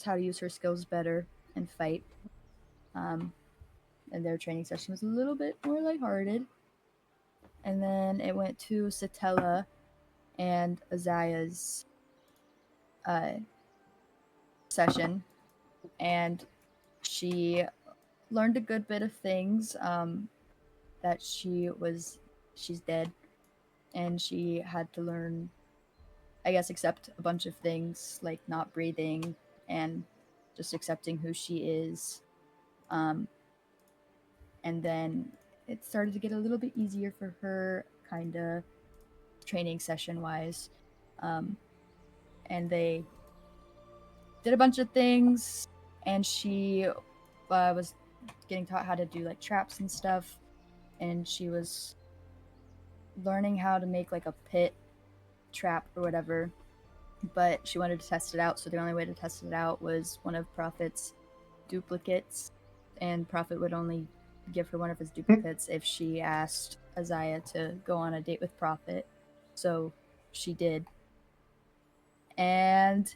how to use her skills better and fight. And their training session was a little bit more lighthearted. And then it went to Satella and Aziah's session, and she learned a good bit of things. That she's dead, and she had to learn, I guess, accept a bunch of things like not breathing and just accepting who she is. And then it started to get a little bit easier for her, kind of training session wise. And they did a bunch of things, and she was getting taught how to do like traps and stuff, and she was learning how to make like a pit trap or whatever, but she wanted to test it out, so the only way to test it out was one of Prophet's duplicates, and Prophet would only give her one of his duplicates if she asked Aziah to go on a date with Prophet. So she did. And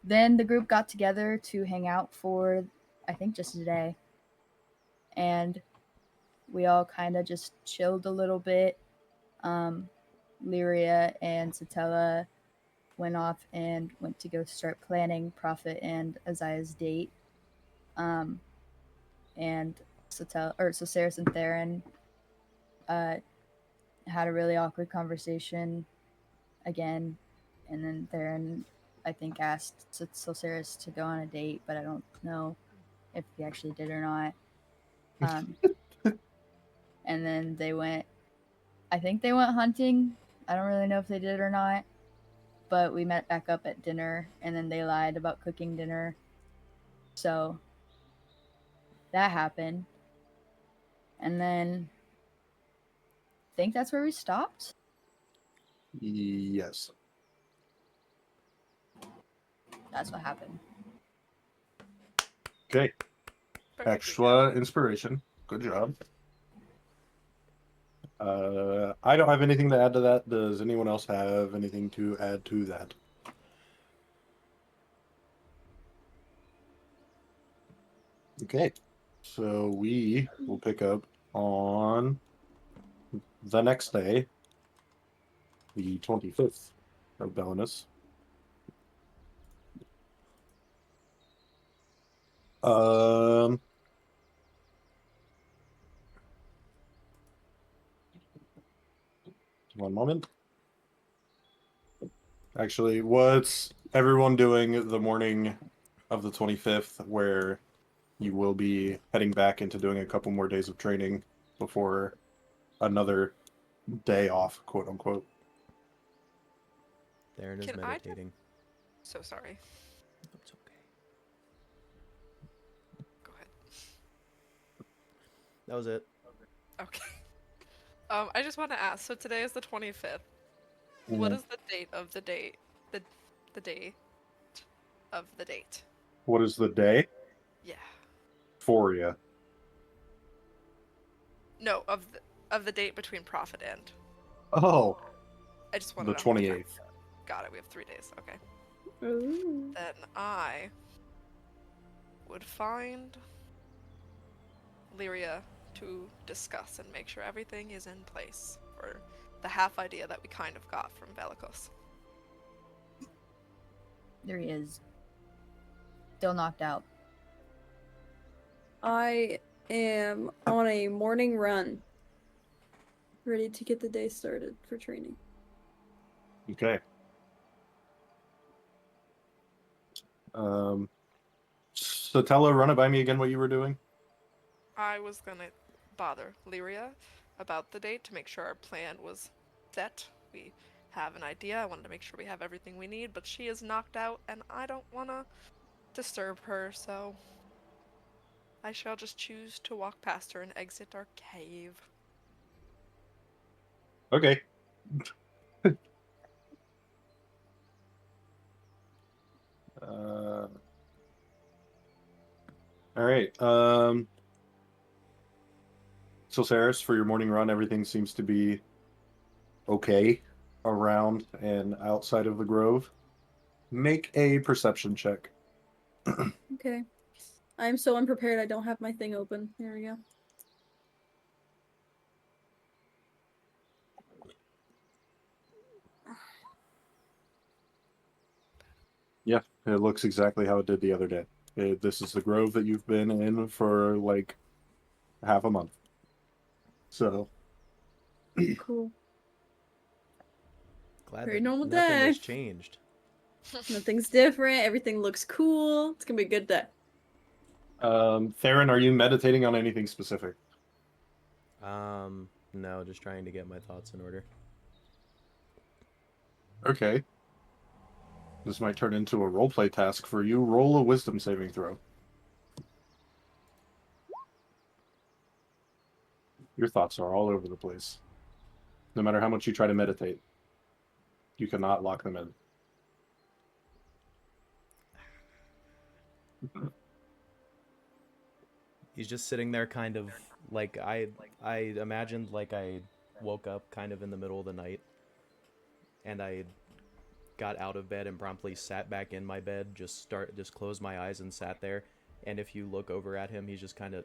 then the group got together to hang out for, I think, just a day. And we all kind of just chilled a little bit. Lyria and Satella went off and went to go start planning Prophet and Aziah's date. And Soceris and Theron had a really awkward conversation again, and then Theron, I think, asked Soceris to go on a date, but I don't know if he actually did or not. And then I think they went hunting. I don't really know if they did or not, but we met back up at dinner, and then they lied about cooking dinner. So that happened. And then I think that's where we stopped. Yes. That's what happened. Okay. Extra inspiration. Good job. I don't have anything to add to that. Does anyone else have anything to add to that? Okay. So we will pick up on the next day, the 25th of Belinus. One moment. Actually, what's everyone doing the morning of the 25th, where you will be heading back into doing a couple more days of training before another day off, quote unquote? Theron is meditating. So sorry. That's okay. Go ahead. That was it. Okay. I just want to ask, so today is the 25th. What is the date of the date? The day of the date. What is the day? Yeah. For you. No, of the date between Prophet and. Oh. I just wanted the 28th. Got it. We have 3 days. Okay. Ooh. Then I would find Lyria to discuss and make sure everything is in place for the half idea that we kind of got from Velikos. There he is. Still knocked out. I am on a morning run. Ready to get the day started for training. Okay. Satella, run it by me again what you were doing. I was gonna bother Lyria about the date to make sure our plan was set. We have an idea. I wanted to make sure we have everything we need, but she is knocked out and I don't want to disturb her, so I shall just choose to walk past her and exit our cave. Okay. All right. So, Saris, for your morning run, everything seems to be okay around and outside of the grove. Make a perception check. Okay. I'm so unprepared. I don't have my thing open. There we go. Yeah, it looks exactly how it did the other day. This is the grove that you've been in for like half a month. So, Cool. Glad Very that normal nothing day. has changed. Nothing's different. Everything looks cool. It's gonna be a good day. Theron, are you meditating on anything specific? No, just trying to get my thoughts in order. Okay. This might turn into a roleplay task for you. Roll a wisdom saving throw. Your thoughts are all over the place. No matter how much you try to meditate, you cannot lock them in. He's just sitting there kind of like I imagined like I woke up kind of in the middle of the night and I got out of bed and promptly sat back in my bed, just closed my eyes and sat there. And if you look over at him, he's just kind of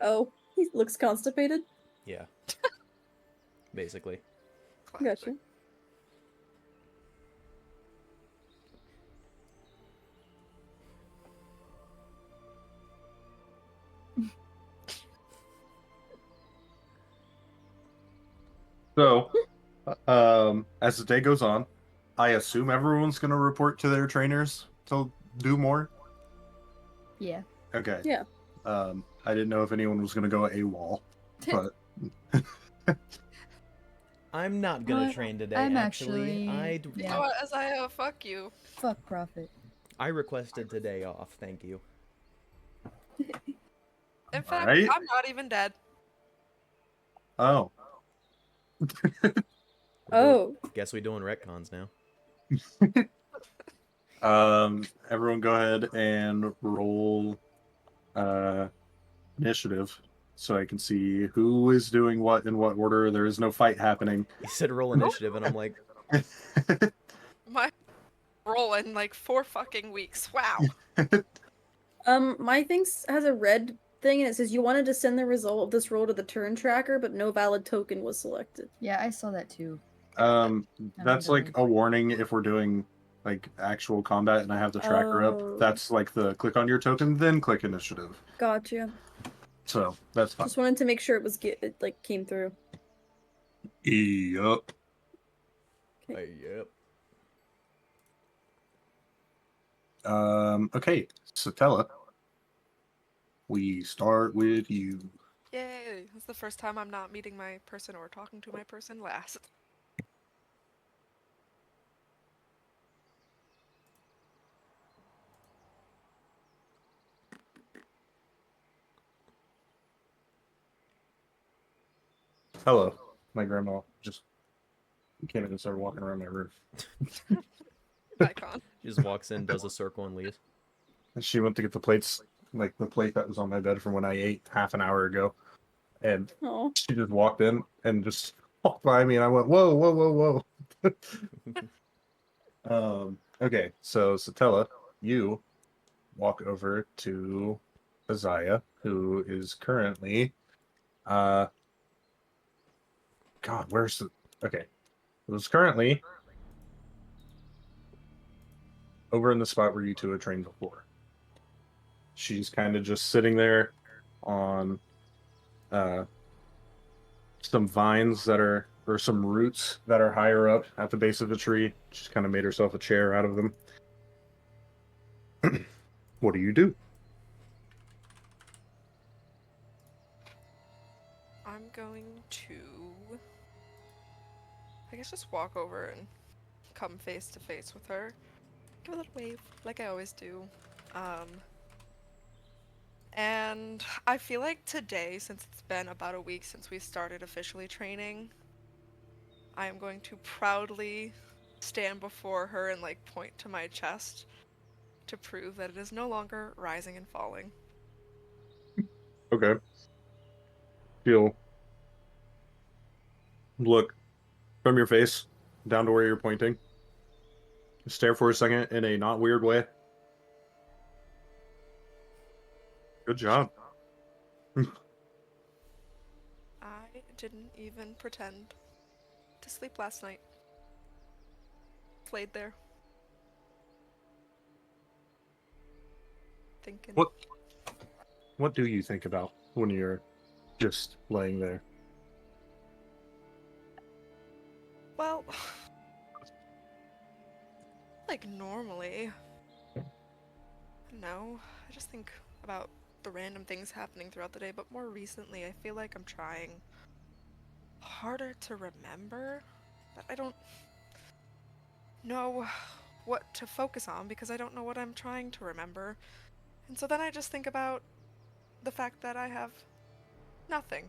Oh, he looks constipated. yeah. Basically. Classic. Gotcha. So, as the day goes on, I assume everyone's going to report to their trainers to do more. Yeah. Okay. Yeah. I didn't know if anyone was going to go AWOL, but I'm not gonna What? train today. I'm actually, actually- You yeah. know what, Aziah? Fuck you. Fuck Prophet. I requested today off. Thank you. In fact, Alright. I'm not even dead. Oh. Oh. Guess we doing retcons now. Everyone go ahead and roll initiative so I can see who is doing what in what order. There is no fight happening. He said roll initiative, and I'm like, My roll in like 4 fucking weeks. Wow. My thing has a red thing and it says you wanted to send the result of this roll to the turn tracker, but no valid token was selected. Yeah, I saw that too. That's like a warning if we're doing like actual combat and I have the tracker Oh. up. That's like the click on your token, then click initiative. Gotcha. So that's fine. Just wanted to make sure it like came through. Yup. yep. Okay, Satella. We start with you. Yay. It's the first time I'm not meeting my person or talking to my person last. Hello. My grandma just came in and started walking around my roof. Icon. She just walks in, does a circle, and leaves. And she went to get the plates, like the plate that was on my bed from when I ate half an hour ago. And Oh. she just walked in and just walked by me, and I went, whoa, whoa, whoa, whoa. Okay, so Satella, you walk over to Aziah, who is currently, God, where's the, okay, who's currently over in the spot where you two had trained before. She's kind of just sitting there on some vines that are, or some roots that are higher up at the base of the tree. She's kind of made herself a chair out of them. What do you do? I'm going to, I guess, just walk over and come face to face with her. Give a little wave, like I always do. And I feel like today, since it's been about a week since we started officially training, I am going to proudly stand before her and like point to my chest to prove that it is no longer rising and falling. Okay. Feel. Look from your face down to where you're pointing. stare for a second in a not weird way. Good job. I didn't even pretend to sleep last night. Played there. Thinking. What do you think about when you're just laying there? Well, like normally. No, I just think about the random things happening throughout the day, but more recently I feel like I'm trying harder to remember, but I don't know what to focus on because I don't know what I'm trying to remember. And so then I just think about the fact that I have nothing.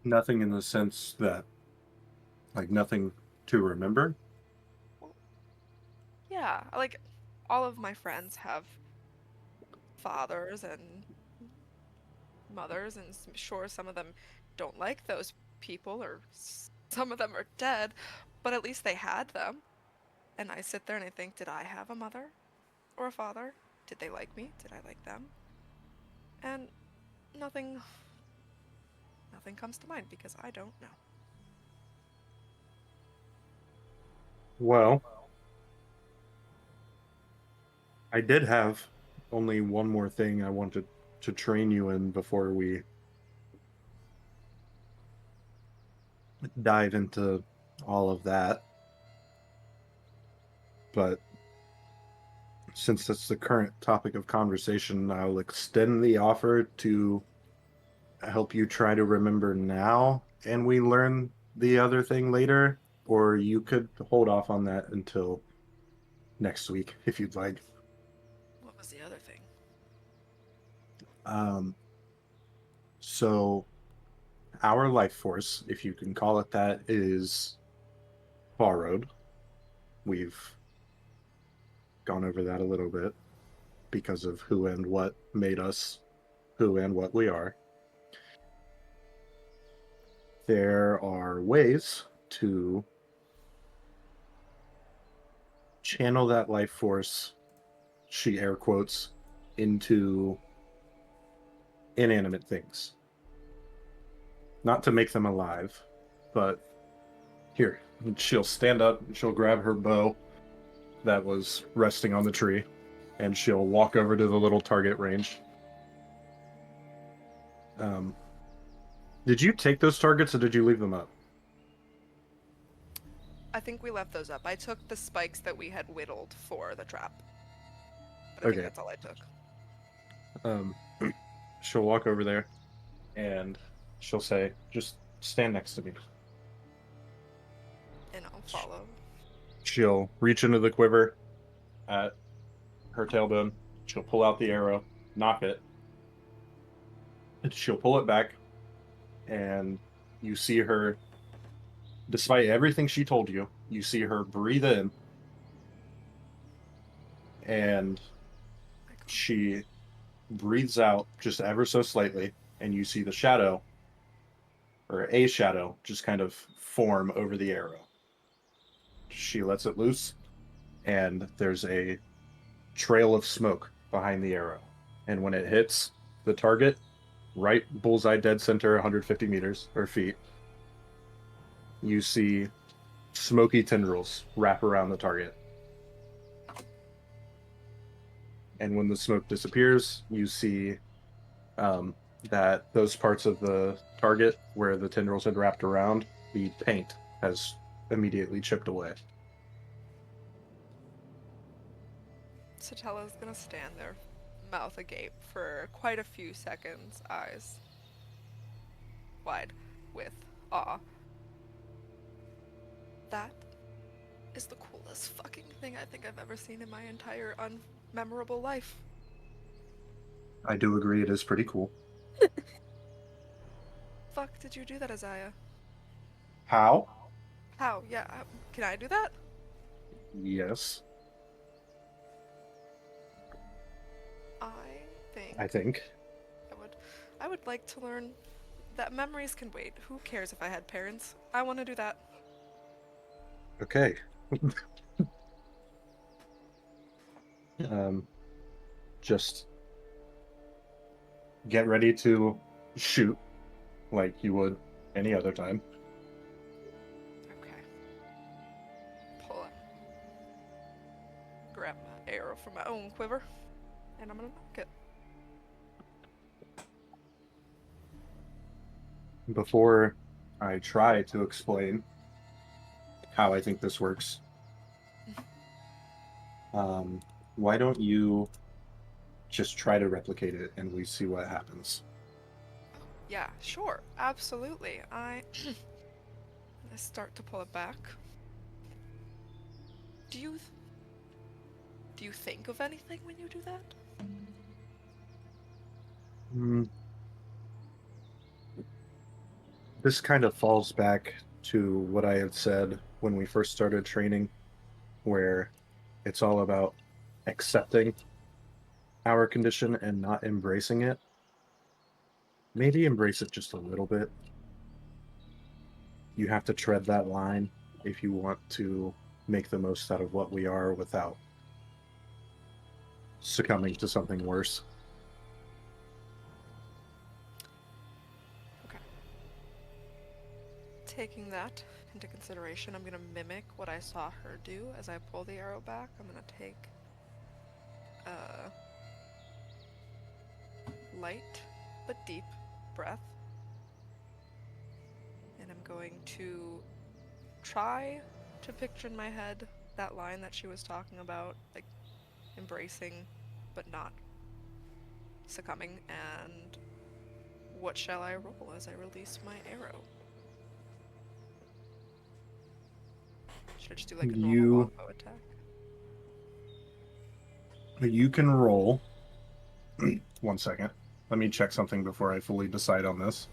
Nothing in the sense that, like, nothing to remember? Well, yeah, like all of my friends have fathers and mothers, and sure, some of them don't like those people, or some of them are dead, but at least they had them. And I sit there and I think, did I have a mother or a father? Did they like me? Did I like them? And nothing comes to mind because I don't know. Well, I did have only one more thing I wanted to train you in before we dive into all of that. But since that's the current topic of conversation, I'll extend the offer to help you try to remember now, and we learn the other thing later, or you could hold off on that until next week if you'd like. What was the other thing? Um, so our life force, if you can call it that, is borrowed. We've gone over that a little bit because of who and what made us who and what we are. There are ways to channel that life force, she air quotes, into inanimate things. Not to make them alive, but here, she'll stand up and she'll grab her bow that was resting on the tree, and she'll walk over to the little target range. Did you take those targets or did you leave them up? I think we left those up. I took the spikes that we had whittled for the trap. But I think Okay. that's all I took. She'll walk over there and she'll say, just stand next to me. And I'll follow. She'll reach into the quiver at her tailbone. She'll pull out the arrow, knock it, and she'll pull it back, and you see her, despite everything she told you, you see her breathe in, and she breathes out just ever so slightly, and you see the shadow, or a shadow, just kind of form over the arrow. She lets it loose, and there's a trail of smoke behind the arrow. And when it hits the target, right bullseye dead center, 150 meters or feet, you see smoky tendrils wrap around the target. And when the smoke disappears, you see that those parts of the target where the tendrils had wrapped around, the paint has immediately chipped away. Satella's gonna stand there, mouth agape, for quite a few seconds, eyes wide with awe. That is the coolest fucking thing I think I've ever seen in my entire unmemorable life. I do agree, it is pretty cool. Fuck did you do that, Aziah? How? How? Yeah, can I do that? Yes, I think I think. I would like to learn that memories can wait. Who cares if I had parents? I want to do that. Okay. Just get ready to shoot like you would any other time. Okay. Pull out. Grab my arrow from my own quiver, and I'm gonna knock it. Before I try to explain how I think this works, why don't you just try to replicate it and we see what happens? Yeah, sure, absolutely. I start to pull it back. Do you think of anything when you do that? This kind of falls back to what I had said when we first started training, where it's all about accepting our condition and not embracing it. Maybe embrace it just a little bit. You have to tread that line if you want to make the most out of what we are without succumbing to something worse. Okay. Taking that into consideration, I'm gonna mimic what I saw her do as I pull the arrow back. I'm gonna take a light but deep breath, and I'm going to try to picture in my head that line that she was talking about, like embracing but not succumbing. And what shall I roll as I release my arrow? Should I just do like a normal longbow attack? You can roll. 1 second. Let me check something before I fully decide on this.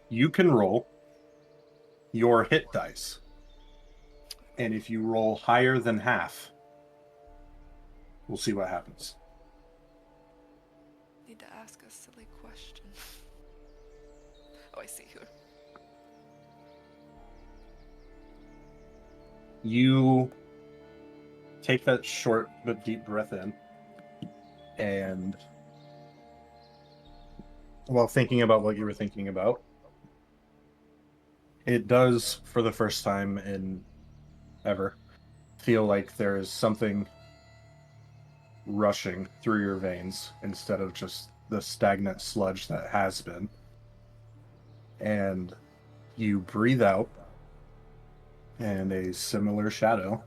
You can roll your hit dice. And if you roll higher than half, we'll see what happens. Need to ask a silly question. Oh, I see who. You take that short but deep breath in, and while thinking about what you were thinking about, it does, for the first time in ever, feel like there is something rushing through your veins instead of just the stagnant sludge that has been. And you breathe out, and a similar shadow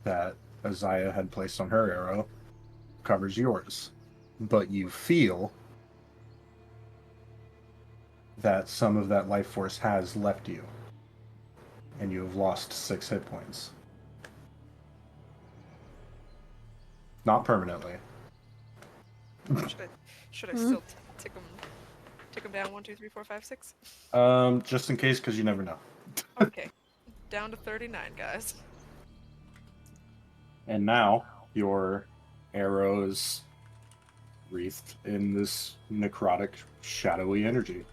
that Aziah had placed on her arrow covers yours. But you feel that some of that life force has left you, and you have lost 6 hit points. Not permanently. Should I still tick them down? 1, 2, 3, 4, 5, 6. Just in case, because you never know. Okay, down to 39, guys. And now your arrow is wreathed in this necrotic, shadowy energy.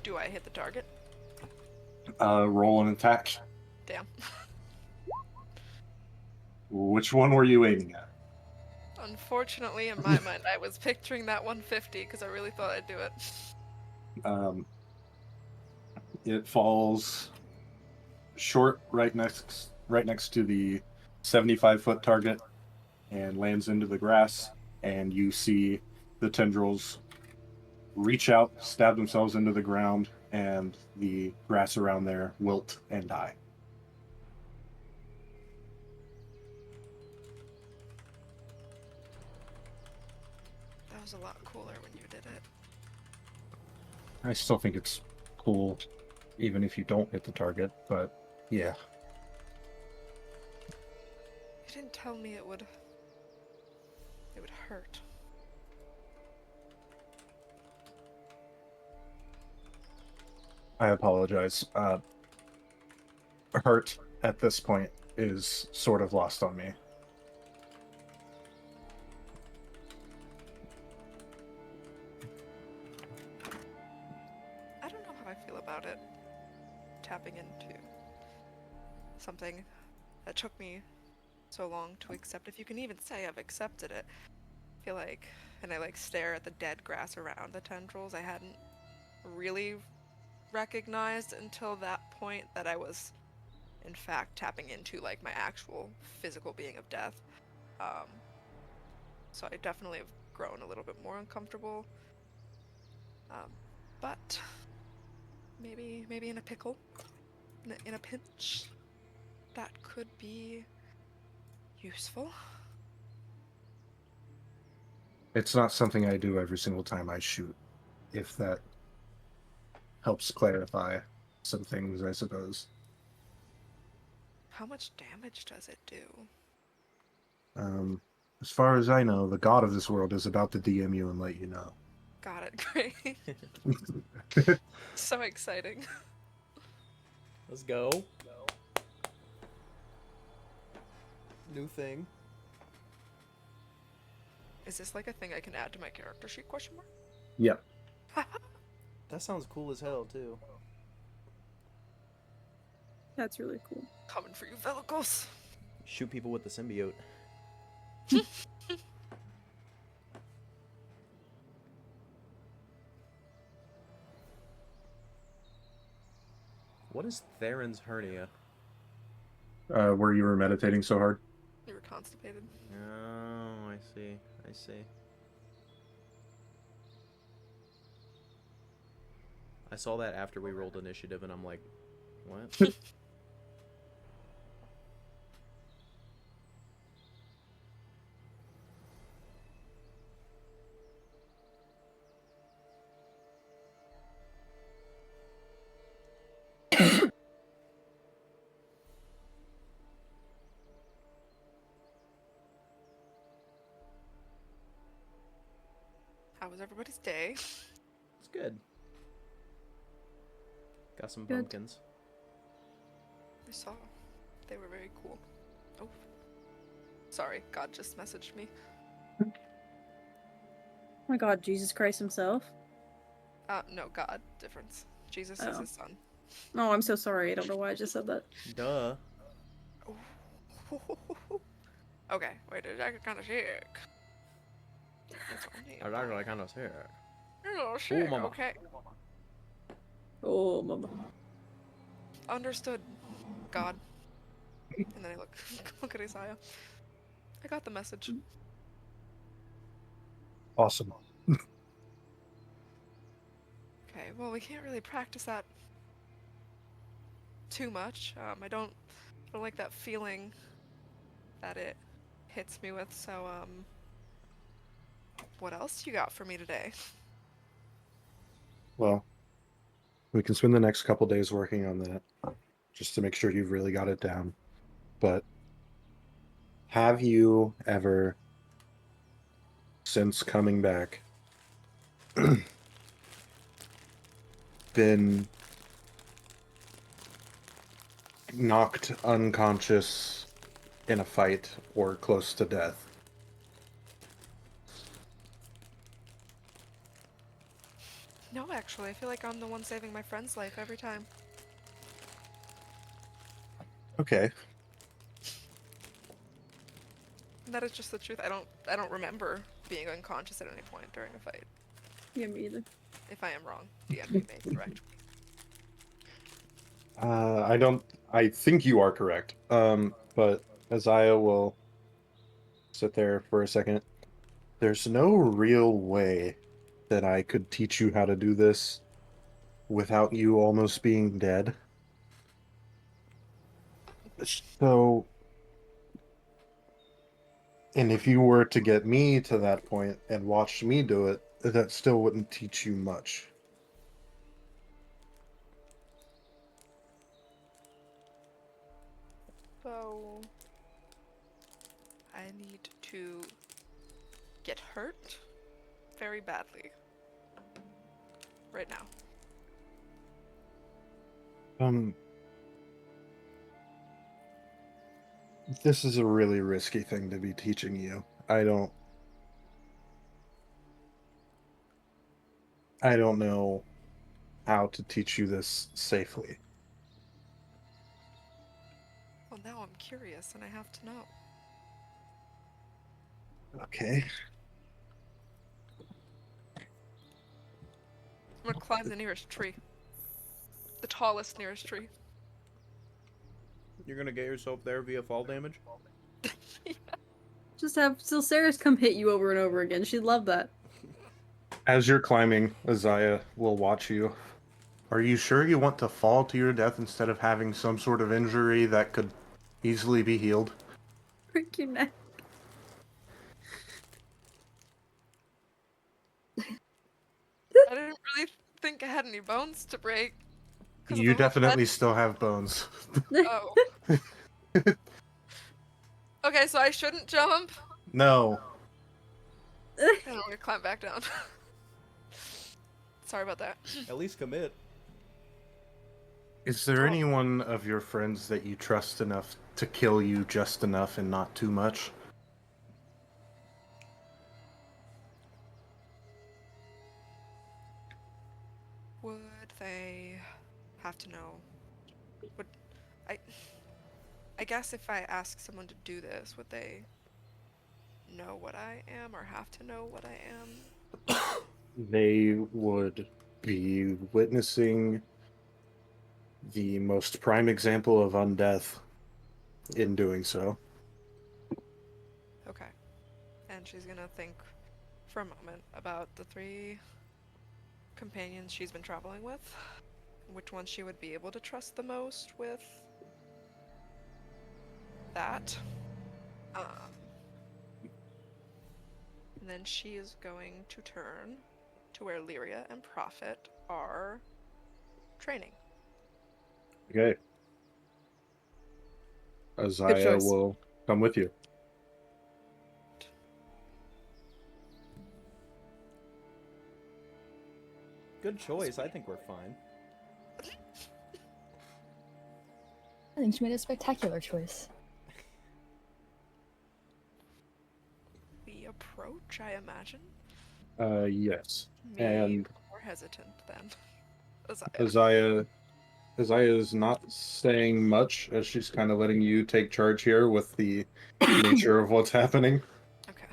Do I hit the target? Roll an attack. Damn. Which one were you aiming at? Unfortunately, in my mind, I was picturing that 150 because I really thought I'd do it. It falls short right next to the 75-foot target and lands into the grass, and you see the tendrils reach out, stab themselves into the ground, and the grass around there wilt and die. That was a lot cooler when you did it. I still think it's cool, even if you don't hit the target, but yeah. You didn't tell me it would hurt. I apologize. Hurt at this point is sort of lost on me. I don't know how I feel about it. Tapping into something that took me so long to accept. If you can even say I've accepted it. I feel like, and I like stare at the dead grass around the tendrils. I hadn't really recognized until that point that I was, in fact, tapping into like my actual physical being of death. Um, so I definitely have grown a little bit more uncomfortable. But maybe in a pickle, in a pinch, that could be useful. It's not something I do every single time I shoot, if that helps clarify some things, I suppose. How much damage does it do? As far as I know, the god of this world is about to DM you and let you know. Got it. Great. So exciting. Let's go. New thing. Is this like a thing I can add to my character sheet? Question mark. Yep. That sounds cool as hell too. That's really cool. Coming for you, Velicos. Shoot people with the symbiote. What is Theron's hernia? Where you were meditating so hard? You were constipated. Oh, I see. I see. I saw that after we rolled initiative, and I'm like, what? How was everybody's day? It's good. Got some Good. pumpkins. I saw. They were very cool. Oh. Sorry, God just messaged me. Oh my god, Jesus Christ himself. No, God. Difference. Jesus is Oh. his son. Oh, I'm so sorry. I don't know why I just said that. Duh. Okay, wait, I get kind of sick. That's what I need. I actually kind of sick. You're a little sick, mama. okay. Oh, mama. Understood, God. And then I look at Aziah. I got the message. Awesome. Okay, well, we can't really practice that too much. I don't like that feeling that it hits me with, so, what else you got for me today? Well, we can spend the next couple days working on that, just to make sure you've really got it down. But have you ever, since coming back, been knocked unconscious in a fight or close to death? No, actually, I feel like I'm the one saving my friend's life every time. Okay. And that is just the truth. I don't remember being unconscious at any point during a fight. Yeah, me either. If I am wrong, DM me, may correct me. I think you are correct. But Aziah will sit there for a second. There's no real way that I could teach you how to do this without you almost being dead. So, and if you were to get me to that point and watch me do it, that still wouldn't teach you much. So, I need to get hurt very badly. Right now. This is a really risky thing to be teaching you. I don't know how to teach you this safely. Well, now I'm curious and I have to know. Okay. I'm gonna climb the nearest tree. The tallest nearest tree. You're gonna get yourself there via fall damage? Just have Silceris come hit you over and over again. She'd love that. As you're climbing, Aziah will watch you. Are you sure you want to fall to your death instead of having some sort of injury that could easily be healed? Break your neck. I didn't really think I had any bones to break. 'Cause of You the whole definitely still have bones. Oh. Okay, so I shouldn't jump. No. And I'm gonna climb back down. Sorry about that. At least commit. Is there Oh. anyone of your friends that you trust enough to kill you just enough and not too much? Would they have to know? Would I guess if I ask someone to do this, would they know what I am or have to know what I am? They would be witnessing the most prime example of undeath in doing so. Okay. And she's gonna think for a moment about the 3 companions she's been traveling with. Which one she would be able to trust the most with that. And then she is going to turn to where Lyria and Prophet are training. Okay. Aziah choice. will come with you. Good choice. I think we're fine. I think she made a spectacular choice. We approach, I imagine. Yes. Me And more hesitant than Aziah is not saying much as she's kind of letting you take charge here with the nature of what's happening. Okay.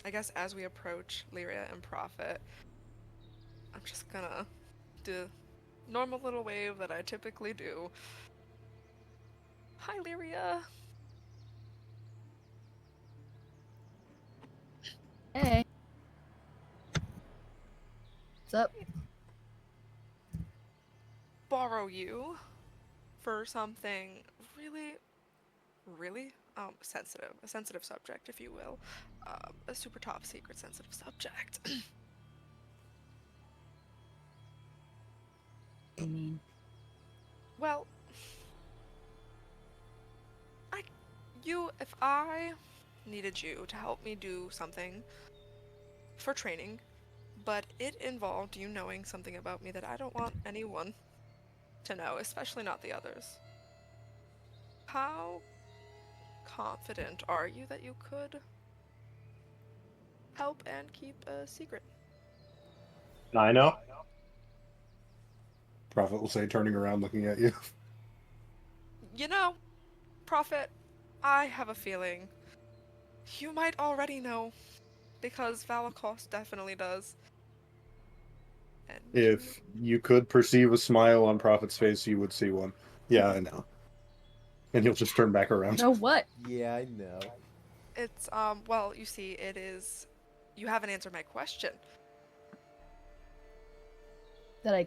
I guess as we approach Lyria and Prophet, I'm just gonna do the normal little wave that I typically do. Hi, Lyria. Hey. What's up? Borrow you for something really, really sensitive. A sensitive subject, if you will. A super top secret sensitive subject. I mean, Well, if I needed you to help me do something for training, but it involved you knowing something about me that I don't want anyone to know, especially not the others. How confident are you that you could help and keep a secret? I know. Prophet will say, turning around, looking at you. You know, Prophet, I have a feeling you might already know, because Valakos definitely does. And If you could perceive a smile on Prophet's face, you would see one. Yeah, I know. And he'll just turn back around. know what? Yeah, I know. it's, well, you see, it is... You haven't answered my question. That I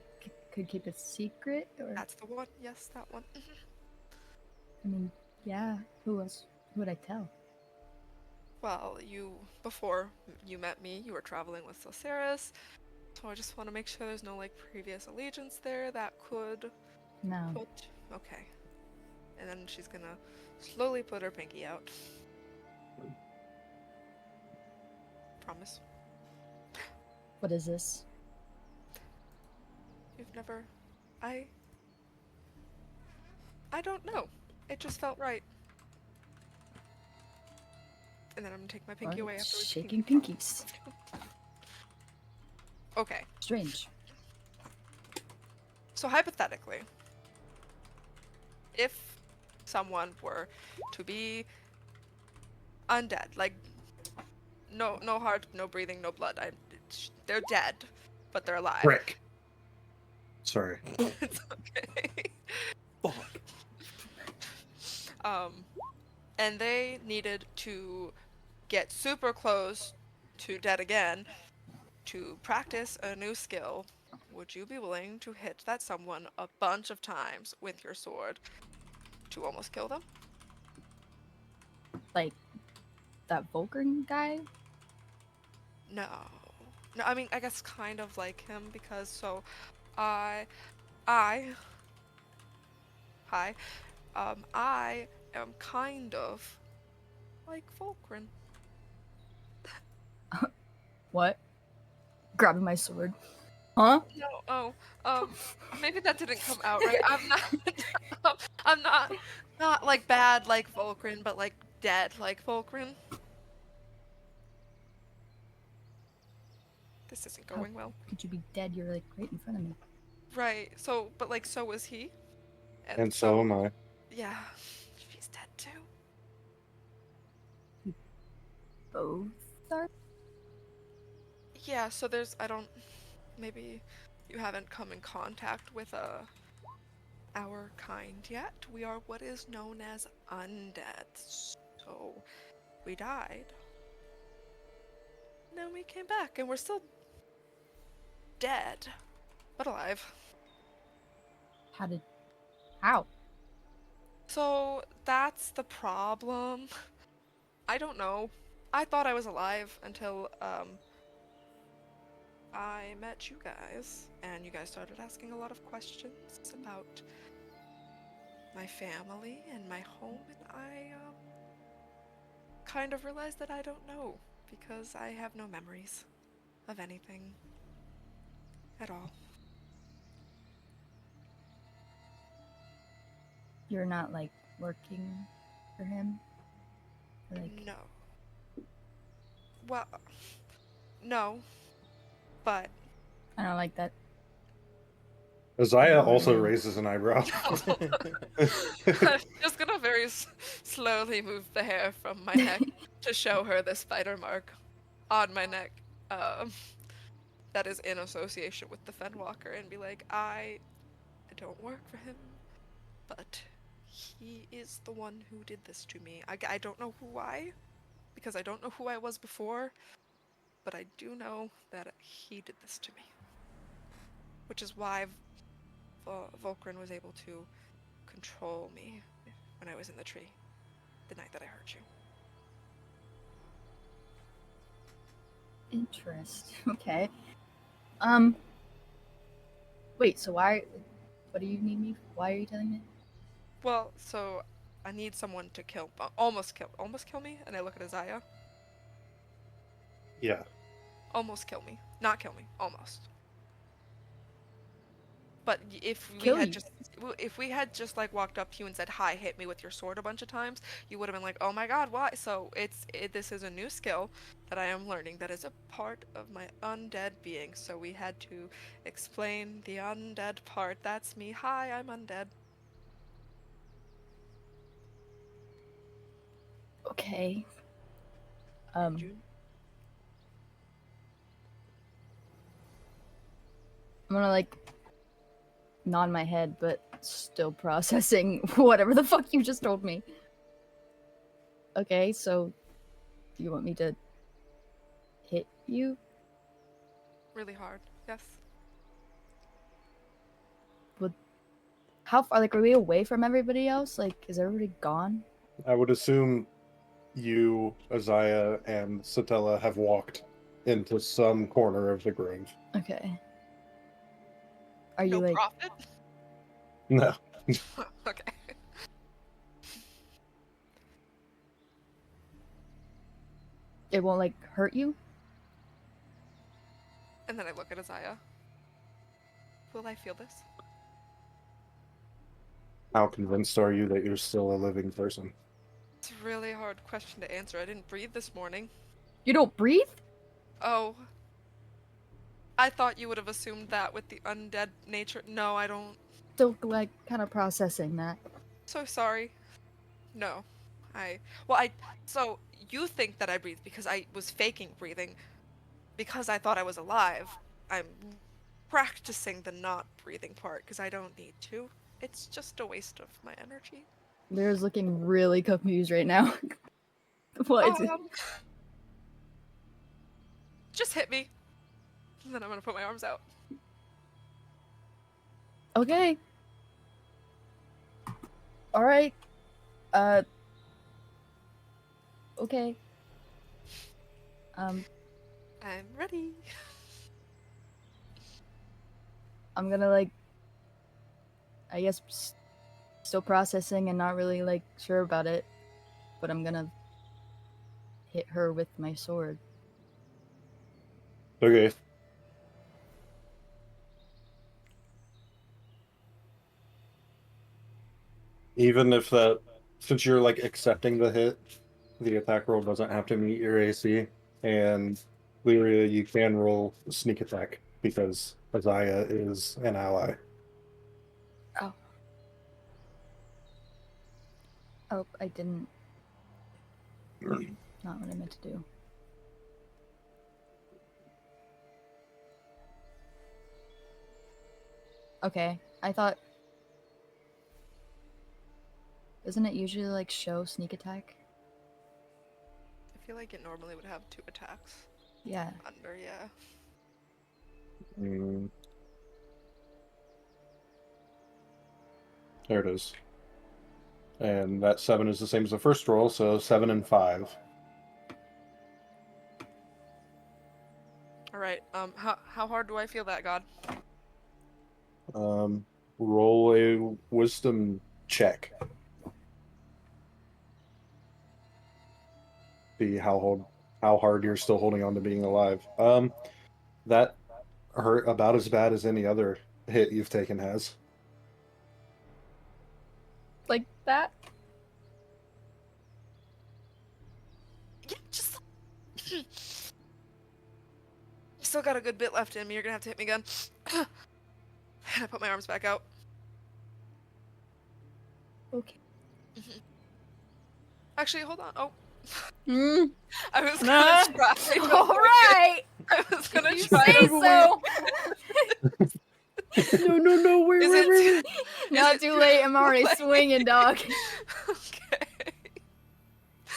could keep a secret? Or, That's the one. Yes, that one. I mean, yeah. Who else would I tell? Well, before you met me, you were traveling with Silceris, so I just want to make sure there's no, like, previous allegiance there that could No. put... Okay. And then she's gonna slowly put her pinky out. Promise. What is this? You've never... I don't know. It just felt right. And then I'm gonna take my pinky away after we Shaking pinky. pinkies. Okay. Strange. So hypothetically, if someone were to be undead, like no heart, no breathing, no blood, they're dead, but they're alive. Frick. Sorry. It's okay. Fuck. And they needed to get super close to dead again to practice a new skill. Would you be willing to hit that someone a bunch of times with your sword to almost kill them? Like that Vulcan guy? No. No, I mean, I guess kind of like him because I, hi, I am kind of like Fulcrin. What? Grabbing my sword. Huh? No, maybe that didn't come out right. I'm not, I'm not like bad like Fulcrin, but like dead like Fulcrin. This isn't How going well. could you be dead? You're like right in front of me. Right, so, but like, so was he. And so am I. Yeah, she's dead too. Both are? Yeah, so maybe you haven't come in contact with our kind yet. We are what is known as undead. So we died. And then we came back and we're still dead, but alive. How? So that's the problem. I don't know. I thought I was alive until I met you guys, and you guys started asking a lot of questions about my family and my home, and I kind of realized that I don't know because I have no memories of anything at all. You're not like working for him? Or, like, No. Well, no, but I don't like that. Aziah also Mm. raises an eyebrow. I'm just gonna very slowly move the hair from my neck to show her the spider mark on my neck that is in association with the Fenwalker and be like, I don't work for him, but he is the one who did this to me. I don't know why, because I don't know who I was before, but I do know that he did this to me. Which is why Volkrin was able to control me when I was in the tree the night that I hurt you. Interesting. Okay. Wait, so what do you need me? Why are you telling me? Well, so I need someone to almost kill me, and I look at Aziah. Yeah. Almost kill me. Not kill me. Almost. But if we had just like walked up to you and said, "Hi, hit me with your sword" a bunch of times, you would have been like, "Oh my God, why?" So this is a new skill that I am learning that is a part of my undead being. So we had to explain the undead part. That's me. Hi, I'm undead. Okay. I'm gonna like nod my head, but still processing whatever the fuck you just told me. Okay, so do you want me to hit you? Really hard. Yes. How far? Like, are we away from everybody else? Like, is everybody gone? I would assume you, Aziah, and Satella have walked into some corner of the grove. Okay. Are you No like? profit? No. Okay. It won't like hurt you? And then I look at Aziah. Will I feel this? How convinced are you that you're still a living person? It's a really hard question to answer. I didn't breathe this morning. You don't breathe? Oh. I thought you would have assumed that with the undead nature. No, I don't. Still, like, kind of processing that. So sorry. No. So you think that I breathe because I was faking breathing because I thought I was alive. I'm practicing the not breathing part because I don't need to. It's just a waste of my energy. Lyra's looking really confused right now. What? Just hit me. And then I'm gonna put my arms out. Okay. Alright. Okay. I'm ready. I'm gonna, like, I guess still processing and not really, like, sure about it. But I'm gonna hit her with my sword. Okay. Even if that, since you're like accepting the hit, the attack roll doesn't have to meet your AC, and Lyria, you can roll sneak attack because Aziah is an ally. Oh. Oh, I didn't. Not what I meant to do. Okay, I thought... Doesn't it usually, like, show sneak attack? I feel like it normally would have 2 attacks. Yeah. Under, yeah. There it is. And that 7 is the same as the first roll, so 7 and 5. Alright, how hard do I feel that, God? Roll a wisdom check. See how hard you're still holding on to being alive. That hurt about as bad as any other hit you've taken has. Like that? Yeah, just... Still got a good bit left in me. You're gonna have to hit me again. And I put my arms back out. Okay. Actually, hold on. Oh. Hmm. I was gonna try. Alright! I was gonna You try. say so! No, wait. Not too late, I'm already swinging, dog. Okay.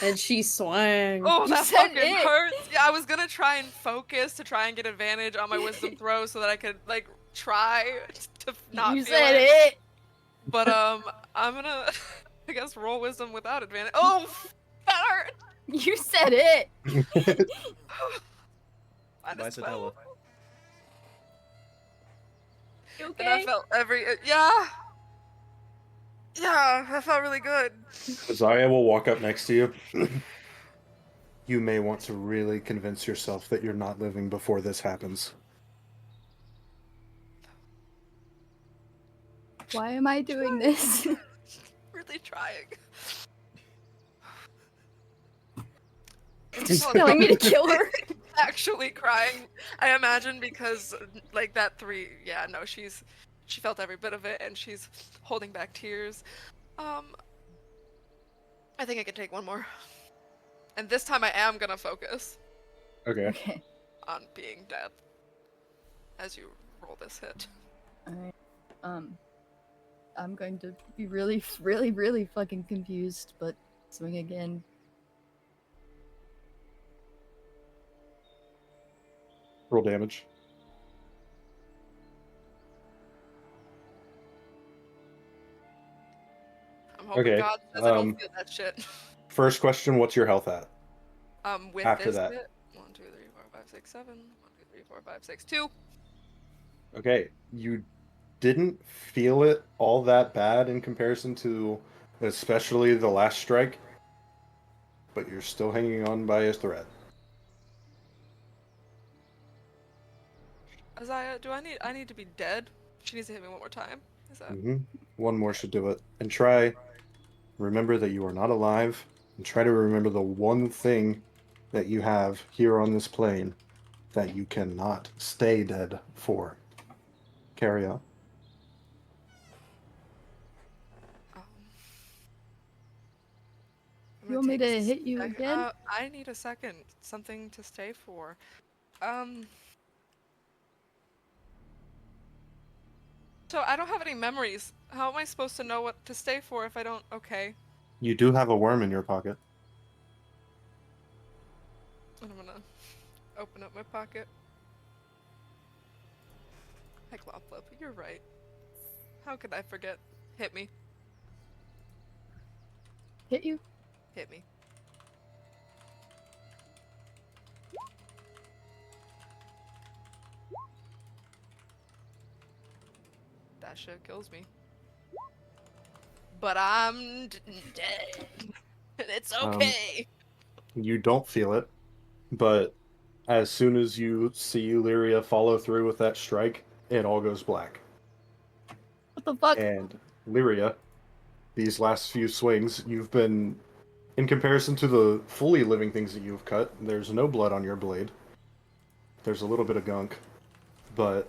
And she swang. Oh, You that said fucking it. hurts. Yeah, I was gonna try and focus to try and get advantage on my wisdom throw so that I could, like, try to not You feel said it. it! But, I'm gonna, I guess, roll wisdom without advantage. Oh, that hurt! You said it! Bye, Satella. You And I okay? felt yeah, that felt really good. Aziah will walk up next to you. You may want to really convince yourself that you're not living before this happens. Why am I doing this? Really trying. Telling me to kill her? Actually crying, I imagine, because like that 3, yeah, no, she felt every bit of it and she's holding back tears. I think I can take one more. And this time I am gonna focus Okay. Okay. on being dead as you roll this hit. Alright. I'm going to be really, really, really fucking confused, but swing again. Roll damage. I'm hoping Okay, God says I don't feel that shit. First question, what's your health at? With After this that. hit, 1, 2, 3, 4, 5, 6, 7. 1, 2, 3, 4, 5, 6, 2. Okay, you didn't feel it all that bad in comparison to especially the last strike, but you're still hanging on by a thread. Aziah, I need to be dead? She needs to hit me one more time. Is that? Mm-hmm. One more should do it. And try, remember that you are not alive, and try to remember the one thing that you have here on this plane that you cannot stay dead for. Carry on. Um, I'm You gonna want me take to a hit you sec- again? I need a second. Something to stay for. So I don't have any memories. How am I supposed to know what to stay for if I don't? Okay. You do have a worm in your pocket. And I'm gonna open up my pocket. Hey, Glopflip, you're right. How could I forget? Hit me. Hit you? Hit me. That shit kills me. But I'm dead. It's okay. You don't feel it, but as soon as you see Lyria follow through with that strike, it all goes black. What the fuck? And Lyria, these last few swings, you've been, in comparison to the fully living things that you've cut, there's no blood on your blade. There's a little bit of gunk, but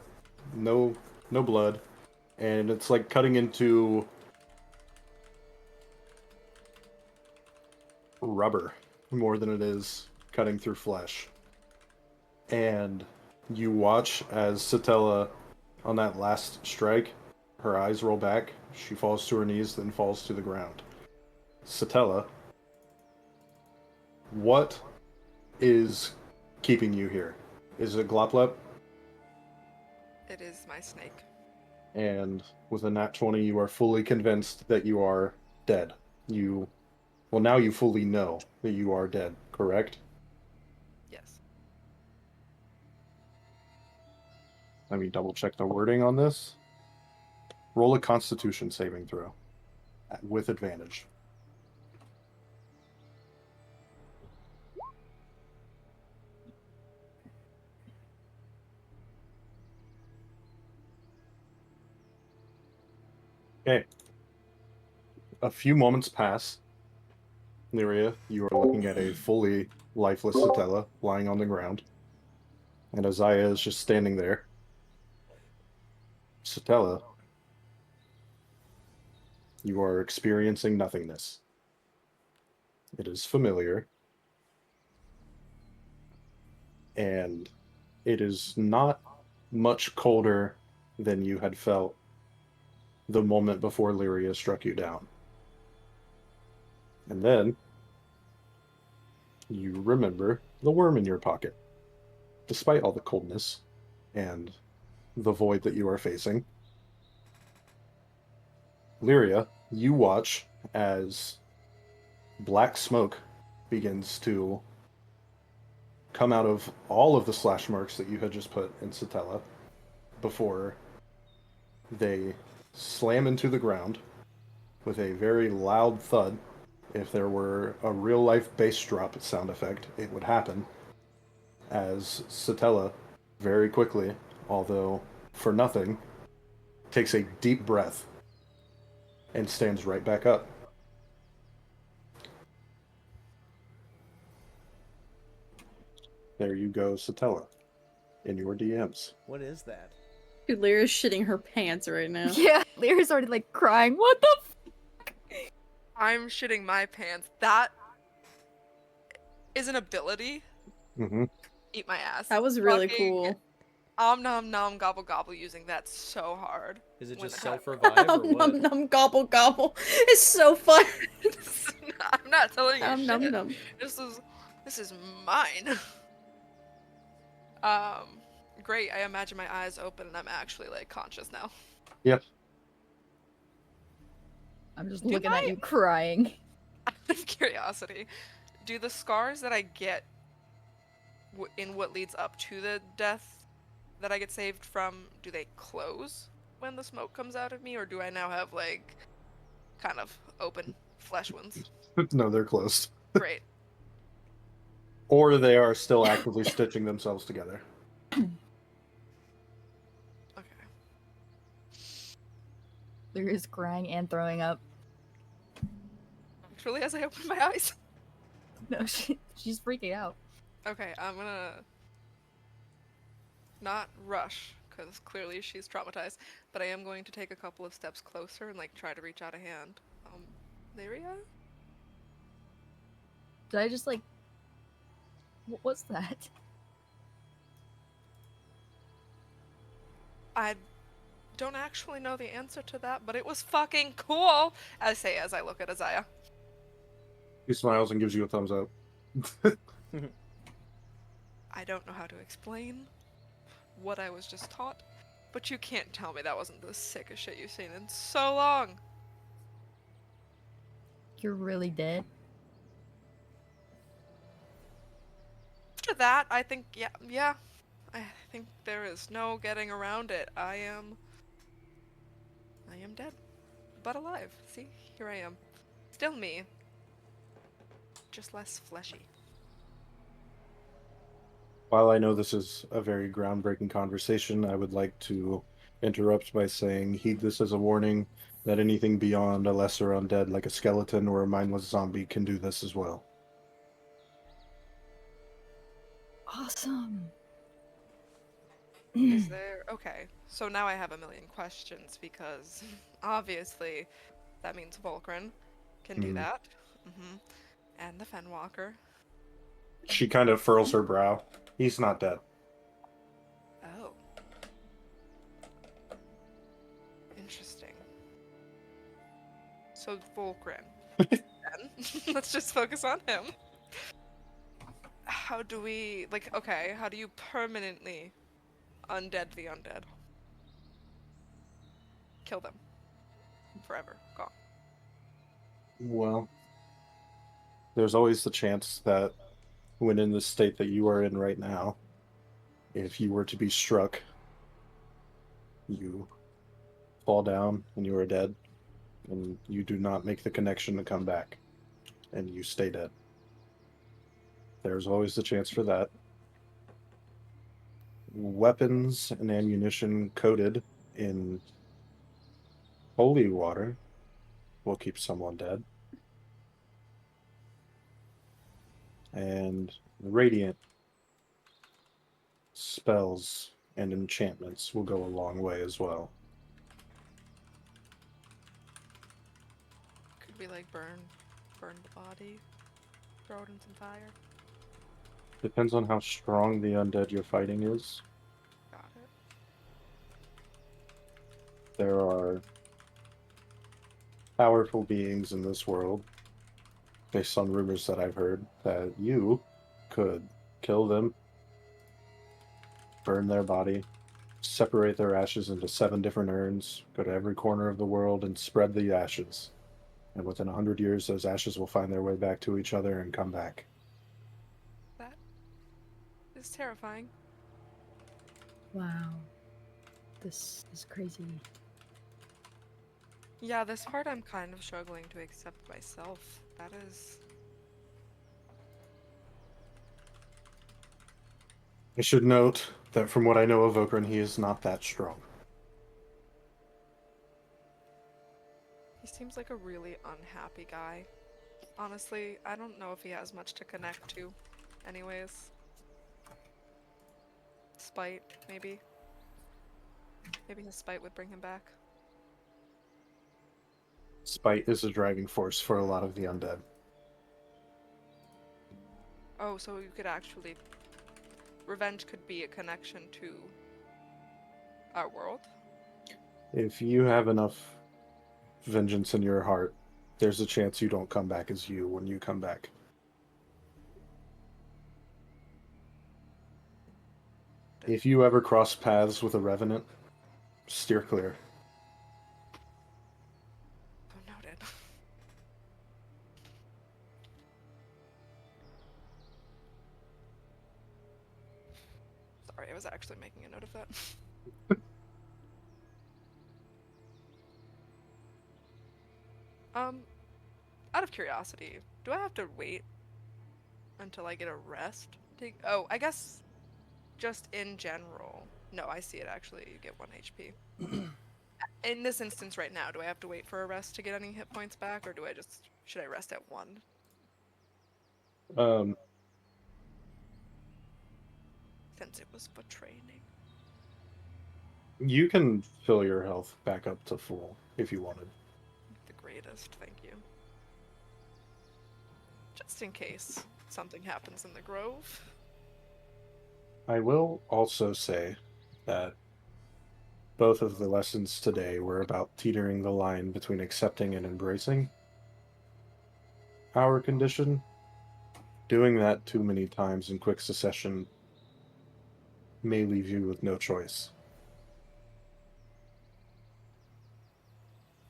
no blood. And it's like cutting into rubber more than it is cutting through flesh. And you watch as Satella, on that last strike, her eyes roll back, she falls to her knees, then falls to the ground. Satella, what is keeping you here? Is it Gloplep? It is my snake. And with a nat 20, you are fully convinced that you are dead. Well, now you fully know that you are dead, correct? Yes. Let me double check the wording on this. Roll a Constitution saving throw with advantage. Okay. A few moments pass. Lyria, you are looking at a fully lifeless Satella lying on the ground. And Aziah is just standing there. Satella, you are experiencing nothingness. It is familiar. And it is not much colder than you had felt the moment before Lyria struck you down. And then you remember the worm in your pocket. Despite all the coldness and the void that you are facing, Lyria, you watch as black smoke begins to come out of all of the slash marks that you had just put in Satella before they slam into the ground with a very loud thud. If there were a real-life bass drop sound effect, it would happen as Satella very quickly, although for nothing, takes a deep breath and stands right back up. There you go, Satella, in your DMs. What is that? Dude, Lyra's shitting her pants right now. Yeah, Lyra's already like crying. What the fuck? I'm shitting my pants. That is an ability. Mm-hmm. Eat my ass. That was really Fucking cool. Om nom nom gobble gobble using that so hard. Is it When just it self-revive or what? Num num gobble gobble. It's so fun. I'm not telling you Num num shit. num. This is mine. Great. I imagine my eyes open and I'm actually like conscious now. Yep. I'm just Do looking at I- you crying. Out of curiosity, do the scars that I get in what leads up to the death that I get saved from, do they close when the smoke comes out of me, or do I now have like kind of open flesh wounds? No, they're closed. Great. Or they are still actively stitching themselves together. Okay. Lyria's crying and throwing up. Actually, as I open my eyes. No, she's freaking out. Okay, I'm gonna not rush, because clearly she's traumatized, but I am going to take a couple of steps closer and, like, try to reach out a hand. Lyria? Did I just like... What was that? I don't actually know the answer to that, but it was fucking cool, I say as I look at Aziah. He smiles and gives you a thumbs up. I don't know how to explain what I was just taught, but you can't tell me that wasn't the sickest shit you've seen in so long. You're really dead? After that, I think, yeah, I think there is no getting around it. I am dead, but alive. See, here I am. Still me, just less fleshy. While I know this is a very groundbreaking conversation, I would like to interrupt by saying, heed this as a warning that anything beyond a lesser undead like a skeleton or a mindless zombie can do this as well. Awesome. Is there... Okay, so now I have a million questions, because obviously that means Volcran can do that. And the Fenwalker. She kind of furls her brow. He's not dead. Oh. Interesting. So Volcran. Then let's just focus on him. How do we, like, okay, how do you permanently undead the undead? Kill them. Forever. Gone. Well, there's always the chance that when in the state that you are in right now, if you were to be struck, you fall down and you are dead, and you do not make the connection to come back, and you stay dead. There's always the chance for that. Weapons and ammunition coated in holy water will keep someone dead. And radiant spells and enchantments will go a long way as well. Could we, like, burn the body? Throw it in some fire? Depends on how strong the undead you're fighting is. Got it. There are powerful beings in this world, based on rumors that I've heard, that you could kill them, burn their body, separate their ashes into 7 different urns, go to every corner of the world and spread the ashes. And within 100 years, those ashes will find their way back to each other and come back. That is terrifying. Wow. This is crazy. Yeah, this part I'm kind of struggling to accept myself. That is... I should note that from what I know of Okran, he is not that strong. He seems like a really unhappy guy. Honestly, I don't know if he has much to connect to. Anyways. Spite, maybe. Maybe his spite would bring him back. Spite is a driving force for a lot of the undead. Oh, so you could actually... Revenge could be a connection to our world? If you have enough vengeance in your heart, there's a chance you don't come back as you when you come back. If you ever cross paths with a revenant, steer clear. Oh, noted. Sorry, I was actually making a note of that. Out of curiosity, do I have to wait until I get a rest? Oh, I guess just in general. No, I see it actually. You get 1 HP. In this instance right now, do I have to wait for a rest to get any hit points back, or should I rest at 1? Um, Since it was for training. you can fill your health back up to full if you wanted. The greatest, thank you. Just in case something happens in the grove. I will also say that both of the lessons today were about teetering the line between accepting and embracing our condition. Doing that too many times in quick succession may leave you with no choice.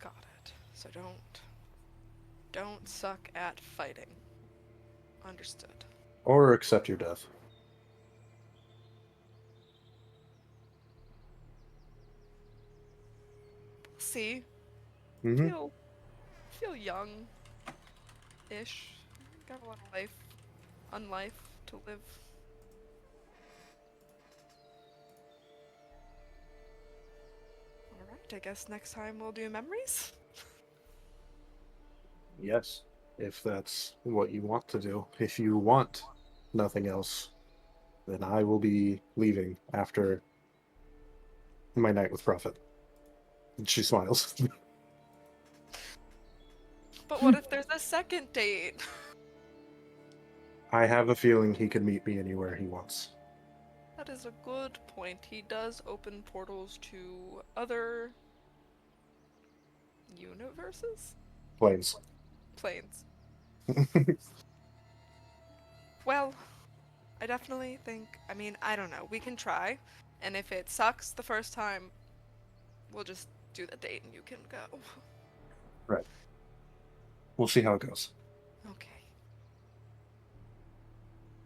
Got it. So don't suck at fighting. Understood. Or accept your death. See, Mm-hmm. feel young-ish. Got a lot of unlife to live. Alright, I guess next time we'll do memories? Yes, if that's what you want to do. If you want nothing else, then I will be leaving after my night with Prophet. And she smiles. But what if there's a second date? I have a feeling he could meet me anywhere he wants. That is a good point. He does open portals to other universes? Planes. Planes. Well, I definitely think, I don't know. We can try. And if it sucks the first time, we'll just do the date and you can go. Right. We'll see how it goes. Okay.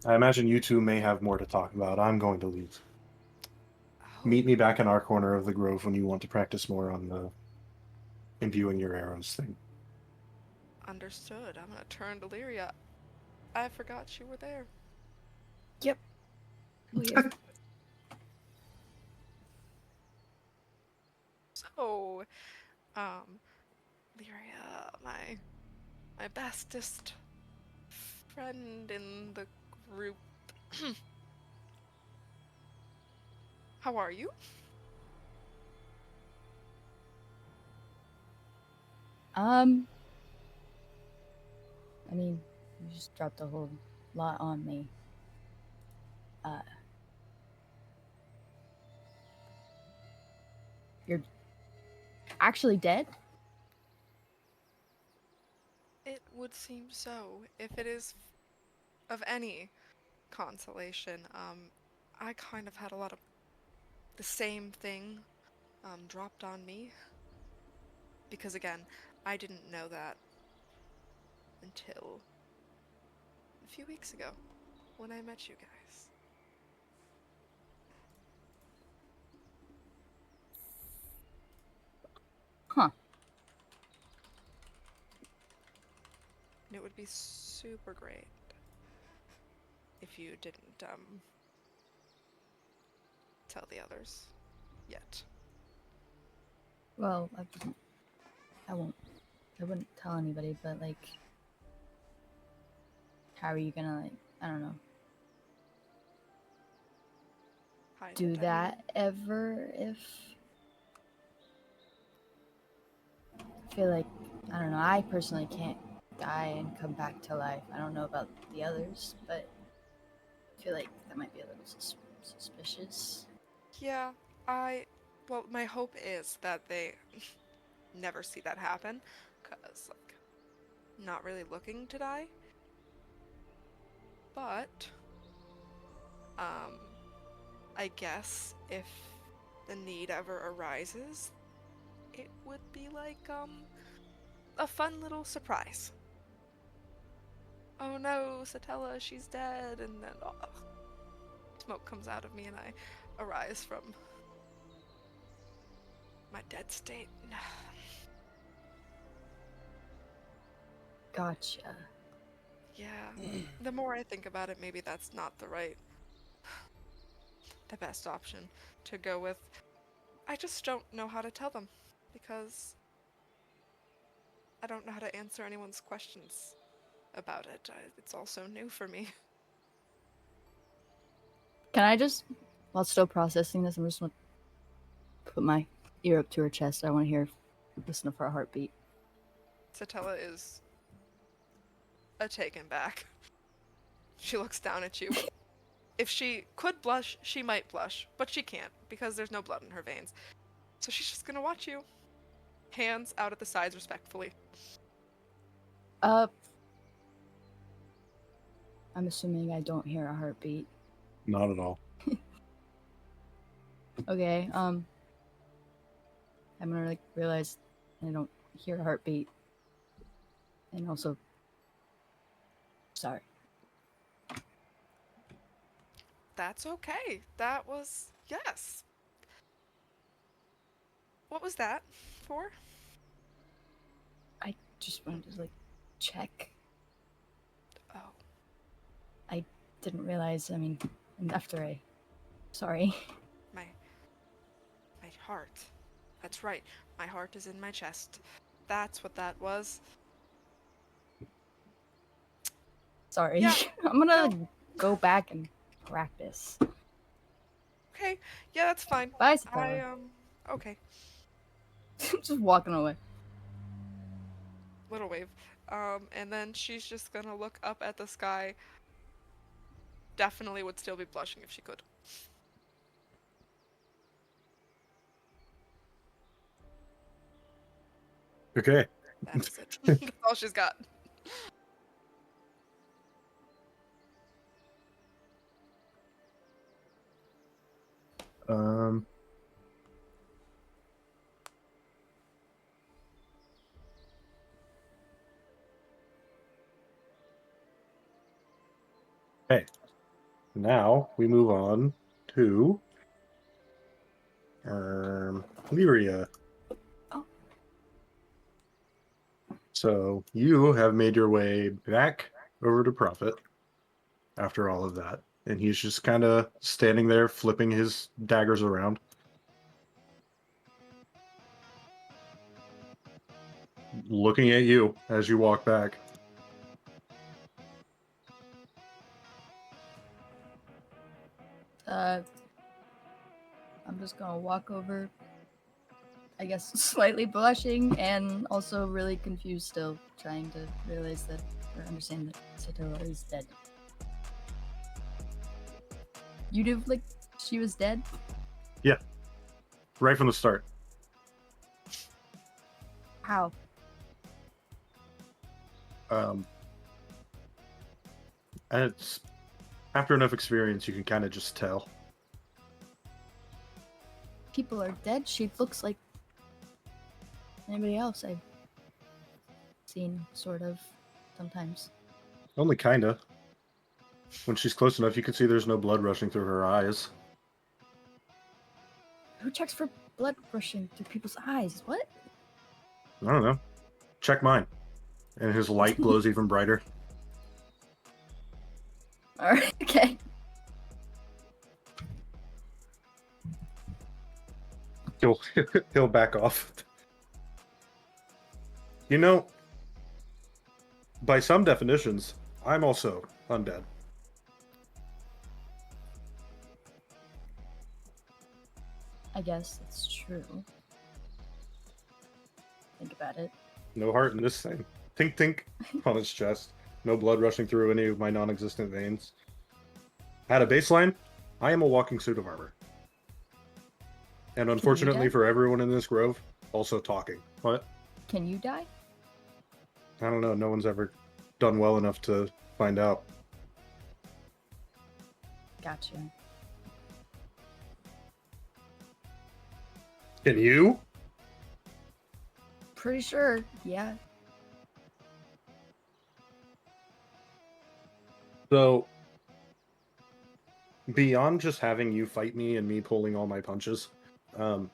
I imagine you two may have more to talk about. I'm going to leave. Oh, Meet me back in our corner of the grove when you want to practice more on the imbuing your arrows thing. understood. I'm gonna turn to Lyria. I forgot you were there. Yep. Weird. So, Lyria, my bestest friend in the group. How are you? I mean, you just dropped a whole lot on me. You're actually dead? It would seem so. If it is of any consolation, I kind of had a lot of the same thing dropped on me. Because again, I didn't know that until a few weeks ago when I met you guys. Huh. And it would be super great if you didn't tell the others yet. Well, I wouldn't tell anybody, but like, how are you gonna I don't know, Hide do it, that ever if I feel like, I don't know, I personally can't die and come back to life. I don't know about the others, but I feel like that might be a little suspicious. Yeah, well, my hope is that they never see that happen, because, like, not really looking to die. But, I guess if the need ever arises, it would be like, a fun little surprise. Oh no, Satella, she's dead, and then smoke comes out of me and I arise from my dead state. Gotcha. Yeah, the more I think about it, maybe that's not the best option to go with. I just don't know how to tell them. because I don't know how to answer anyone's questions about it. It's all so new for me. Can I just, while still processing this, I'm just gonna put my ear up to her chest. I want to listen for a heartbeat. Satella is taken back. She looks down at you. If she could blush, she might blush, but she can't because there's no blood in her veins. So she's just gonna watch you. Hands out at the sides respectfully. I'm assuming I don't hear a heartbeat. Not at all. Okay, I'm gonna realize I don't hear a heartbeat. And also, sorry. That's okay. That was, yes. What was that for? I just wanted to check. Oh. I didn't realize, sorry. My heart. That's right. My heart is in my chest. That's what that was. Sorry. Yeah, I'm gonna go back and practice. Okay. Yeah, that's fine. Bye, Satella. Okay. Just walking away. Little wave. And then she's just gonna look up at the sky. Definitely would still be blushing if she could. Okay. That's it. That's all she's got. Um. Okay. Now we move on to Lyria. Oh. So you have made your way back over to Prophet after all of that. And he's just kind of standing there flipping his daggers around. Looking at you as you walk back. I'm just gonna walk over, I guess, slightly blushing and also really confused still, trying to realize that, or understand that Satella is dead. You knew, she was dead? Yeah. Right from the start. How? And it's after enough experience, you can kind of just tell. People are dead. She looks like anybody else I've seen, sort of, sometimes. Only kinda. When she's close enough, you can see there's no blood rushing through her eyes. Who checks for blood rushing through people's eyes? What? I don't know. Check mine. And his light glows even brighter. Alright, okay. He'll back off. You know, by some definitions, I'm also undead. I guess that's true. Think about it. No heart in this thing. Tink tink on his chest. No blood rushing through any of my non-existent veins. At a baseline, I am a walking suit of armor. And unfortunately for everyone in this grove, also talking. What? Can you die? I don't know. No one's ever done well enough to find out. Gotcha. Can you? Pretty sure, yeah. So, beyond just having you fight me and me pulling all my punches, I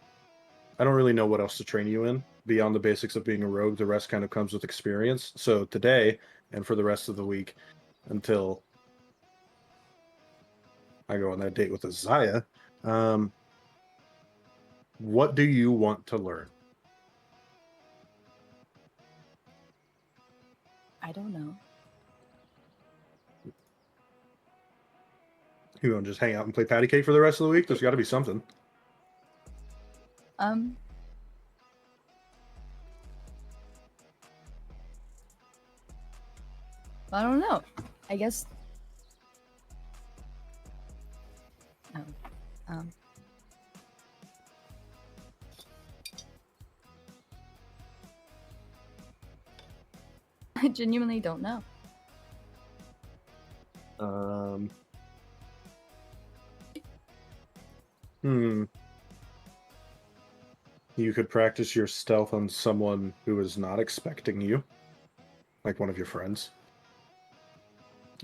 don't really know what else to train you in. Beyond the basics of being a rogue, the rest kind of comes with experience. So today, and for the rest of the week, until I go on that date with Aziah, what do you want to learn? I don't know. You want to just hang out and play patty cake for the rest of the week? There's got to be something. I don't know. I guess. No. I genuinely don't know. You could practice your stealth on someone who is not expecting you, like one of your friends.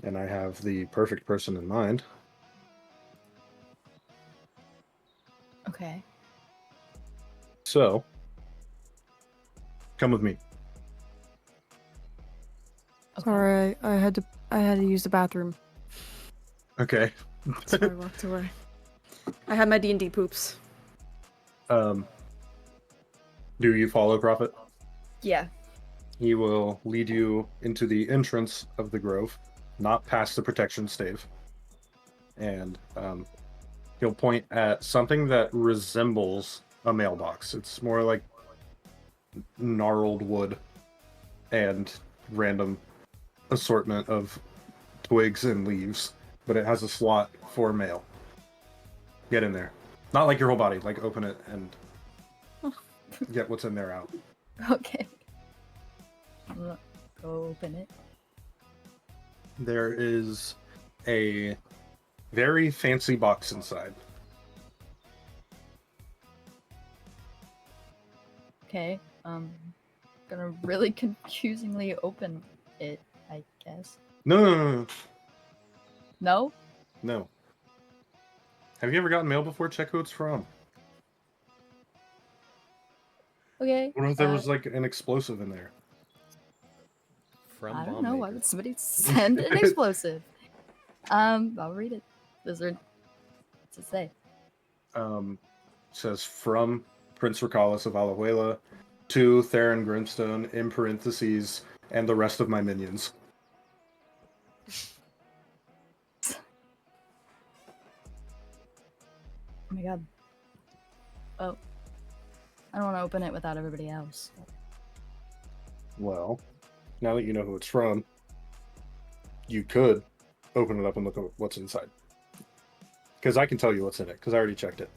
And I have the perfect person in mind. Okay. So, come with me. Okay. Sorry, I had to use the bathroom. Okay. So I walked away. I had my D&D poops. Do you follow Prophet? Yeah. He will lead you into the entrance of the grove, not past the protection stave. And he'll point at something that resembles a mailbox. It's more like gnarled wood and random assortment of twigs and leaves, but it has a slot for mail. Get in there. Not like your whole body, like open it and get what's in there out. Okay. I'm gonna go open it. There is a very fancy box inside. Okay. Gonna really confusingly open it, I guess. No. No? No. Have you ever gotten mail before? Check who it's from. Okay. What if there was like an explosive in there? From I don't bomb know. Why maker. would somebody send an explosive? I'll read it. What's it say? Says from Prince Ricalis of Alajuela to Theron Grimstone in parentheses and the rest of my minions. Oh my god. Oh. I don't want to open it without everybody else. Well, now that you know who it's from, you could open it up and look at what's inside. Because I can tell you what's in it, because I already checked it.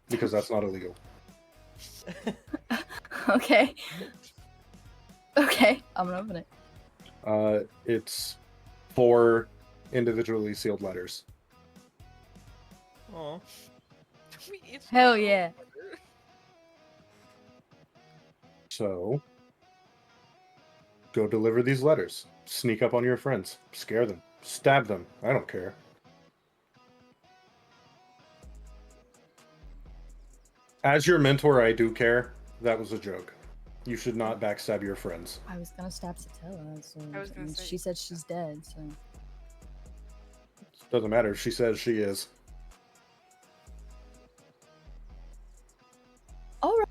Because that's not illegal. Okay. Okay, I'm gonna open it. It's 4 individually sealed letters. Aw. We each Hell got a yeah. letter. So, go deliver these letters. Sneak up on your friends. Scare them. Stab them. I don't care. As your mentor, I do care. That was a joke. You should not backstab your friends. I was gonna stab Satella, so I was gonna mean, say- she said she's dead, so Doesn't matter if she says she is. alright.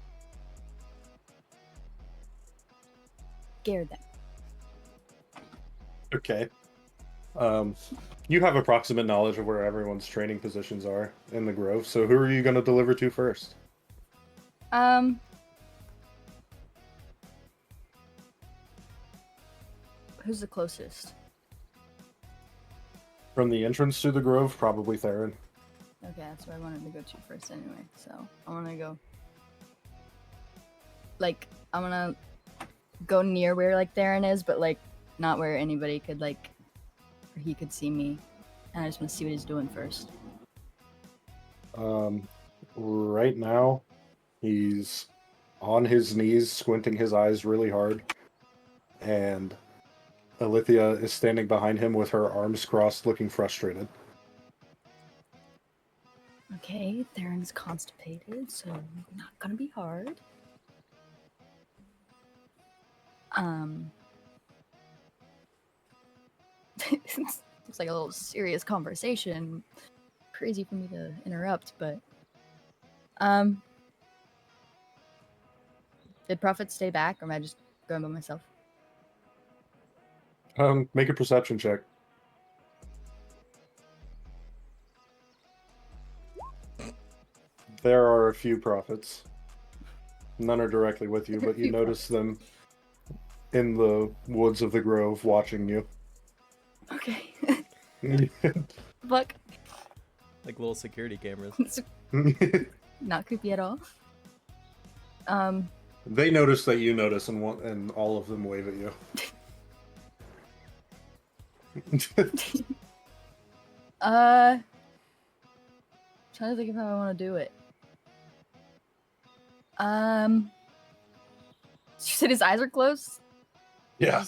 Scare them. Okay. You have approximate knowledge of where everyone's training positions are in the grove, so who are you going to deliver to first? Who's the closest? From the entrance to the grove, probably Theron. Okay, that's where I wanted to go to first anyway, so I wanna go. Like, I wanna go near where, like, Theron is, but, like, not where anybody could, like, or he could see me. And I just wanna see what he's doing first. Right now, he's on his knees, squinting his eyes really hard, and Alithia is standing behind him with her arms crossed, looking frustrated. Okay, Theron's constipated, so not gonna be hard. It's like a little serious conversation. Crazy for me to interrupt, but did Prophet stay back, or am I just going by myself? Make a perception check. There are a few prophets. None are directly with you, but you Few notice them in the woods of the grove watching you. Okay. Fuck. Like little security cameras. It's not creepy at all. They notice that you notice, and all of them wave at you. Trying to think of how I want to do it. You said his eyes are closed? Yeah.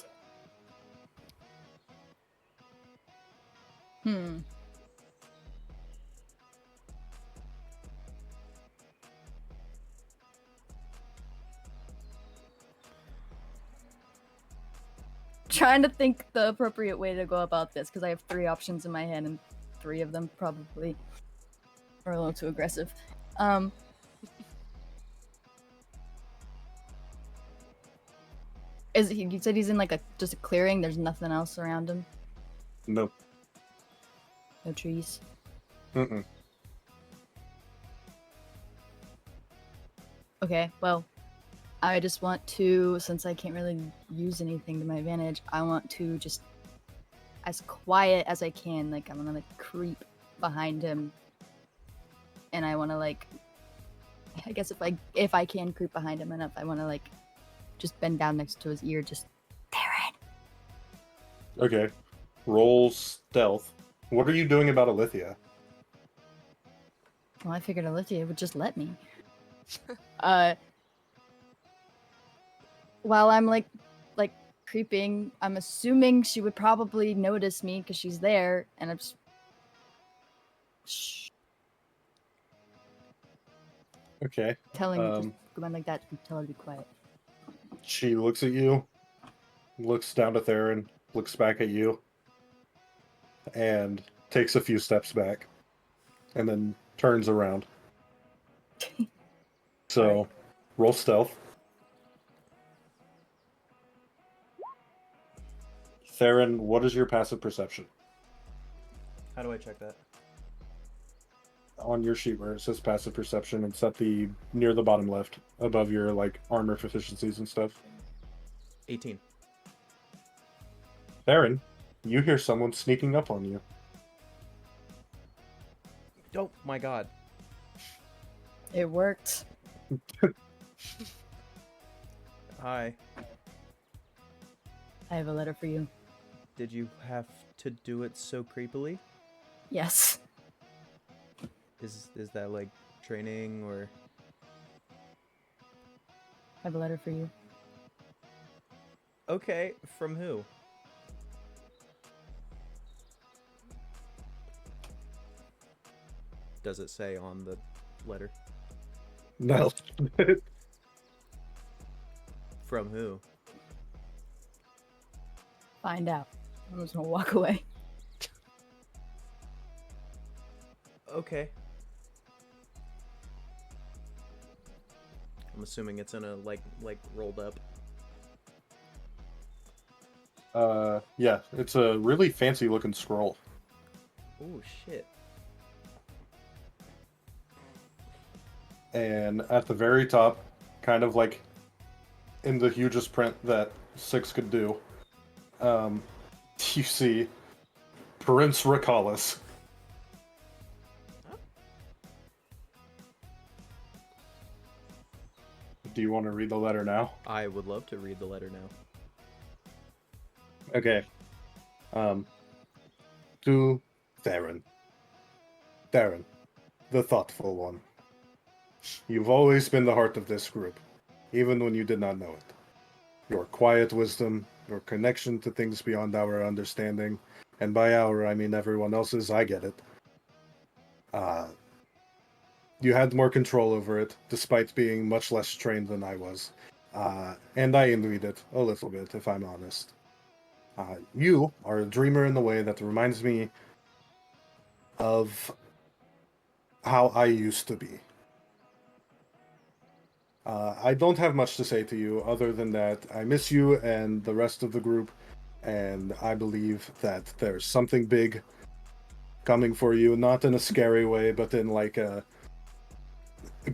Trying to think the appropriate way to go about this because I have 3 options in my head and 3 of them probably are a little too aggressive. Is he? You said he's in like just a clearing. There's nothing else around him. No. No trees. Mm-mm. Okay. Well, I just want to, since I can't really use anything to my advantage, I want to just as quiet as I can. Like I'm gonna like creep behind him, and I want to like. I guess if I can creep behind him enough, I want to like just bend down next to his ear, just Theron. Okay. Roll stealth. What are you doing about Alithia? Well, I figured Alithia would just let me. While I'm like creeping, I'm assuming she would probably notice me because she's there, and I'm just. Shh. Okay. Telling her just go on like that and tell her to be quiet. She looks at you, looks down to Theron, looks back at you, and takes a few steps back, and then turns around. So, Right. roll stealth. Theron, what is your passive perception? How do I check that? On your sheet where it says passive perception, it's at the near the bottom left, above your like armor proficiencies and stuff. 18. Theron, you hear someone sneaking up on you. Oh my god. It worked. Hi. I have a letter for you. Did you have to do it so creepily? Yes. Is that like training or? I have a letter for you. Okay, from who? Does it say on the letter? No. From who? Find out. I'm just gonna walk away. Okay. I'm assuming it's in a like rolled up. Yeah, it's a really fancy looking scroll. Oh shit. And at the very top, kind of like in the hugest print that 6 could do, you see Prince Recallus. Do you want to read the letter now? I would love to read the letter now. Okay. To Theron. Theron, the thoughtful one. You've always been the heart of this group, even when you did not know it. Your quiet wisdom, your connection to things beyond our understanding, and by our, I mean everyone else's, I get it. You had more control over it, despite being much less trained than I was. And I envied it a little bit, if I'm honest. You are a dreamer in the way that reminds me of how I used to be. I don't have much to say to you other than that I miss you and the rest of the group and I believe that there's something big coming for you, not in a scary way, but in like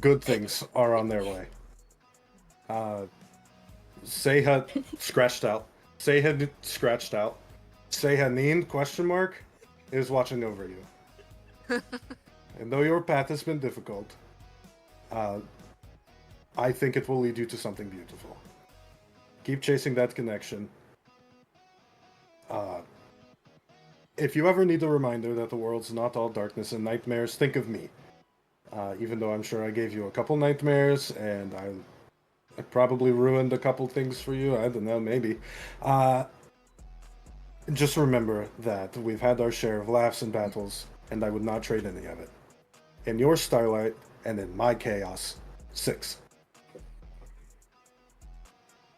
good things are on their way. Seha scratched out. Seha scratched out. Sehanin, question mark, is watching over you. And though your path has been difficult, I think it will lead you to something beautiful. Keep chasing that connection. If you ever need a reminder that the world's not all darkness and nightmares, think of me. Even though I'm sure I gave you a couple nightmares, and I probably ruined a couple things for you. I don't know, maybe. Just remember that we've had our share of laughs and battles, and I would not trade any of it. In your starlight, and in my chaos. 6.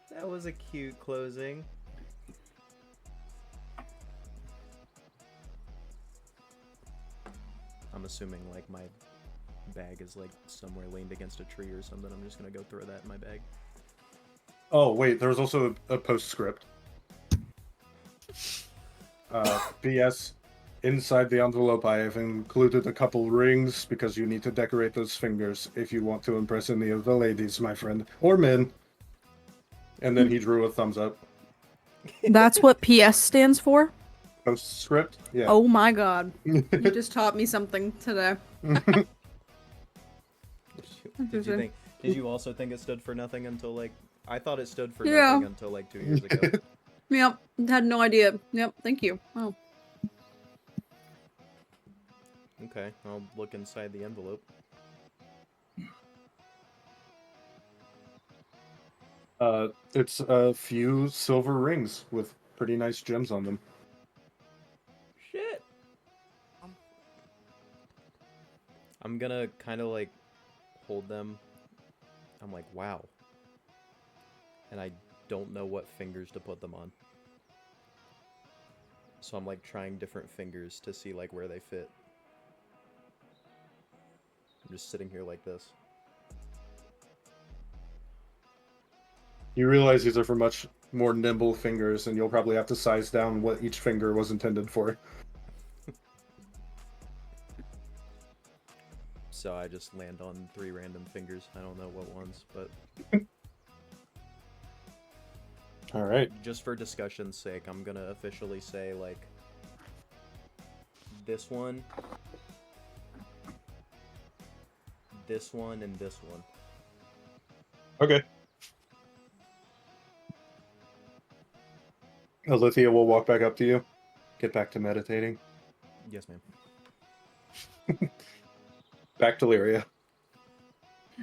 That was a cute closing. I'm assuming like my bag is like somewhere leaned against a tree or something. I'm just gonna go throw that in my bag. Oh, wait, there was also a postscript. P.S. Inside the envelope, I have included a couple rings because you need to decorate those fingers if you want to impress any of the ladies, my friend. Or men. And then he drew a thumbs up. That's what PS stands for? Postscript? Yeah. Oh my god. You just taught me something today. Did you also think it stood for nothing until like I thought it stood for Yeah. nothing until like 2 years ago. Yep, had no idea. Yep, thank you. Oh. Okay, I'll look inside the envelope. It's a few silver rings with pretty nice gems on them. Shit. I'm gonna kind of like hold them. I'm like, wow. And I don't know what fingers to put them on. So I'm like trying different fingers to see like where they fit. I'm just sitting here like this. You realize these are for much more nimble fingers, and you'll probably have to size down what each finger was intended for. So I just land on 3 random fingers. I don't know what ones, but All right. just for discussion's sake, I'm gonna officially say like this one, and this one. Okay. Alithia will walk back up to you. Get back to meditating. Yes, ma'am. Back to Lyria.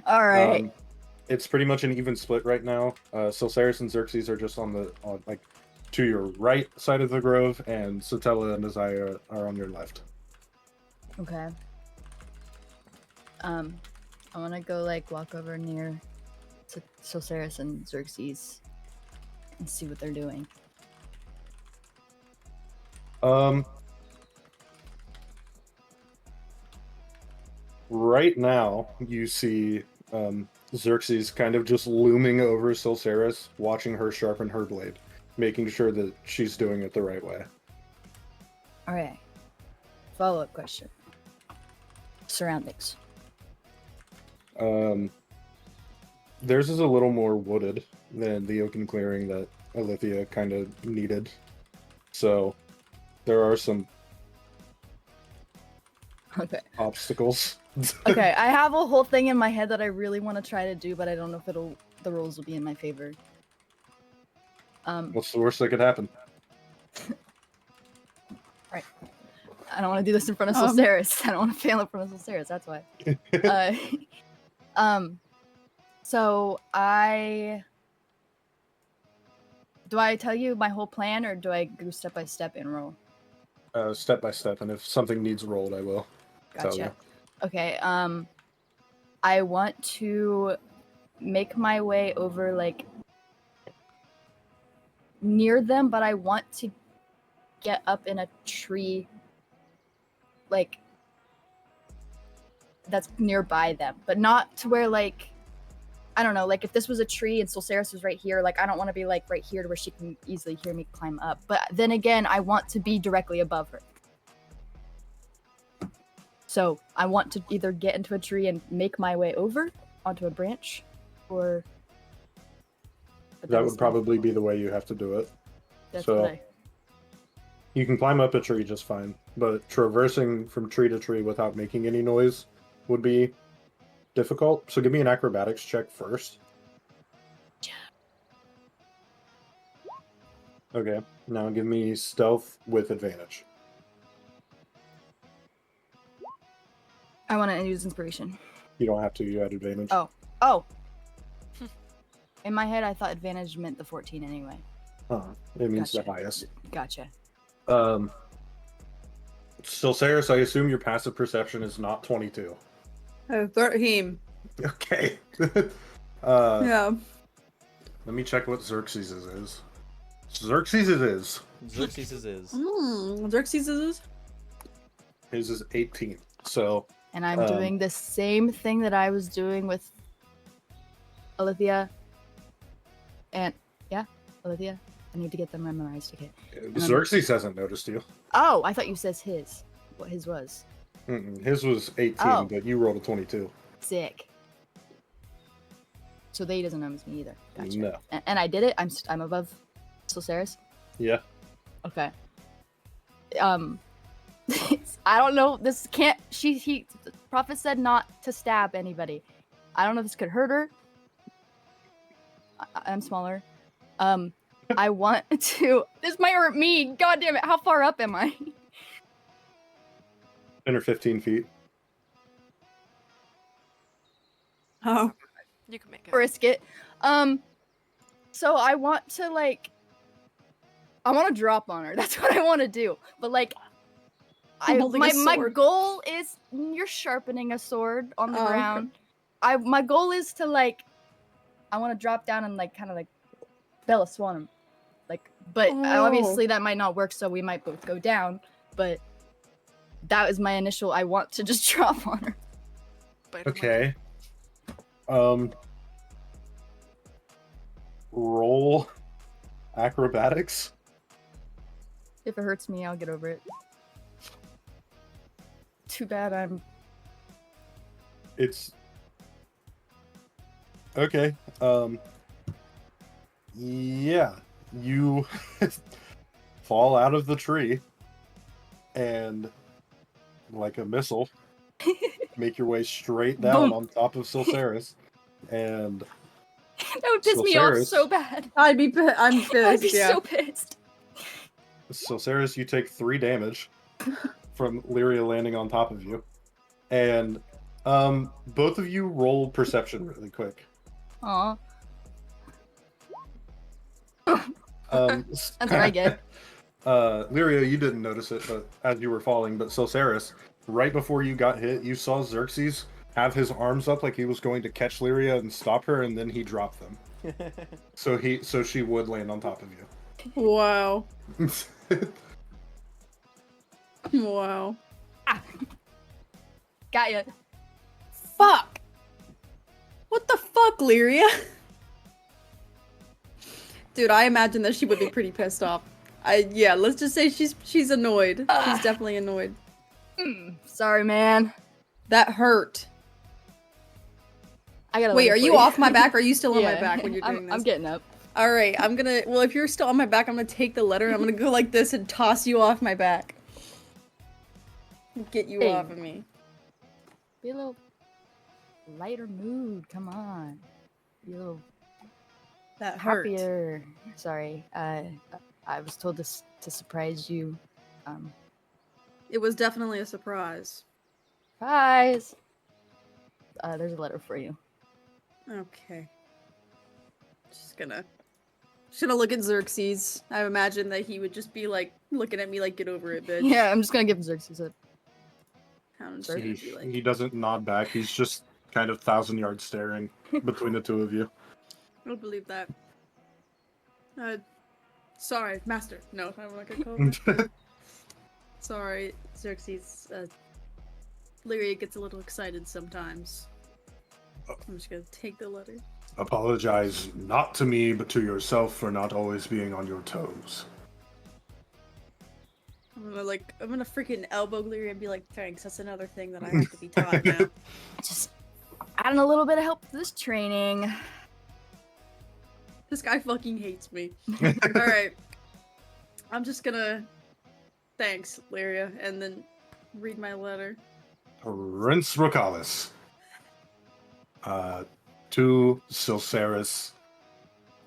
All right. It's pretty much an even split right now. Silceris and Xerxes are just on like to your right side of the grove, and Satella and Aziah are on your left. Okay. I want to go like walk over near to Silceris and Xerxes and see what they're doing. Right now, you see Xerxes kind of just looming over Silceris, watching her sharpen her blade, making sure that she's doing it the right way. All right. Follow-up question. Surroundings. Theirs is a little more wooded than the open clearing that Alithia kind of needed. So there are some Okay. obstacles. Okay, I have a whole thing in my head that I really want to try to do, but I don't know if the rules will be in my favor. What's the worst that could happen? Right. I don't want to do this in front of Silceris. I don't want to fail in front of Silceris. That's why. So do I tell you my whole plan, or do I go step by step and roll? Step by step, and if something needs rolled, I will tell you. Gotcha. Okay. I want to make my way over like near them, but I want to get up in a tree like that's nearby them, but not to where like I don't know, like if this was a tree and Solceris was right here, like I don't want to be like right here to where she can easily hear me climb up. But then again, I want to be directly above her. So I want to either get into a tree and make my way over onto a branch, or... But That is would probably be the way you have to do it. That's So- what I... You can climb up a tree just fine, but traversing from tree to tree without making any noise would be difficult. So give me an acrobatics check first. Okay, now give me stealth with advantage. I want to use inspiration. You don't have to, you had advantage. Oh! In my head, I thought advantage meant the 14 anyway. It means Gotcha. the highest. Gotcha. Silceris, I assume your passive perception is not 22. 13. Okay. Yeah. Let me check what Xerxes' is. Xerxes' is. Xerxes is. Xerxes is. His is 18. So And I'm doing the same thing that I was doing with Alithia. And, yeah, Alithia. I need to get them memorized, okay. Xerxes hasn't noticed you. Oh, I thought you said his. What his was. His was 18, Oh. but you rolled a 22. Sick. So he doesn't notice me either. Gotcha. No. And I did it. I'm above Solceris. Yeah. Okay. I don't know. This can't. The prophet said not to stab anybody. I don't know if this could hurt her. I'm smaller. I want to. This might hurt me. God damn it! How far up am I? 10 or 15 feet. Oh. You can make it. Risk it. So I want to I want to drop on her. That's what I want to do. But Holding a my sword. goal is you're sharpening a sword on the Oh, okay. ground. My goal is to I want to drop down and kind of Bella Swan him. But obviously that might not work, so we might both go down. But that is my initial. I want to just drop on her. Bite him Okay. Roll acrobatics. If it hurts me, I'll get over it. Too bad I'm. It's okay. Yeah, you fall out of the tree and, like a missile, make your way straight down Boom. on top of Silceris, and That would piss me off Solceris- so bad. I'm pissed. I'd be Yeah. so pissed. Silceris, you take 3 damage from Lyria landing on top of you, and both of you roll perception really quick. Aw, That's that's what I get. Lyria, you didn't notice it, but as you were falling, but Silceris, right before you got hit, you saw Xerxes have his arms up like he was going to catch Lyria and stop her, and then he dropped them. So she would land on top of Wow. you. Wow. Got ya. Fuck. What the fuck, Lyria? Dude, I imagine that she would be pretty pissed off. Yeah, let's just say she's annoyed. She's definitely annoyed. Sorry, man. That hurt. I gotta. Wait, leave are for you off my back? Or are you still on my Yeah, back when you're doing this? I'm getting up. All right, I'm gonna. Well, if you're still on my back, I'm gonna take the letter and I'm gonna go like this and toss you off my back. Get you Hey. off of me. Be a little lighter mood. Come on. Be a little That hurt. happier. Sorry. I was told to surprise you. It was definitely a surprise. Surprise. There's a letter for you. Okay. Just gonna look at Xerxes. I imagine that he would just be like looking at me like, "Get over it, bitch." Yeah, I'm just gonna give Xerxes a. How does he, he be like? he doesn't nod back. He's just kind of 1,000-yard staring between the two of you. I don't believe that. Sorry, master. No, I'm not gonna call him that. Sorry, Xerxes. Lyria gets a little excited sometimes. I'm just gonna take the letter. Apologize not to me, but to yourself for not always being on your toes. I'm gonna freaking elbow Leary and be like, thanks, that's another thing that I have to be taught now. Just adding a little bit of help to this training. This guy fucking hates me. Alright. I'm just gonna thanks, Lyria, and then read my letter. Prince Rocalis. To Silceris.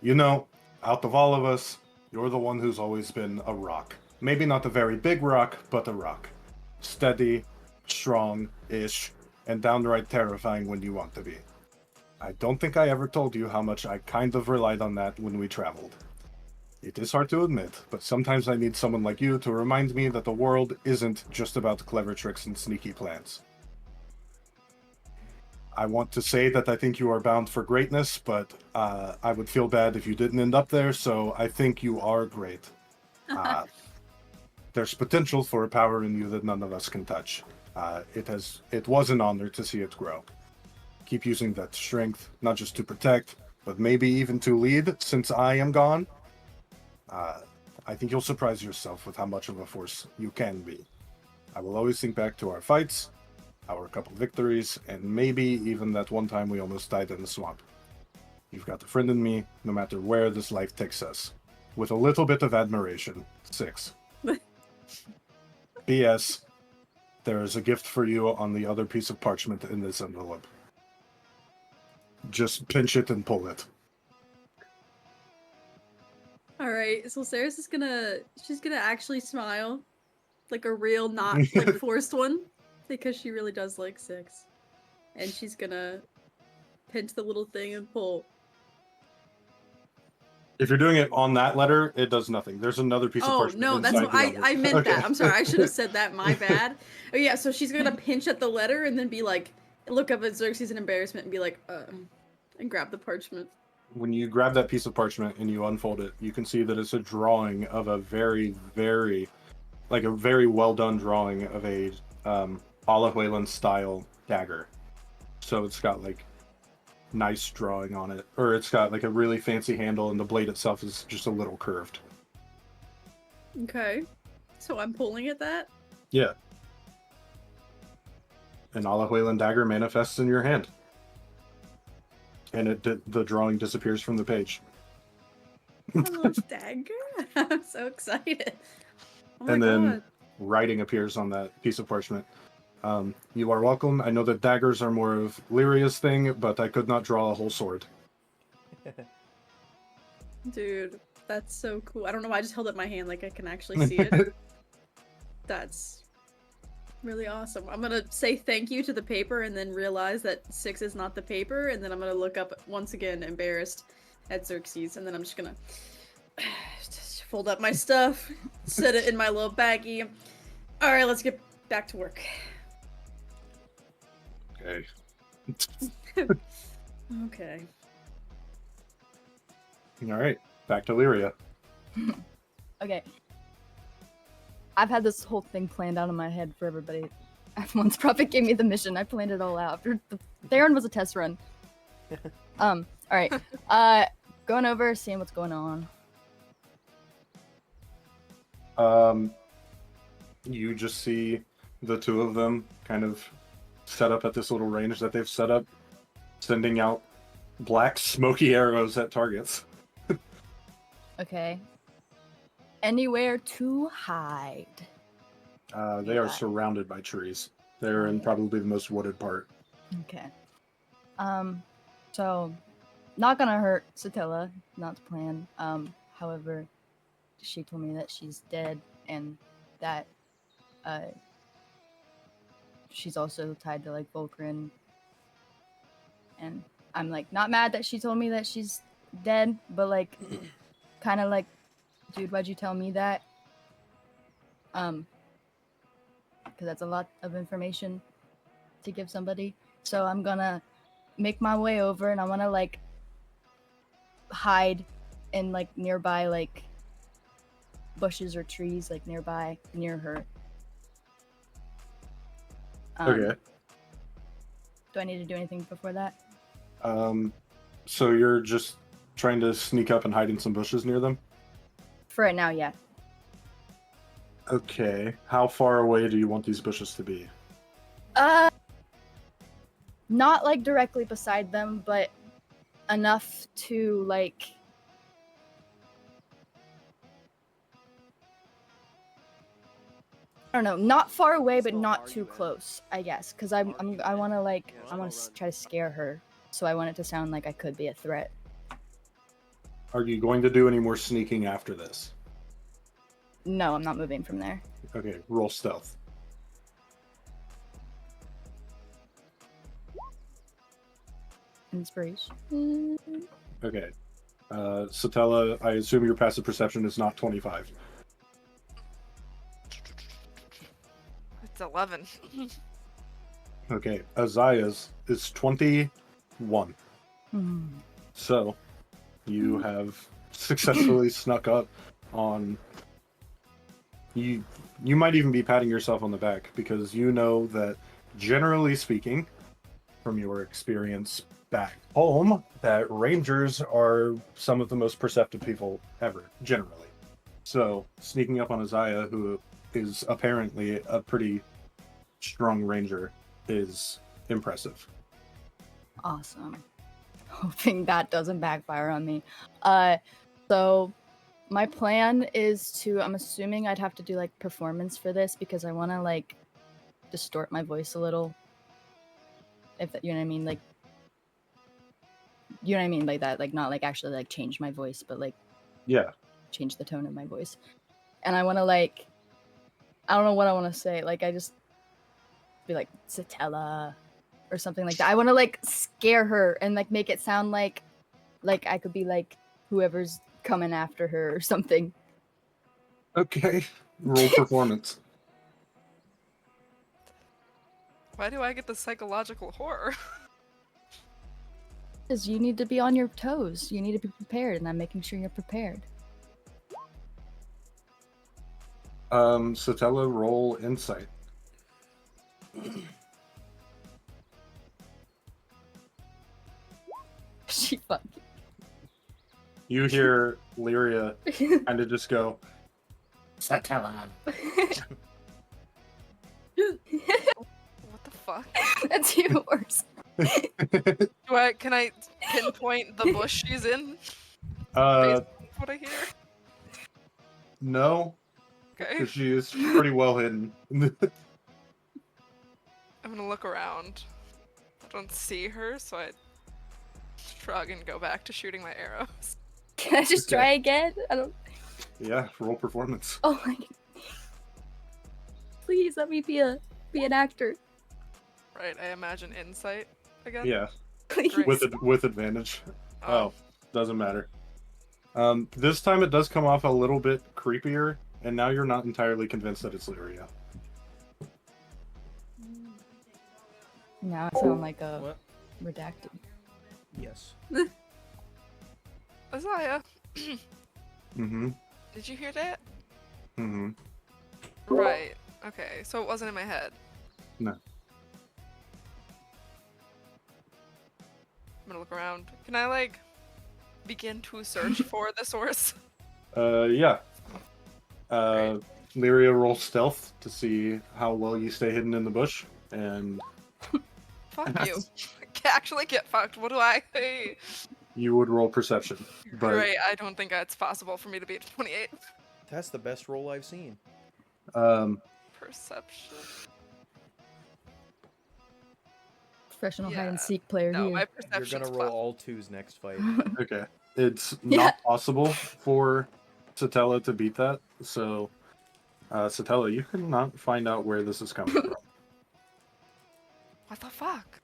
You know, out of all of us, you're the one who's always been a rock. Maybe not a very big rock, but a rock. Steady, strong-ish, and downright terrifying when you want to be. I don't think I ever told you how much I kind of relied on that when we traveled. It is hard to admit, but sometimes I need someone like you to remind me that the world isn't just about clever tricks and sneaky plans. I want to say that I think you are bound for greatness, but I would feel bad if you didn't end up there, so I think you are great. There's potential for a power in you that none of us can touch. It was an honor to see it grow. Keep using that strength, not just to protect, but maybe even to lead, since I am gone. I think you'll surprise yourself with how much of a force you can be. I will always think back to our fights, our couple victories, and maybe even that one time we almost died in the swamp. You've got a friend in me, no matter where this life takes us. With a little bit of admiration. 6. P.S. There is a gift for you on the other piece of parchment in this envelope. Just pinch it and pull it. Alright, so Sarah's she's gonna actually smile. Like a real, not like forced one. Because she really does like 6. And she's gonna pinch the little thing and pull. If you're doing it on that letter, it does nothing. There's another piece of parchment. No, that's inside what the I meant okay. that. I'm sorry, I should have said that. My bad. Oh yeah, so she's gonna pinch at the letter and then be like, look up at Xerxes in embarrassment and be like, and grab the parchment. When you grab that piece of parchment and you unfold it, you can see that it's a drawing of a very, very, like a very well done drawing of a Alajuelan style dagger. So it's got like nice drawing on it, or it's got like a really fancy handle, and the blade itself is just a little curved. Okay, so I'm pulling at that? Yeah. An Alajuelan dagger manifests in your hand. And the drawing disappears from the page. Oh, dagger! I'm so excited. Oh my And then god. writing appears on that piece of parchment. You are welcome. I know that daggers are more of Lyria's thing, but I could not draw a whole sword. Dude, that's so cool. I don't know why I just held up my hand like I can actually see it. That's really awesome. I'm gonna say thank you to the paper and then realize that 6 is not the paper, and then I'm gonna look up once again, embarrassed, at Xerxes, and then I'm just gonna just fold up my stuff, set it in my little baggie. Alright, let's get back to work. Okay. Okay. All right. Back to Lyria. Okay. I've had this whole thing planned out in my head for everybody. Once Prophet gave me the mission, I planned it all out. Theron was a test run. All right. Going over, seeing what's going on. You just see the two of them kind of set up at this little range that they've set up, sending out black smoky arrows at targets. Okay. Anywhere to hide. They are surrounded by trees. They're in probably the most wooded part. Okay. So not gonna hurt Satilla, not the plan. However, she told me that she's dead and that she's also tied to like Vulcan. And I'm like not mad that she told me that she's dead, but like kind of like, dude, why'd you tell me that? Because that's a lot of information to give somebody. So I'm gonna make my way over and I want to like hide in like nearby like bushes or trees like nearby near her. Okay. Do I need to do anything before that? So you're just trying to sneak up and hide in some bushes near them? For right now, yeah. Okay. How far away do you want these bushes to be? Not like directly beside them, but enough to like. I don't know, not far away, but not too close, I guess, because I want to try to scare her, so I want it to sound like I could be a threat. Are you going to do any more sneaking after this? No, I'm not moving from there. Okay, roll stealth. Inspiration. Okay. Satella, I assume your passive perception is not 25. It's 11. Okay, Aziah's is 21. So, you have successfully snuck up on... You might even be patting yourself on the back, because you know that, generally speaking, from your experience back home, that rangers are some of the most perceptive people ever, generally. So, sneaking up on Aziah, who is apparently a pretty strong ranger, is impressive. Awesome. Hoping that doesn't backfire on me. So my plan is to, I'm assuming I'd have to do like performance for this because I want to like distort my voice a little. If that, you know what I mean, like, you know what I mean, like that, like not like actually like change my voice, but like Yeah. change the tone of my voice. And I want to like, I don't know what I want to say. Like I just be like Satella or something like that. I want to like scare her and like make it sound like I could be like whoever's coming after her or something. Okay. Roll performance. Why do I get the psychological horror? Because you need to be on your toes. You need to be prepared, and I'm making sure you're prepared. Satella, roll insight. She fucking. You hear Lyria kind of just go, Satella. What the fuck? That's even worse. Can I pinpoint the bush she's in? Based on what I hear? No, Okay. because she is pretty well hidden. I'm gonna look around. I don't see her, so I shrug and go back to shooting my arrows. Can I just try again? I don't. Yeah, roll performance. Oh my. Please let me be an actor. Right, I imagine insight again. Yeah, Please. with advantage. Oh, doesn't matter. This time it does come off a little bit creepier, and now you're not entirely convinced that it's Lyria. Now I sound like a What? redacted. Yes. Aziah, Mm-hmm. did you hear that? Mm-hmm. Right. Okay, so it wasn't in my head. No. I'm gonna look around. Can I, like, begin to search for the source? Yeah. Right. Lyria, roll stealth to see how well you stay hidden in the bush, and Fuck you. Actually get fucked. What do I... you would roll perception. But Great, I don't think it's possible for me to be at 28. That's the best roll I've seen. Perception. Professional hide Yeah. and seek player No, here. my You're perception's gonna roll all twos next fight. okay, it's Yeah. not possible for Satella to beat that. So, Satella, you cannot find out where this is coming from. What the fuck?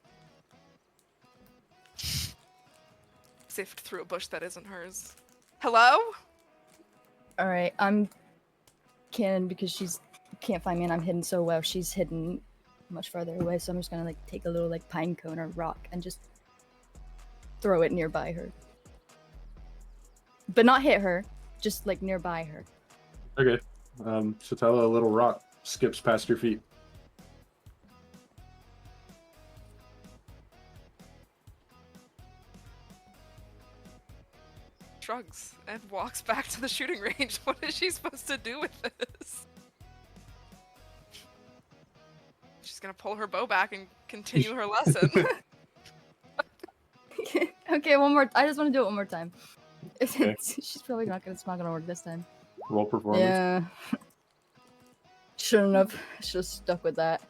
Sift through a bush that isn't hers. Hello? All right, I'm Cannon because she's can't find me and I'm hidden so well. She's hidden much farther away, so I'm just gonna like take a little like pine cone or rock and just throw it nearby her, but not hit her, just like nearby her. Okay, Satella, a little rock skips past your feet. shrugs and walks back to the shooting range. What is she supposed to do with this? She's gonna pull her bow back and continue her lesson. Okay, one more. I just want to do it one more time. Okay. She's probably not gonna work this time. Roll performance. Yeah. Shouldn't have. Should have stuck with that.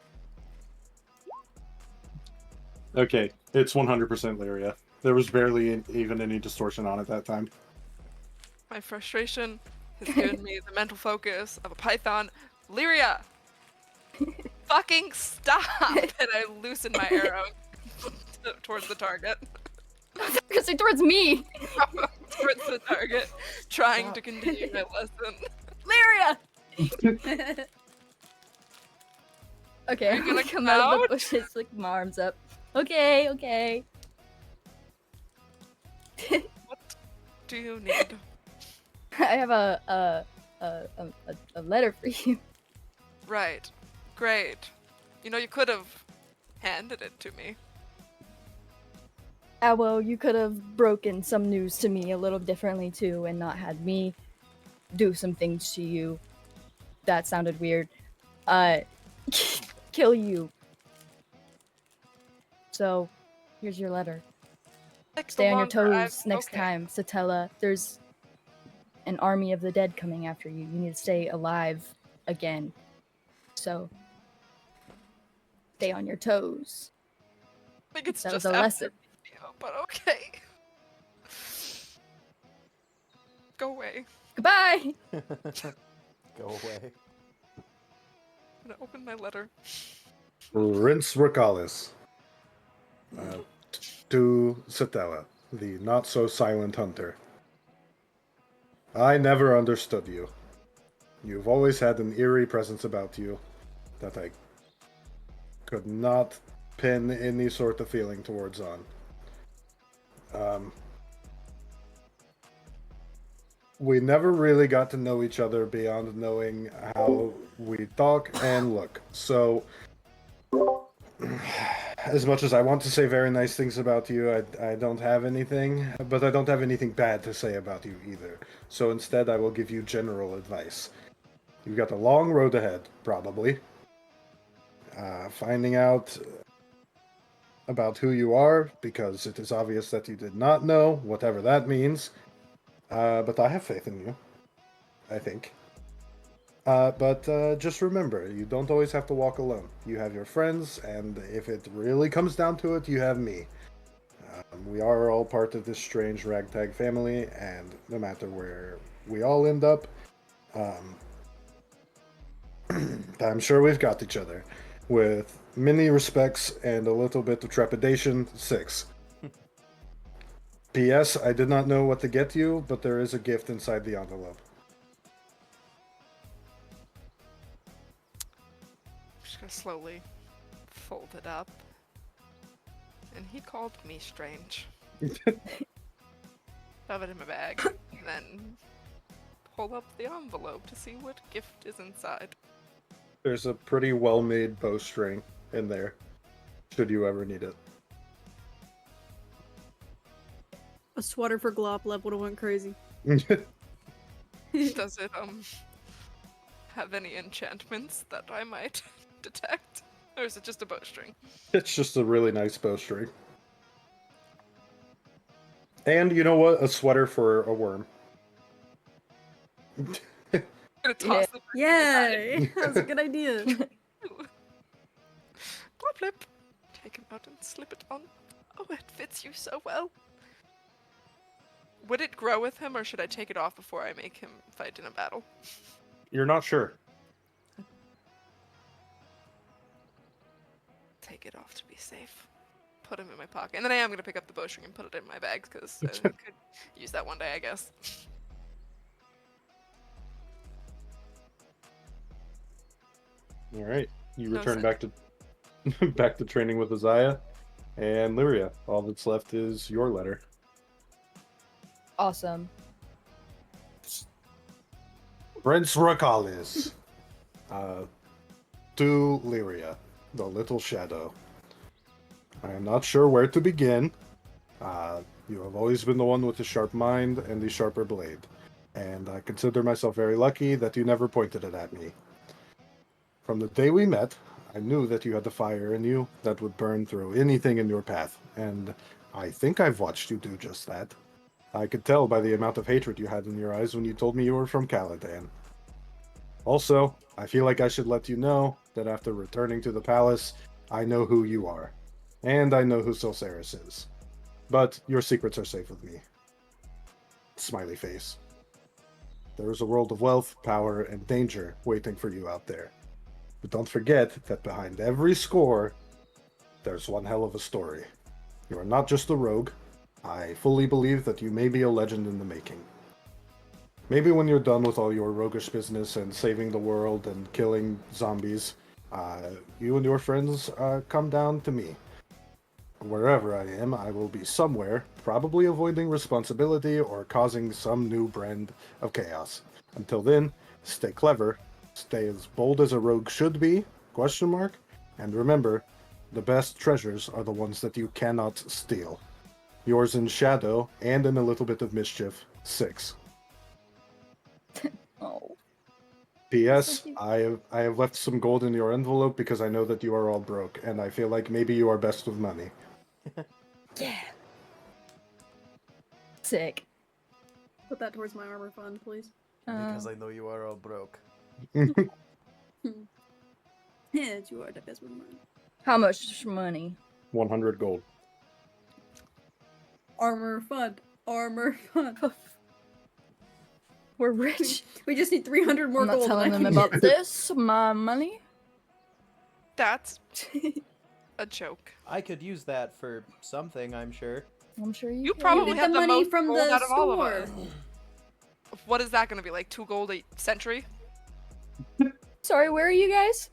Okay, it's 100% Lyria. There was barely even any distortion on it that time. My frustration has given me the mental focus of a python. Lyria! Fucking stop! And I loosen my arrow towards the target. Because say towards me. Towards the target, trying to continue my lesson. Lyria! Okay, Are you gonna I'm come out of the out? bushes, like my arms up. Okay, okay. What do you need? I have a letter for you. Right. Great. You know, you could have handed it to me. Well, you could have broken some news to me a little differently too, and not had me do some things to you. That sounded weird. Kill you. So, here's your letter. Like, Stay the on your longer I've- toes next okay. time, Satella. There's an army of the dead coming after you. You need to stay alive again. So, stay on your toes. I think it's That just was a after lesson. video, but okay. Go away. Goodbye! Go away. I'm gonna open my letter. Rince Ricalis. To Satella, the not-so-silent hunter. I never understood you. You've always had an eerie presence about you that I could not pin any sort of feeling towards on. We never really got to know each other beyond knowing how we talk and look. So, as much as I want to say very nice things about you, I don't have anything, but I don't have anything bad to say about you either. So instead, I will give you general advice. You've got a long road ahead, probably. Finding out about who you are, because it is obvious that you did not know, whatever that means. But I have faith in you, I think. But just remember, you don't always have to walk alone. You have your friends, and if it really comes down to it, you have me. We are all part of this strange ragtag family, and no matter where we all end up, I'm sure we've got each other. With many respects and a little bit of trepidation, 6. P.S. I did not know what to get you, but there is a gift inside the envelope. I'm just gonna slowly fold it up. And he called me strange. Shove it in my bag, and then pull up the envelope to see what gift is inside. There's a pretty well-made bowstring in there, should you ever need it. A sweater for Gloplev would have went crazy. Does it have any enchantments that I might detect? Or is it just a bowstring? It's just a really nice bowstring. And you know what? A sweater for a worm. I'm gonna toss it. Yay! That was a good idea. Flip. Take him out and slip it on. Oh, it fits you so well. Would it grow with him, or should I take it off before I make him fight in a battle? You're not sure. Take it off to be safe. Put him in my pocket. And then I am going to pick up the bowstring and put it in my bag, because I could use that one day, I guess. All right, you No return sense. back to back to training with Aziah and Lyria. All that's left is your letter. Awesome. Prince Ricalis. To Lyria, the little shadow. I am not sure where to begin. You have always been the one with the sharp mind and the sharper blade, and I consider myself very lucky that you never pointed it at me. From the day we met, I knew that you had the fire in you that would burn through anything in your path, and I think I've watched you do just that. I could tell by the amount of hatred you had in your eyes when you told me you were from Caladan. Also, I feel like I should let you know that after returning to the palace, I know who you are, and I know who Solceris is. But your secrets are safe with me. Smiley face. There is a world of wealth, power, and danger waiting for you out there. But don't forget that behind every score, there's one hell of a story. You are not just a rogue. I fully believe that you may be a legend in the making. Maybe when you're done with all your roguish business and saving the world and killing zombies, you and your friends come down to me. Wherever I am, I will be somewhere, probably avoiding responsibility or causing some new brand of chaos. Until then, stay clever, stay as bold as a rogue should be, ? And remember, the best treasures are the ones that you cannot steal. Yours in shadow and in a little bit of mischief, 6. Oh. P.S. So I have left some gold in your envelope because I know that you are all broke, and I feel like maybe you are best with money. Yeah. Sick. Put that towards my armor fund, please. Because I know you are all broke. Yeah, you are the best with mine. How much money? 100 gold. Armor fund. Armor fund. We're rich. We just need 300 more I'm not gold. telling and them I can about this. My money. That's a joke. I could use that for something, I'm sure. I'm sure you. You can. probably get have the the money most from gold the out of all of store. us. What is that going to be, like 2 gold a century? Sorry, where are you guys?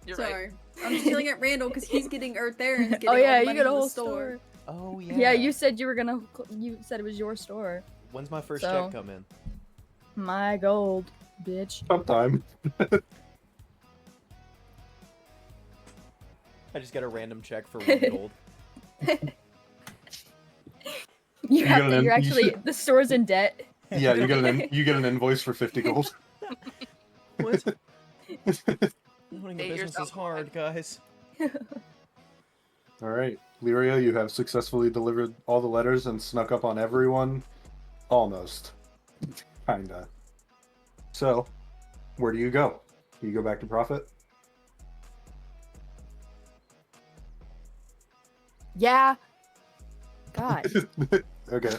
You're right. Sorry. I'm just yelling at Randall because he's getting Earth there and getting Oh yeah, all the you money got a from the whole store. Oh, yeah. Yeah, you said you were gonna. You said it was your store. When's my first So- check come in? My gold, bitch. Sometime. I just got a random check for 1 gold. You have get to. an- You're you actually should- the store's in debt. Yeah, you get an invoice for 50 gold. What? Owning a Hey, business yourself is hard, guys. All right, Lyria, you have successfully delivered all the letters and snuck up on everyone. Almost. Kinda. So, where do you go? Do you go back to Prophet? Yeah. God. Okay.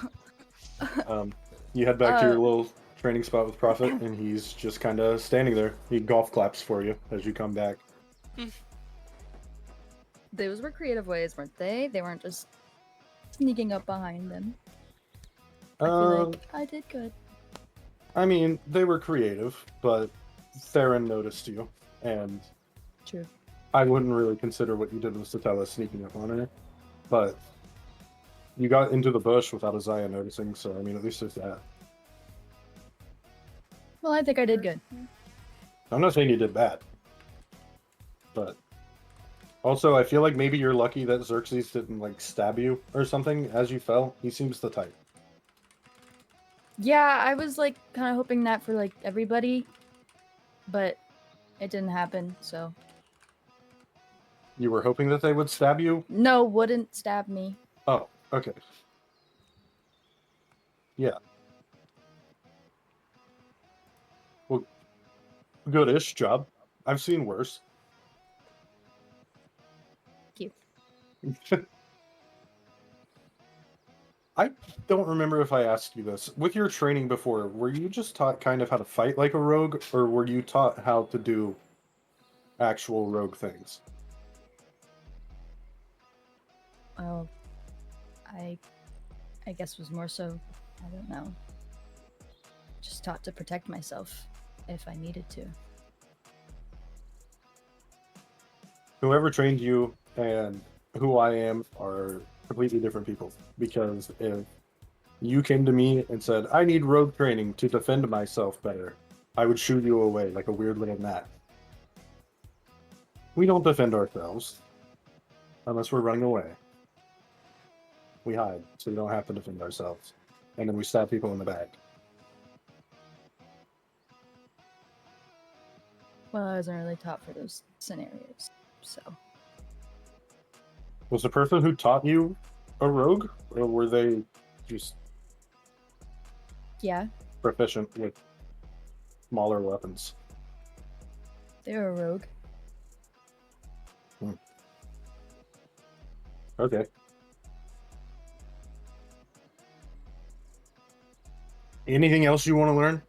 You head back to your Uh, little training spot with Prophet, and he's just kind of standing there. He golf claps for you as you come back. Those were creative ways, weren't they? They weren't just sneaking up behind them. I feel like I did good. I mean, they were creative, but Theron noticed you, and True. I wouldn't really consider what you did with Satella sneaking up on her, but you got into the bush without Aziah noticing, so I mean, at least there's that. Well, I think I did good. I'm not saying you did bad, but also I feel like maybe you're lucky that Xerxes didn't like stab you or something as you fell. He seems the type. Yeah, I was like kind of hoping that for like everybody, but it didn't happen. So You were hoping that they would stab you? no, wouldn't stab me. Oh, okay. Yeah. Well, good-ish job. I've seen worse. Thank you. I don't remember if I asked you this. With your training before, were you just taught kind of how to fight like a rogue, or were you taught how to do actual rogue things? Oh, I guess was more so, I don't know. Just taught to protect myself if I needed to. Whoever trained you and who I am are completely different people. Because if you came to me and said, I need rogue training to defend myself better, I would shoo you away like a weird little gnat. We don't defend ourselves unless we're running away. We hide, so we don't have to defend ourselves. And then we stab people in the back. Well, I wasn't really taught for those scenarios, so. Was the person who taught you a rogue, or were they just Yeah, proficient with smaller weapons? they were a rogue. Okay. Anything else you want to learn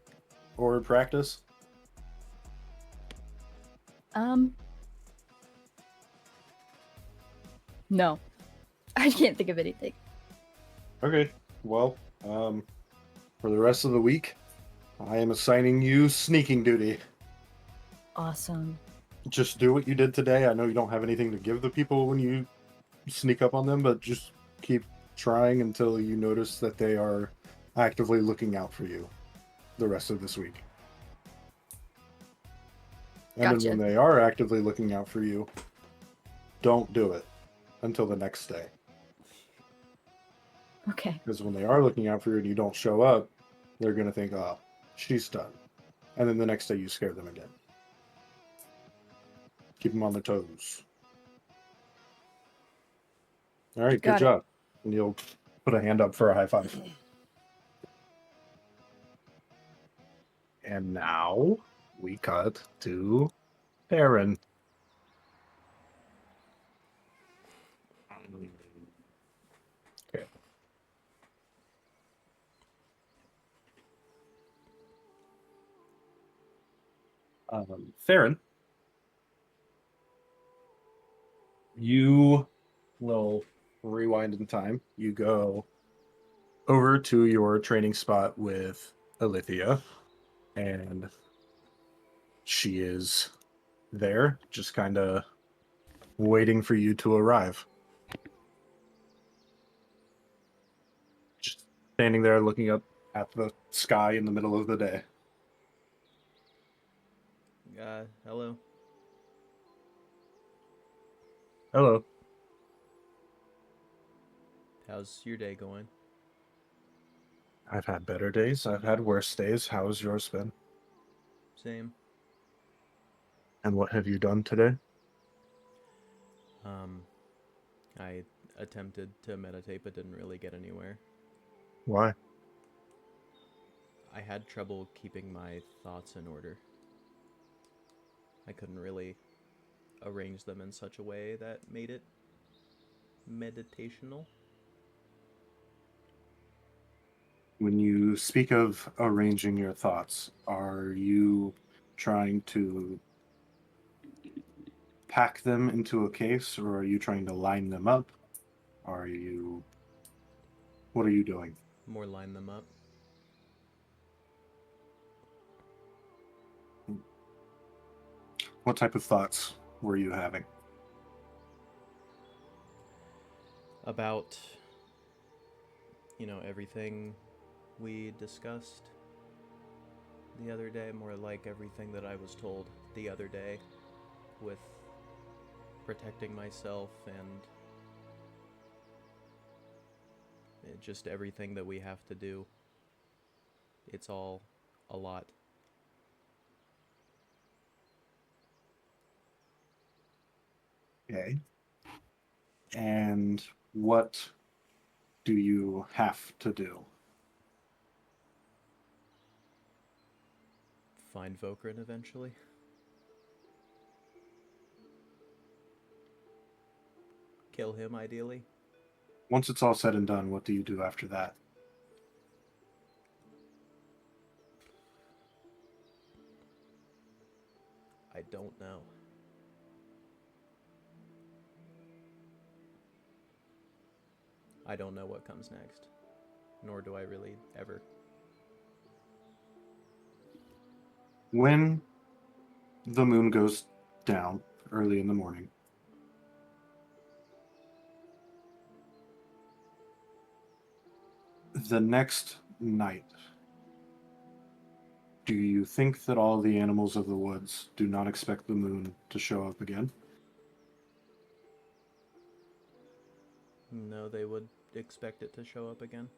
or practice? No. I can't think of anything. Okay. Well, for the rest of the week, I am assigning you sneaking duty. Awesome. Just do what you did today. I know you don't have anything to give the people when you sneak up on them, but just keep trying until you notice that they are actively looking out for you the rest of this week. And Gotcha. then when they are actively looking out for you, don't do it until the next day. Okay. Because when they are looking out for you and you don't show up, they're going to think, oh, she's done. And then the next day you scare them again. Keep them on their toes. All right, good Got it. job. And you'll put a hand up for a high five. And now we cut to Aaron. Okay. Theron, you will rewind in time. You go over to your training spot with Alithia, and she is there, just kind of waiting for you to arrive. Just standing there looking up at the sky in the middle of the day. Hello. Hello. How's your day going? I've had better days. I've had worse days. How's yours been? Same. And what have you done today? I attempted to meditate but didn't really get anywhere. Why? I had trouble keeping my thoughts in order. I couldn't really arrange them in such a way that made it meditational. When you speak of arranging your thoughts, are you trying to pack them into a case, or are you trying to line them up? What are you doing? More line them up. What type of thoughts were you having? About, everything we discussed the other day, more like everything that I was told the other day with protecting myself and just everything that we have to do. It's all a lot. Okay. And what do you have to do? Find Vokrin eventually. Kill him, ideally. Once it's all said and done, what do you do after that? I don't know. I don't know what comes next. Nor do I really ever. When the moon goes down early in the morning, the next night, do you think that all the animals of the woods do not expect the moon to show up again? No, they would expect it to show up again?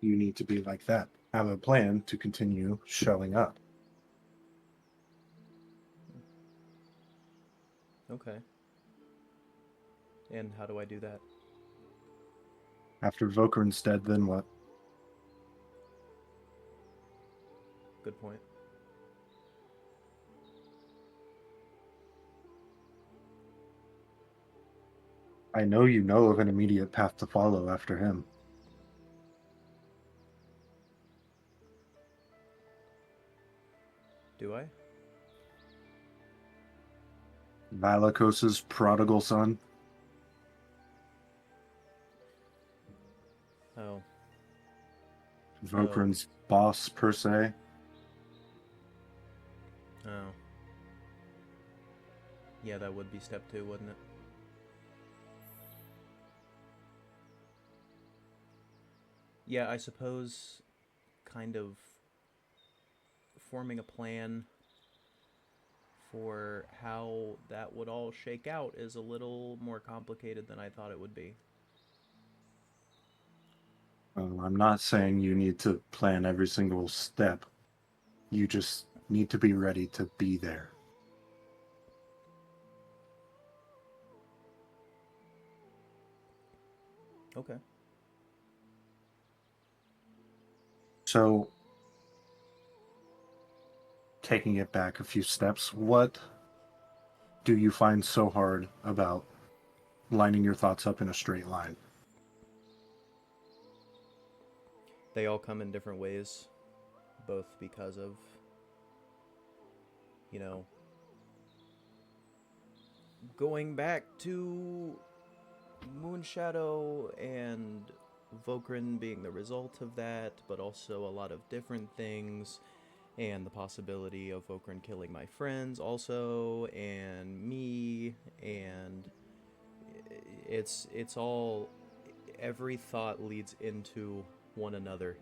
You need to be like that. Have a plan to continue showing up. Okay. And how do I do that? After Vokran's dead, then what? Good point. I know you know of an immediate path to follow after him. Do I? Valakos's prodigal son. Oh. Vokran's boss, per se. Oh. Yeah, that would be step 2, wouldn't it? Yeah, I suppose kind of forming a plan for how that would all shake out is a little more complicated than I thought it would be. I'm not saying you need to plan every single step. You just need to be ready to be there. Okay. So, taking it back a few steps, what do you find so hard about lining your thoughts up in a straight line? They all come in different ways, both because of, you know, going back to Moonshadow and Vokran being the result of that, but also a lot of different things, and the possibility of Vokran killing my friends also, and me, and it's all, every thought leads into one another,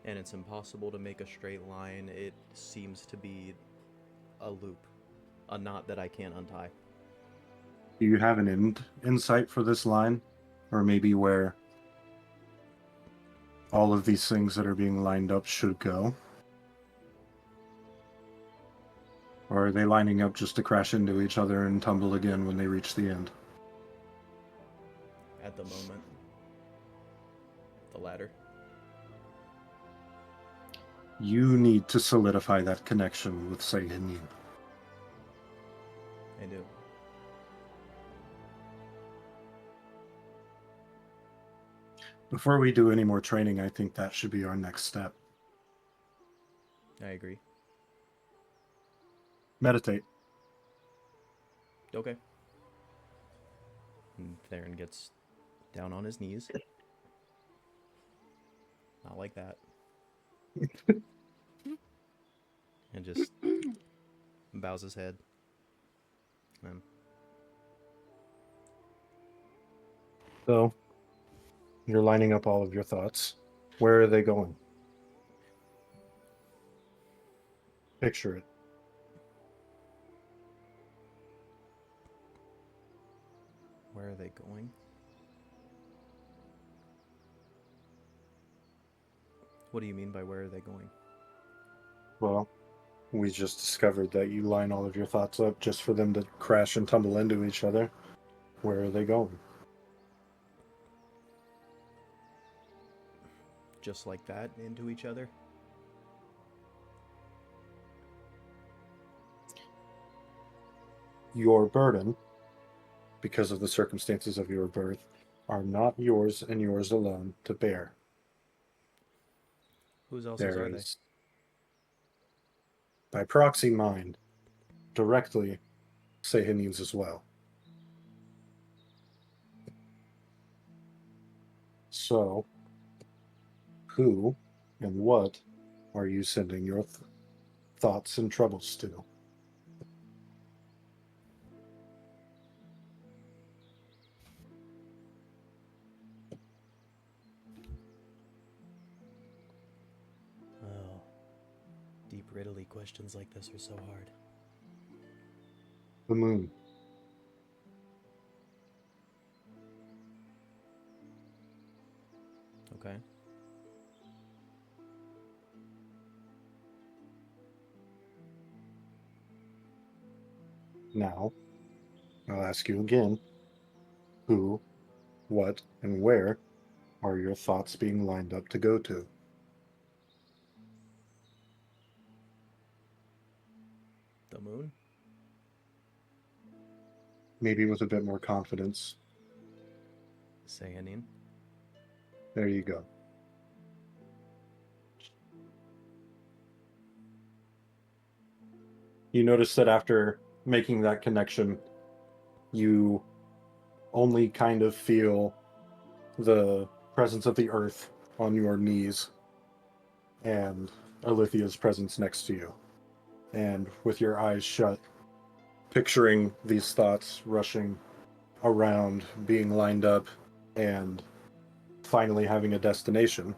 and it's impossible to make a straight line. It seems to be a loop, a knot that I can't untie. Do you have an insight for this line? Or maybe where all of these things that are being lined up should go? Or are they lining up just to crash into each other and tumble again when they reach the end? At the moment, the latter. You need to solidify that connection with Seihin. I do. Before we do any more training, I think that should be our next step. I agree. Meditate. Okay. And Theron gets down on his knees. Not like that. And just bows his head. And So, you're lining up all of your thoughts. Where are they going? Picture it. where are they going? What do you mean by where are they going? Well, we just discovered that you line all of your thoughts up just for them to crash and tumble into each other. Where are they going? Just like that, into each other? Your burden, because of the circumstances of your birth, are not yours and yours alone to bear. Whose else's There are they? is, by proxy, mine, directly Seihin's as well. So, who and what are you sending your thoughts and troubles to? Oh. Deep riddly questions like this are so hard. The moon. Okay. Now, I'll ask you again. Who, what, and where are your thoughts being lined up to go to? The moon? Maybe with a bit more confidence. Sayanin? There you go. You notice that after making that connection, you only kind of feel the presence of the earth on your knees and Alithia's presence next to you. And with your eyes shut, picturing these thoughts rushing around, being lined up, and finally having a destination,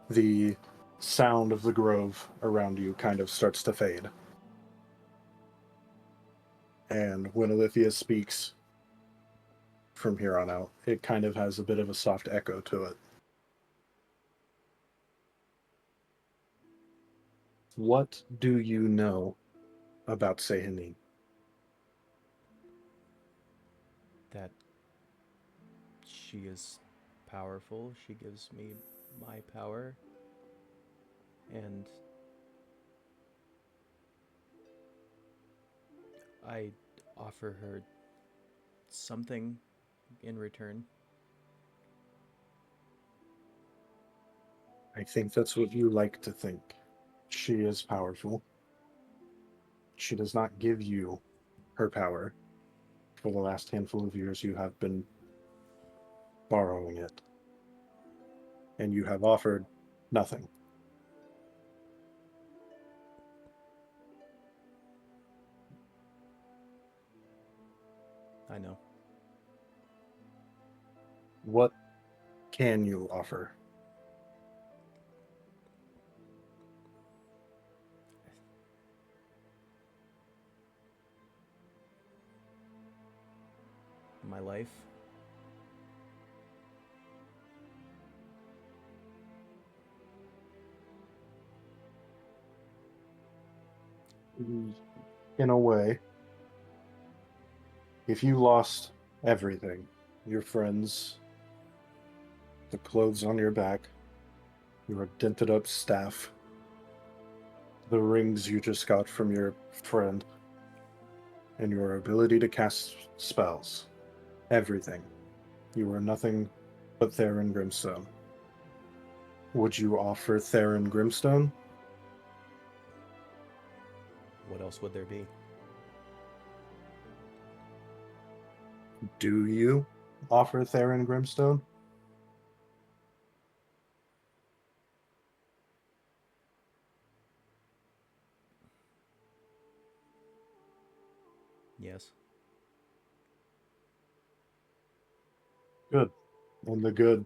the sound of the grove around you kind of starts to fade. And when Alithia speaks from here on out, it kind of has a bit of a soft echo to it. What do you know about Sehanin? That she is powerful. She gives me my power. And I offer her something in return. I think that's what you like to think. She is powerful. She does not give you her power. For the last handful of years, you have been borrowing it. And you have offered nothing. I know. What can you offer? My life. In a way, if you lost everything, your friends, the clothes on your back, your dented up staff, the rings you just got from your friend, and your ability to cast spells, everything, you are nothing but Theron Grimstone. Would you offer Theron Grimstone? What else would there be? Do you offer Theron Grimstone? Yes. Good. And the good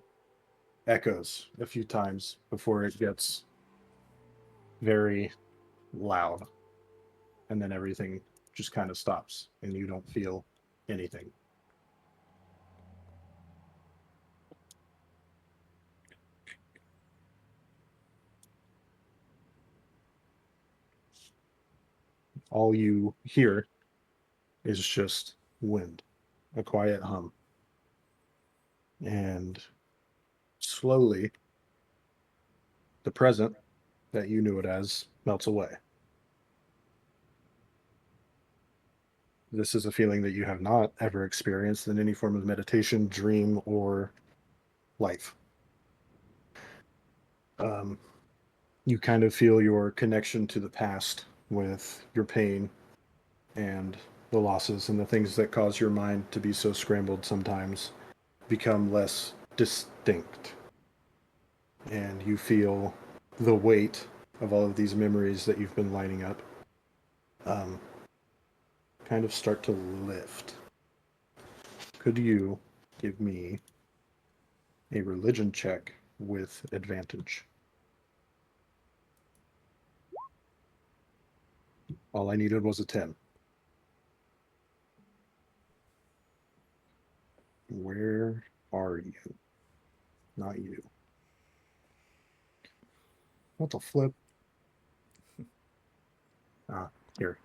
echoes a few times before it gets very loud. And then everything just kind of stops and you don't feel anything. All you hear is just wind, a quiet hum. And slowly, the present that you knew it as melts away. This is a feeling that you have not ever experienced in any form of meditation, dream, or life. You kind of feel your connection to the past with your pain and the losses and the things that cause your mind to be so scrambled sometimes become less distinct. And you feel the weight of all of these memories that you've been lining up kind of start to lift. Could you give me a religion check with advantage? All I needed was a 10. Where are you? Not you. What the flip? Ah, here.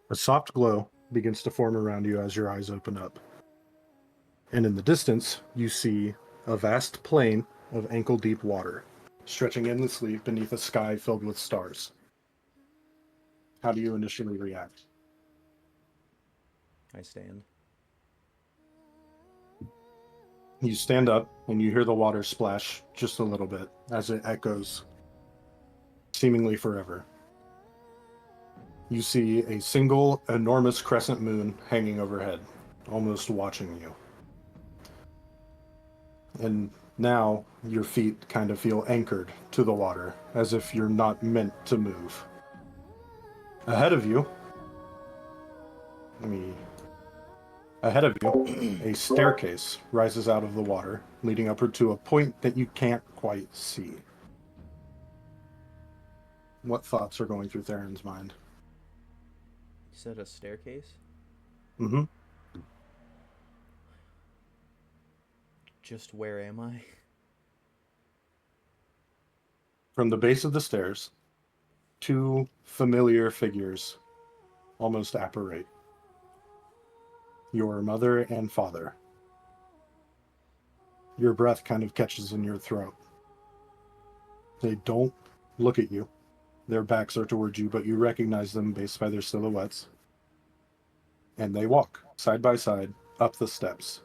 A soft glow begins to form around you as your eyes open up. And in the distance, you see a vast plain of ankle-deep water, stretching endlessly beneath a sky filled with stars. How do you initially react? I stand. You stand up and you hear the water splash just a little bit as it echoes, seemingly forever. You see a single enormous crescent moon hanging overhead, almost watching you. And now your feet kind of feel anchored to the water, as if you're not meant to move. Ahead of you, a staircase rises out of the water, leading upward to a point that you can't quite see. What thoughts are going through Theron's mind? You said a staircase? Mm-hmm. Just where am I? From the base of the stairs, two familiar figures almost apparate. Your mother and father. Your breath kind of catches in your throat. They don't look at you. Their backs are towards you, but you recognize them based by their silhouettes. And they walk side by side up the steps.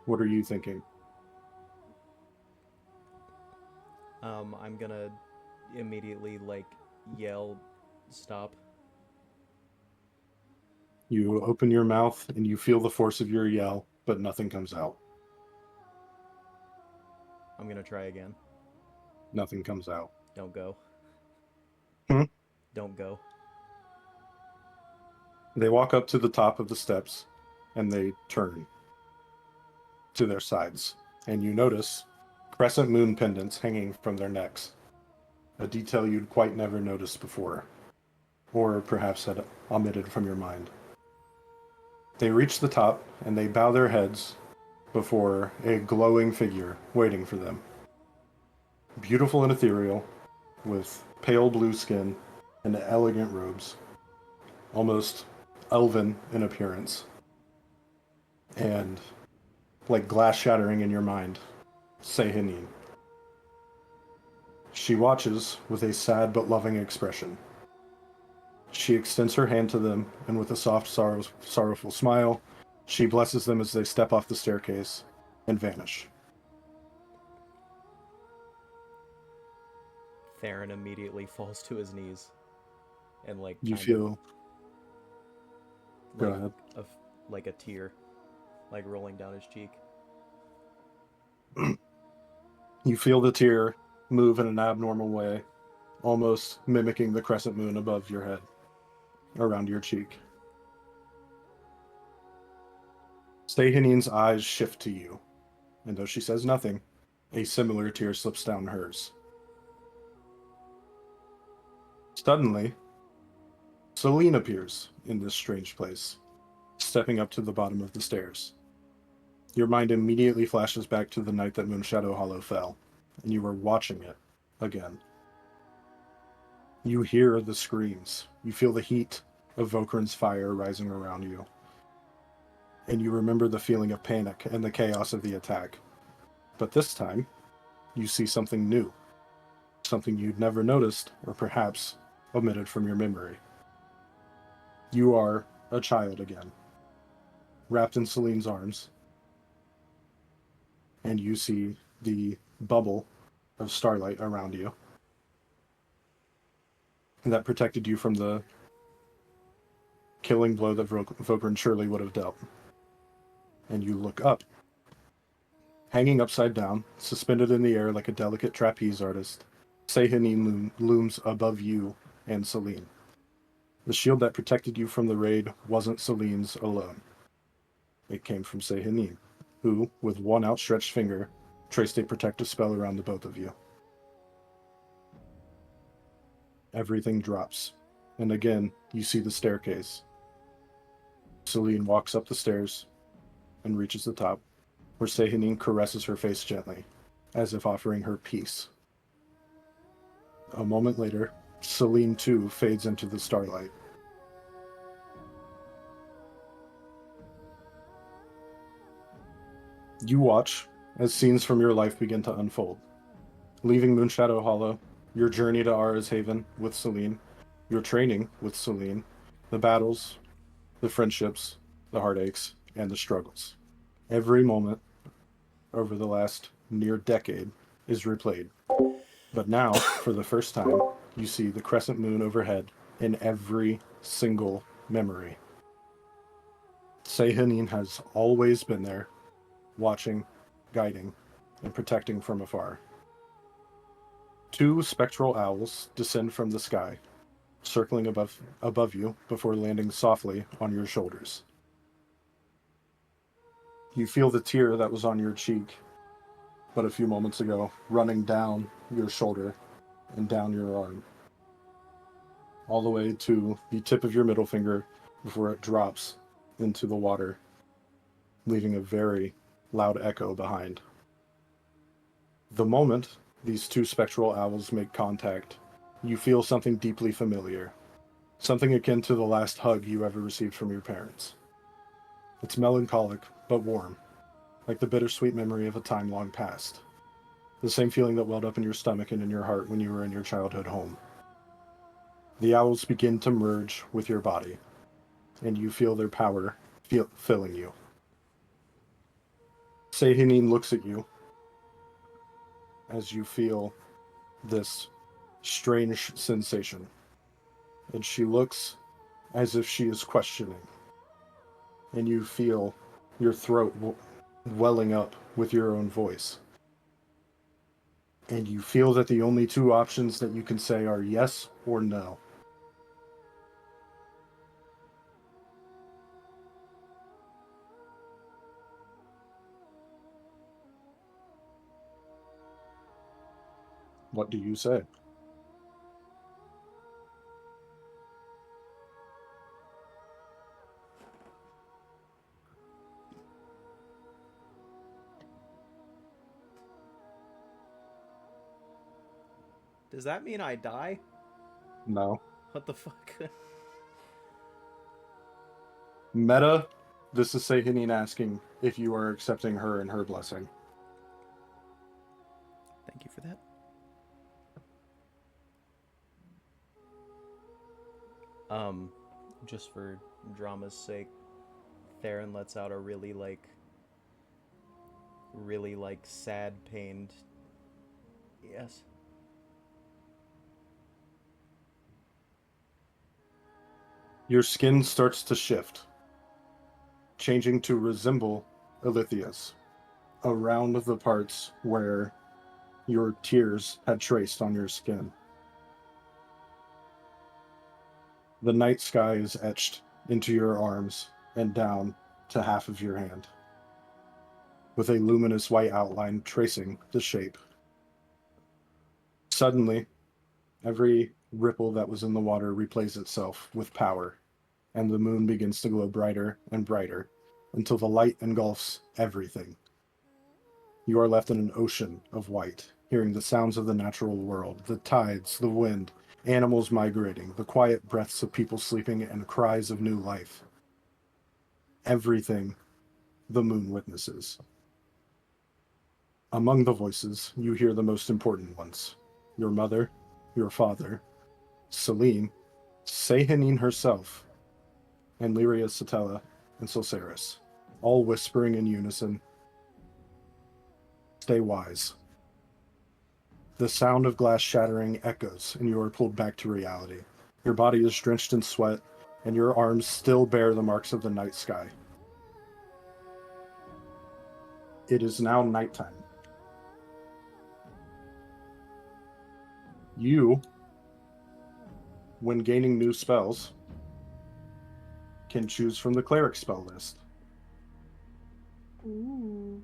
What are you thinking? I'm gonna immediately, like, yell, stop. You open your mouth and you feel the force of your yell, but nothing comes out. I'm gonna try again. Nothing comes out. Don't go. Hmm? Don't go. They walk up to the top of the steps and they turn to their sides. And you notice crescent moon pendants hanging from their necks, a detail you'd quite never noticed before, or perhaps had omitted from your mind. They reach the top and they bow their heads before a glowing figure waiting for them. Beautiful and ethereal, with pale blue skin and elegant robes, almost elven in appearance, and like glass shattering in your mind, Sehenin. She watches with a sad but loving expression. She extends her hand to them, and with a soft, sorrowful smile, she blesses them as they step off the staircase and vanish. Theron immediately falls to his knees and, like, You kind feel... of, Go like, ahead. like a tear, like, rolling down his cheek. You feel the tear move in an abnormal way, almost mimicking the crescent moon above your head, around your cheek. Stehanin's eyes shift to you, and though she says nothing, a similar tear slips down hers. Suddenly, Celine appears in this strange place, stepping up to the bottom of the stairs. Your mind immediately flashes back to the night that Moonshadow Hollow fell, and you were watching it again. You hear the screams. You feel the heat of Vokran's fire rising around you. And you remember the feeling of panic and the chaos of the attack. But this time, you see something new. Something you'd never noticed, or perhaps omitted from your memory. You are a child again, wrapped in Celine's arms, and you see the bubble of starlight around you that protected you from the killing blow that Vokran surely would have dealt. And you look up. Hanging upside down, suspended in the air like a delicate trapeze artist, Sehenin looms above you and Celine. The shield that protected you from the raid wasn't Celine's alone. It came from Sehenin, who, with one outstretched finger, traced a protective spell around the both of you. Everything drops. And again, you see the staircase. Celine walks up the stairs and reaches the top, where Sehanin caresses her face gently, as if offering her peace. A moment later, Celine too fades into the starlight. You watch as scenes from your life begin to unfold. Leaving Moonshadow Hollow, your journey to Ara's Haven with Celine, your training with Celine, the battles, the friendships, the heartaches, and the struggles. Every moment over the last near decade is replayed. But now, for the first time, you see the crescent moon overhead in every single memory. Sehanin has always been there, watching, guiding, and protecting from afar. 2 spectral owls descend from the sky, circling above you before landing softly on your shoulders. You feel the tear that was on your cheek, but a few moments ago, running down your shoulder and down your arm, all the way to the tip of your middle finger before it drops into the water, leaving a very loud echo behind. The moment these 2 spectral owls make contact, you feel something deeply familiar, something akin to the last hug you ever received from your parents. It's melancholic, but warm, like the bittersweet memory of a time long past. The same feeling that welled up in your stomach and in your heart when you were in your childhood home. The owls begin to merge with your body, and you feel their power filling you. Sehanin looks at you as you feel this strange sensation, and she looks as if she is questioning, and you feel your throat welling up with your own voice. And you feel that the only 2 options that you can say are yes or no. What do you say? Does that mean I die? No. What the fuck? Meta, this is Sehanin asking if you are accepting her and her blessing. Thank you for that. Just for drama's sake, Theron lets out a really sad, pained yes. Your skin starts to shift, changing to resemble Alithia's, around the parts where your tears had traced on your skin. The night sky is etched into your arms and down to half of your hand, with a luminous white outline tracing the shape. Suddenly, every ripple that was in the water replays itself with power, and the moon begins to glow brighter and brighter until the light engulfs everything. You are left in an ocean of white, hearing the sounds of the natural world, the tides, the wind, animals migrating, the quiet breaths of people sleeping, and cries of new life. Everything the moon witnesses. Among the voices, you hear the most important ones. Your mother, your father, Celine, Sehanin herself, and Lyria Satella and Sulceris, all whispering in unison, "Stay wise." The sound of glass shattering echoes, and you are pulled back to reality. Your body is drenched in sweat, and your arms still bear the marks of the night sky. It is now nighttime. You, when gaining new spells, can choose from the cleric spell list. Ooh.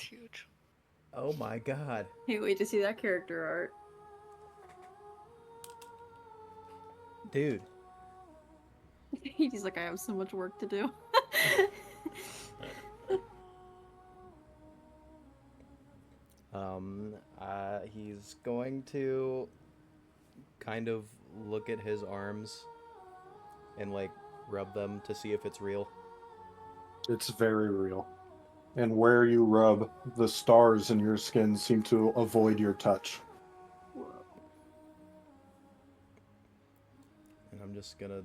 huge. Oh my god. Can't wait to see that character art. Dude. He's like, I have so much work to do. He's going to kind of look at his arms and like rub them to see if it's real. It's very real. And where you rub, the stars in your skin seem to avoid your touch. Whoa. And I'm just gonna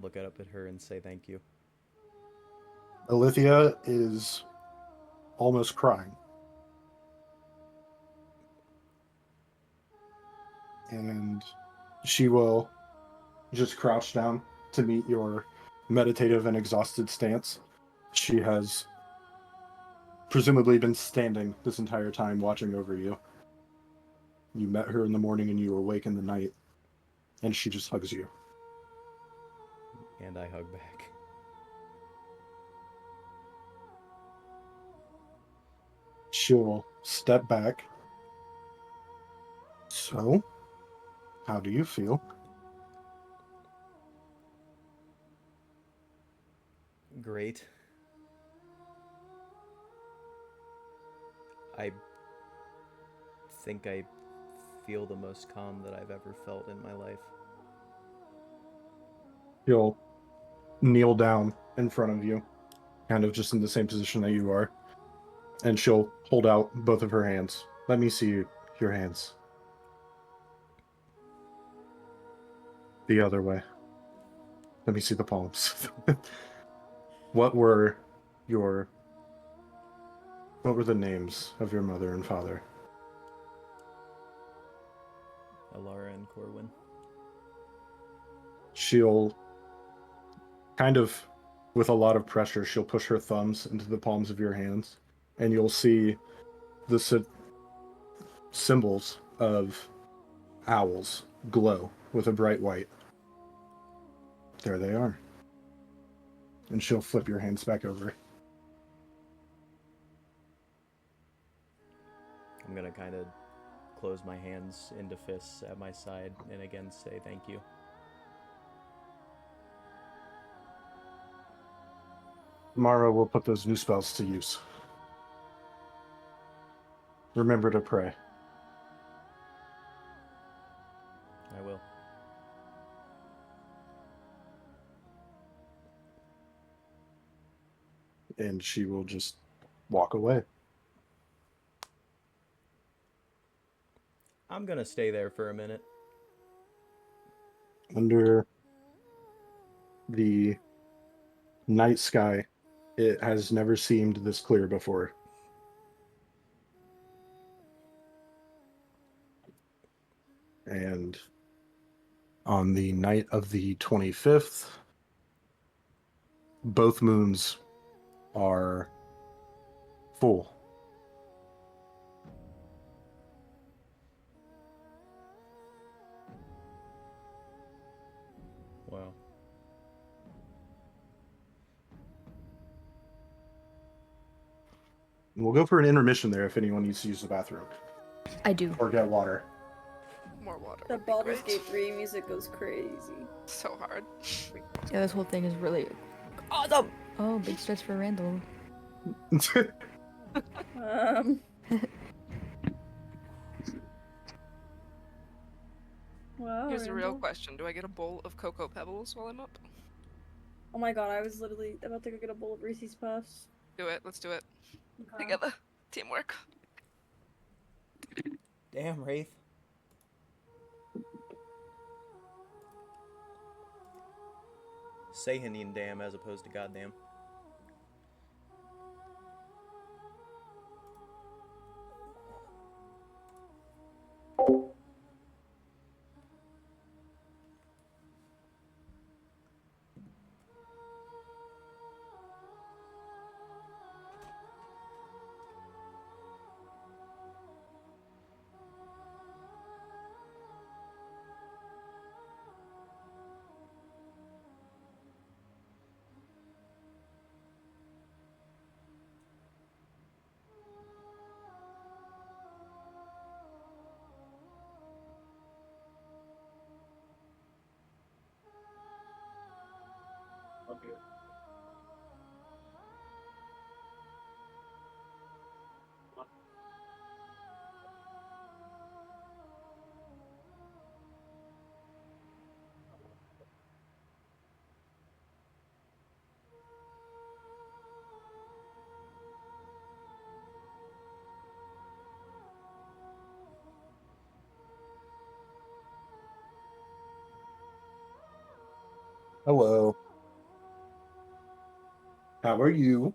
look up at her and say thank you. Alithia is almost crying. And she will just crouch down to meet your meditative and exhausted stance. She has presumably been standing this entire time watching over you. You met her in the morning and you awake in the night, and she just hugs you. And I hug back. She'll step back. So, how do you feel? Great. I think I feel the most calm that I've ever felt in my life. She'll kneel down in front of you, kind of just in the same position that you are, and she'll hold out both of her hands. Let me see your hands. The other way. Let me see the palms. What were the names of your mother and father? Alara and Corwin. She'll kind of, with a lot of pressure, she'll push her thumbs into the palms of your hands, and you'll see the symbols of owls glow with a bright white. There they are. And she'll flip your hands back over. I'm gonna kind of close my hands into fists at my side and again say thank you. Tomorrow we'll put those new spells to use. Remember to pray. I will. And she will just walk away. I'm gonna stay there for a minute. Under the night sky, it has never seemed this clear before. And on the night of the 25th, both moons are full. Wow. We'll go for an intermission there if anyone needs to use the bathroom I do. or get water. More water. The would be Baldur's great. Gate 3 music goes crazy. So hard. Yeah, this whole thing is really awesome. Oh, big stress for Randall. Wow. Here's a real Randall. question. Do I get a bowl of Cocoa Pebbles while I'm up? Oh my god, I was literally about to go get a bowl of Reese's Puffs. Do it. Let's do it. Okay. Together. Teamwork. Damn, Wraith. Say Hanin damn as opposed to goddamn. Hello. How are you?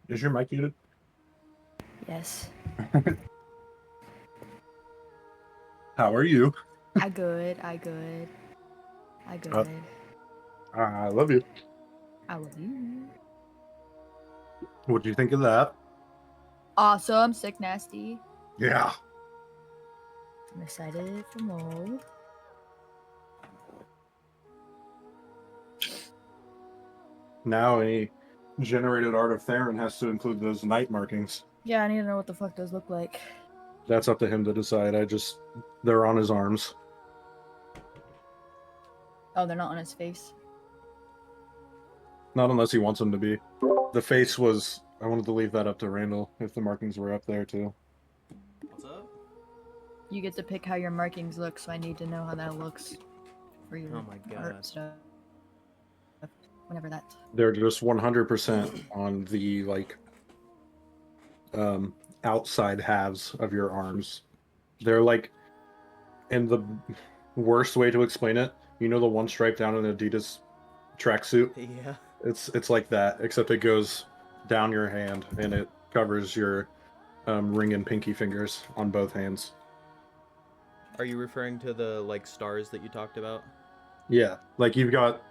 Is your mic muted? Yes. How are you? I good. I good. I good. I love you. I love you. What do you think of that? Awesome. Sick nasty. Yeah. I'm excited for more. Now any generated art of Theron has to include those night markings. Yeah, I need to know what the fuck those look like. That's up to him to decide. They're on his arms. Oh, they're not on his face. Not unless he wants them to be. The face was, I wanted to leave that up to Randall if the markings were up there too. What's up? You get to pick how your markings look, so I need to know how that looks for your Oh my art God. stuff. Whenever that. They're just 100% on the outside halves of your arms. They're like, in the worst way to explain it, you know the one stripe down an Adidas tracksuit? Yeah. It's like that, except it goes down your hand and it covers your ring and pinky fingers on both hands. Are you referring to the like stars that you talked about? Yeah, like you've got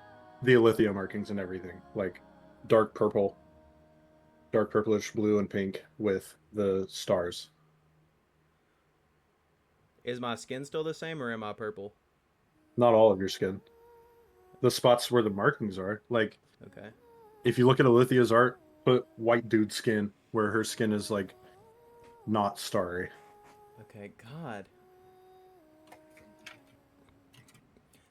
the Alithia markings and everything, like dark purple, dark purplish blue and pink with the stars. Is my skin still the same or am I purple? Not all of your skin. The spots where the markings are, like Okay. if you look at Alithia's art, put white dude skin where her skin is like not starry. Okay, God.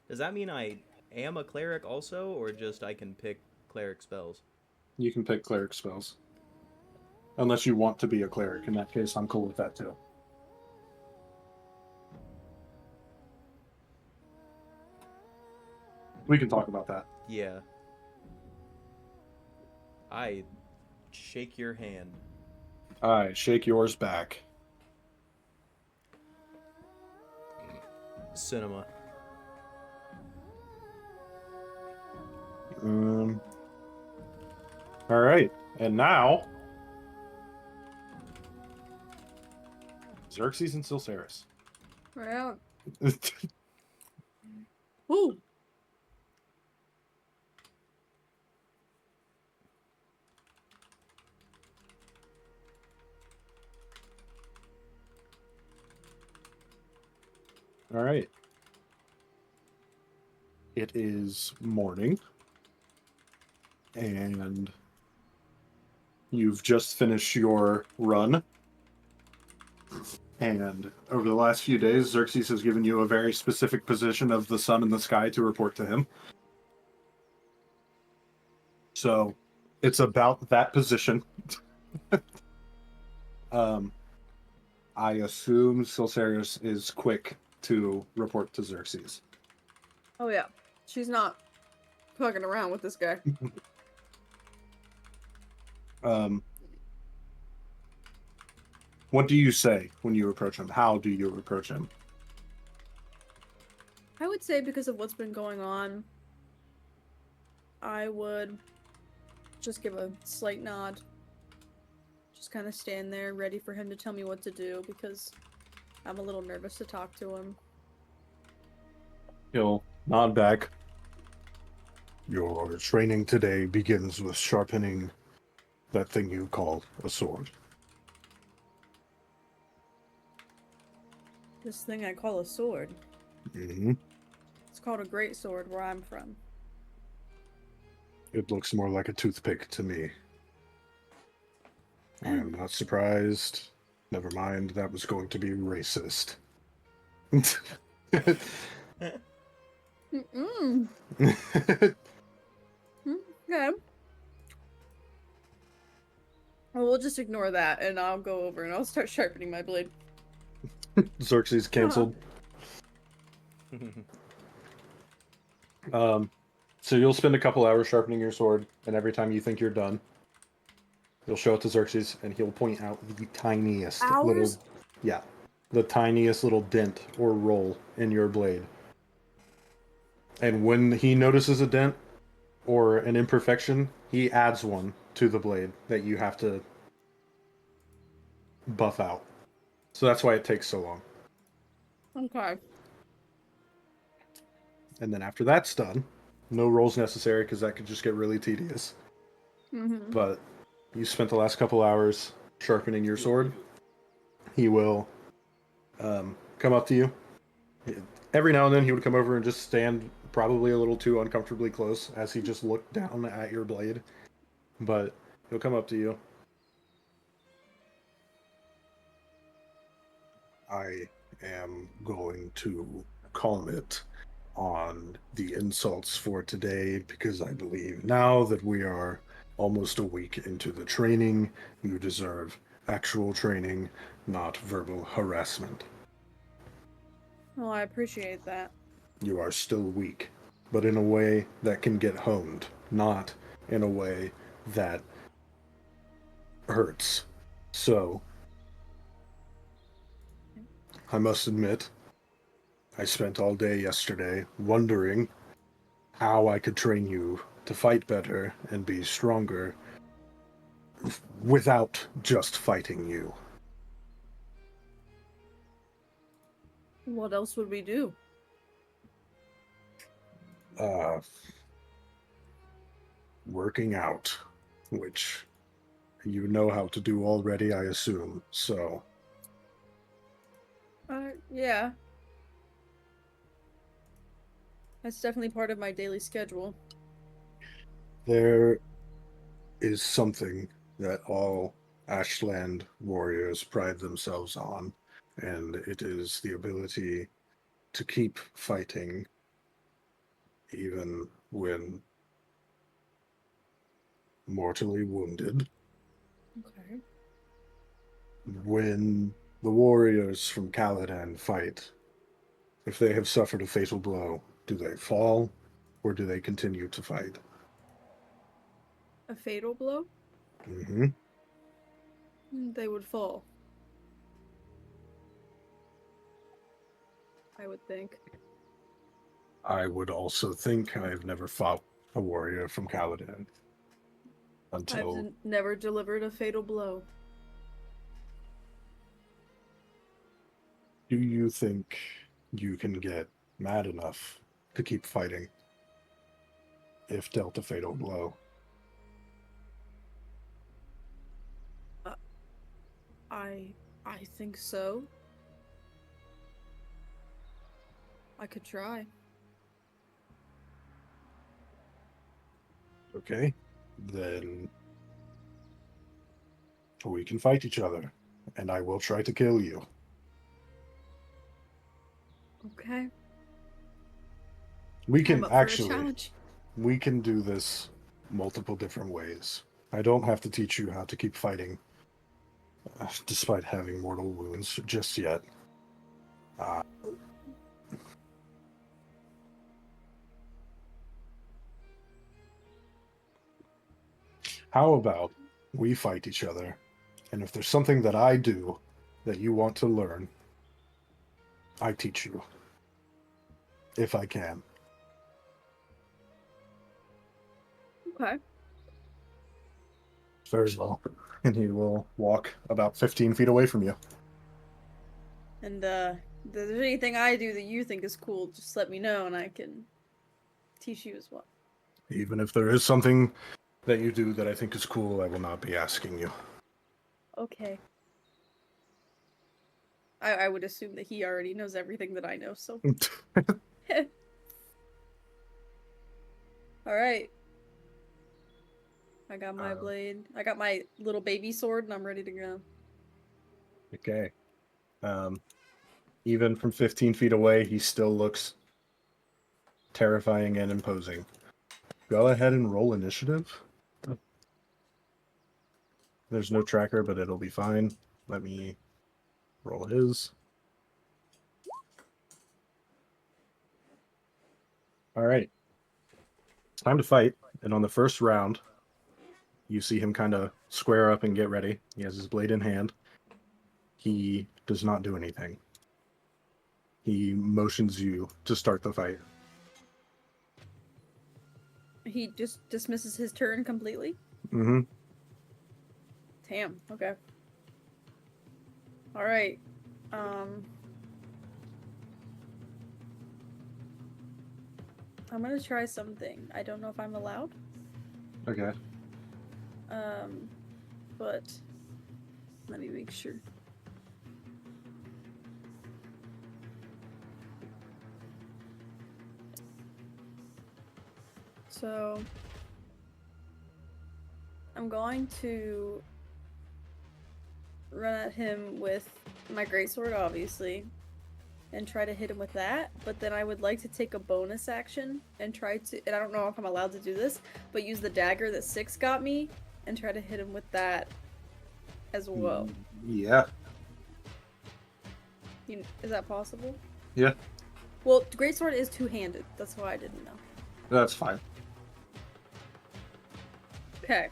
Does that mean I am a cleric also, or just I can pick cleric spells? You can pick cleric spells. Unless you want to be a cleric. In that case, I'm cool with that too. We can talk about that. Yeah. I shake your hand. I shake yours back. Cinema. All right, and now Xerxes and Silceris. We're out. Ooh. All right. It is morning, and you've just finished your run. And over the last few days, Xerxes has given you a very specific position of the sun in the sky to report to him. So it's about that position. I assume Silceris is quick to report to Xerxes. Oh yeah. She's not fucking around with this guy. What do you say when you approach him? How do you approach him? I would say because of what's been going on, I would just give a slight nod. Just kind of stand there ready for him to tell me what to do because I'm a little nervous to talk to him. He'll nod back. Your training today begins with sharpening that thing you call a sword. This thing I call a sword. Mm-hmm. It's called a great sword where I'm from. It looks more like a toothpick to me. I am not surprised. Never mind, that was going to be racist. Mm-mm. Okay. Well, we'll just ignore that, and I'll go over and I'll start sharpening my blade. Xerxes canceled. So you'll spend a couple hours sharpening your sword, and every time you think you're done, you'll show it to Xerxes, and he'll point out the tiniest little, the tiniest little dent or roll in your blade. And when he notices a dent or an imperfection, he adds one to the blade that you have to buff out. So that's why it takes so long. Okay. And then after that's done, no rolls necessary because that could just get really tedious. Mm-hmm. But you spent the last couple hours sharpening your sword. He will come up to you. Every now and then he would come over and just stand probably a little too uncomfortably close as he just looked down at your blade. But he'll come up to you. I am going to call it on the insults for today because I believe now that we are almost a week into the training, you deserve actual training, not verbal harassment. Well, I appreciate that. You are still weak, but in a way that can get honed, not in a way that hurts. So, I must admit, I spent all day yesterday wondering how I could train you to fight better and be stronger without just fighting you. What else would we do? Working out, which you know how to do already, I assume, so... Yeah. That's definitely part of my daily schedule. There is something that all Ashland warriors pride themselves on, and it is the ability to keep fighting even when mortally wounded. Okay. When the warriors from Caladan fight, if they have suffered a fatal blow, do they fall, or do they continue to fight? A fatal blow? Mm-hmm. They would fall. I would think. I would also think I've never fought a warrior from Caladan until... I've never delivered a fatal blow. Do you think you can get mad enough to keep fighting if dealt a fatal blow? I think so. I could try. Okay, then we can fight each other, and I will try to kill you. Okay. We I'm can up for a actually, challenge. we can do this multiple different ways. I don't have to teach you how to keep fighting, despite having mortal wounds just yet. How about we fight each other, and if there's something that I do that you want to learn, I teach you. If I can. Okay. Very well. And he will walk about 15 feet away from you. And if there's anything I do that you think is cool, just let me know and I can teach you as well. Even if there is something that you do that I think is cool, I will not be asking you. Okay. I would assume that he already knows everything that I know, so. Alright. I got my blade. I got my little baby sword and I'm ready to go. Okay. Even from 15 feet away, he still looks terrifying and imposing. Go ahead and roll initiative. There's no tracker, but it'll be fine. Let me roll his. All right. It's time to fight. And on the first round, you see him kind of square up and get ready. He has his blade in hand. He does not do anything. He motions you to start the fight. He just dismisses his turn completely? Mm-hmm. Damn, okay. Alright. I'm gonna try something. I don't know if I'm allowed. Okay. But let me make sure. So I'm going to run at him with my greatsword, obviously, and try to hit him with that. But then I would like to take a bonus action and try to, and I don't know if I'm allowed to do this, but use the dagger that Six got me and try to hit him with that as well. Yeah. Is that possible? Yeah. Well, greatsword is two-handed. That's why I didn't know. That's fine. Okay.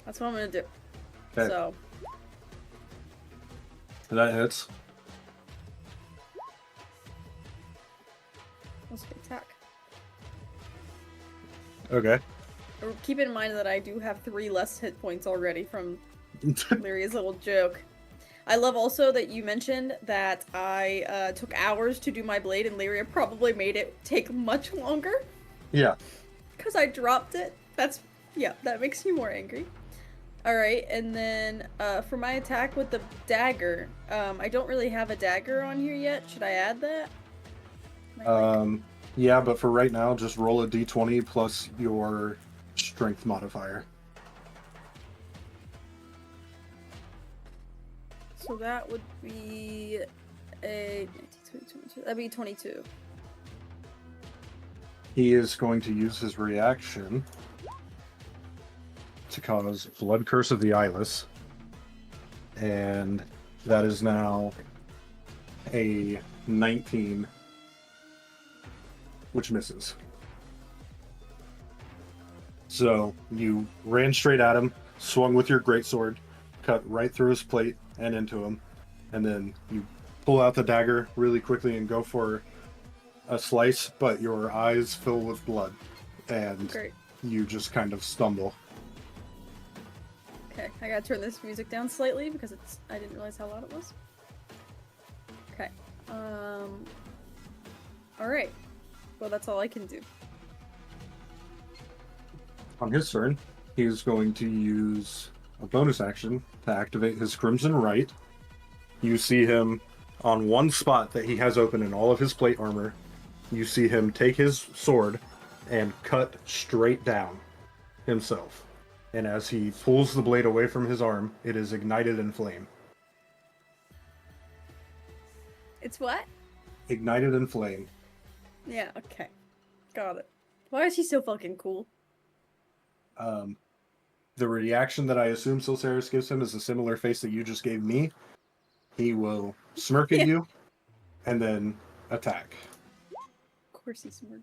That's what I'm gonna do. Okay. So, That hits. let's attack. Okay. Keep in mind that I do have 3 less hit points already from Lyria's little joke. I love also that you mentioned that I took hours to do my blade and Lyria probably made it take much longer. Yeah. Because I dropped it. Yeah, that makes me more angry. Alright, and then for my attack with the dagger, I don't really have a dagger on here yet. Should I add that? Yeah, but for right now, just roll a d20 plus your strength modifier. So that would be a... That'd be 22. He is going to use his reaction to cause Blood Curse of the Eyeless. And that is now a 19, which misses. So you ran straight at him, swung with your greatsword, cut right through his plate and into him, and then you pull out the dagger really quickly and go for a slice, but your eyes fill with blood, and Great. you just kind of stumble. Okay, I gotta turn this music down slightly because I didn't realize how loud it was. Okay. Alright. Well, that's all I can do. On his turn, he's going to use a bonus action to activate his Crimson Right. You see him on one spot that he has open in all of his plate armor. You see him take his sword and cut straight down himself. And as he pulls the blade away from his arm, it is ignited in flame. It's what? Ignited in flame. Yeah, okay. Got it. Why is he so fucking cool? The reaction that I assume Silceris gives him is a similar face that you just gave me. He will smirk at you and then attack. Of course he's smart.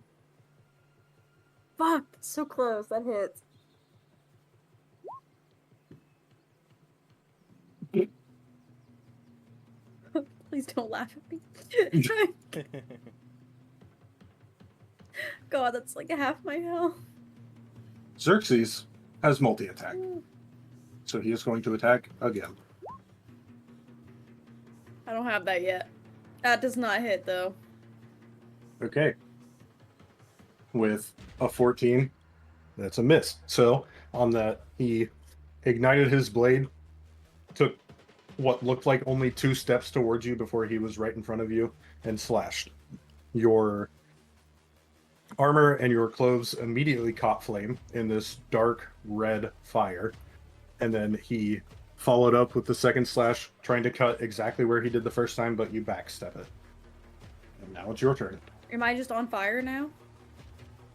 Fuck, that's so close. That hits. Please don't laugh at me. God, that's like half my health. Xerxes has multi-attack. So he is going to attack again. I don't have that yet. That does not hit, though. Okay. With a 14, that's a miss. So on that, he ignited his blade, took what looked like only 2 steps towards you before he was right in front of you, and slashed. Your armor and your clothes immediately caught flame in this dark red fire. And then he followed up with the second slash, trying to cut exactly where he did the first time, but you backstep it. And now it's your turn. Am I just on fire now?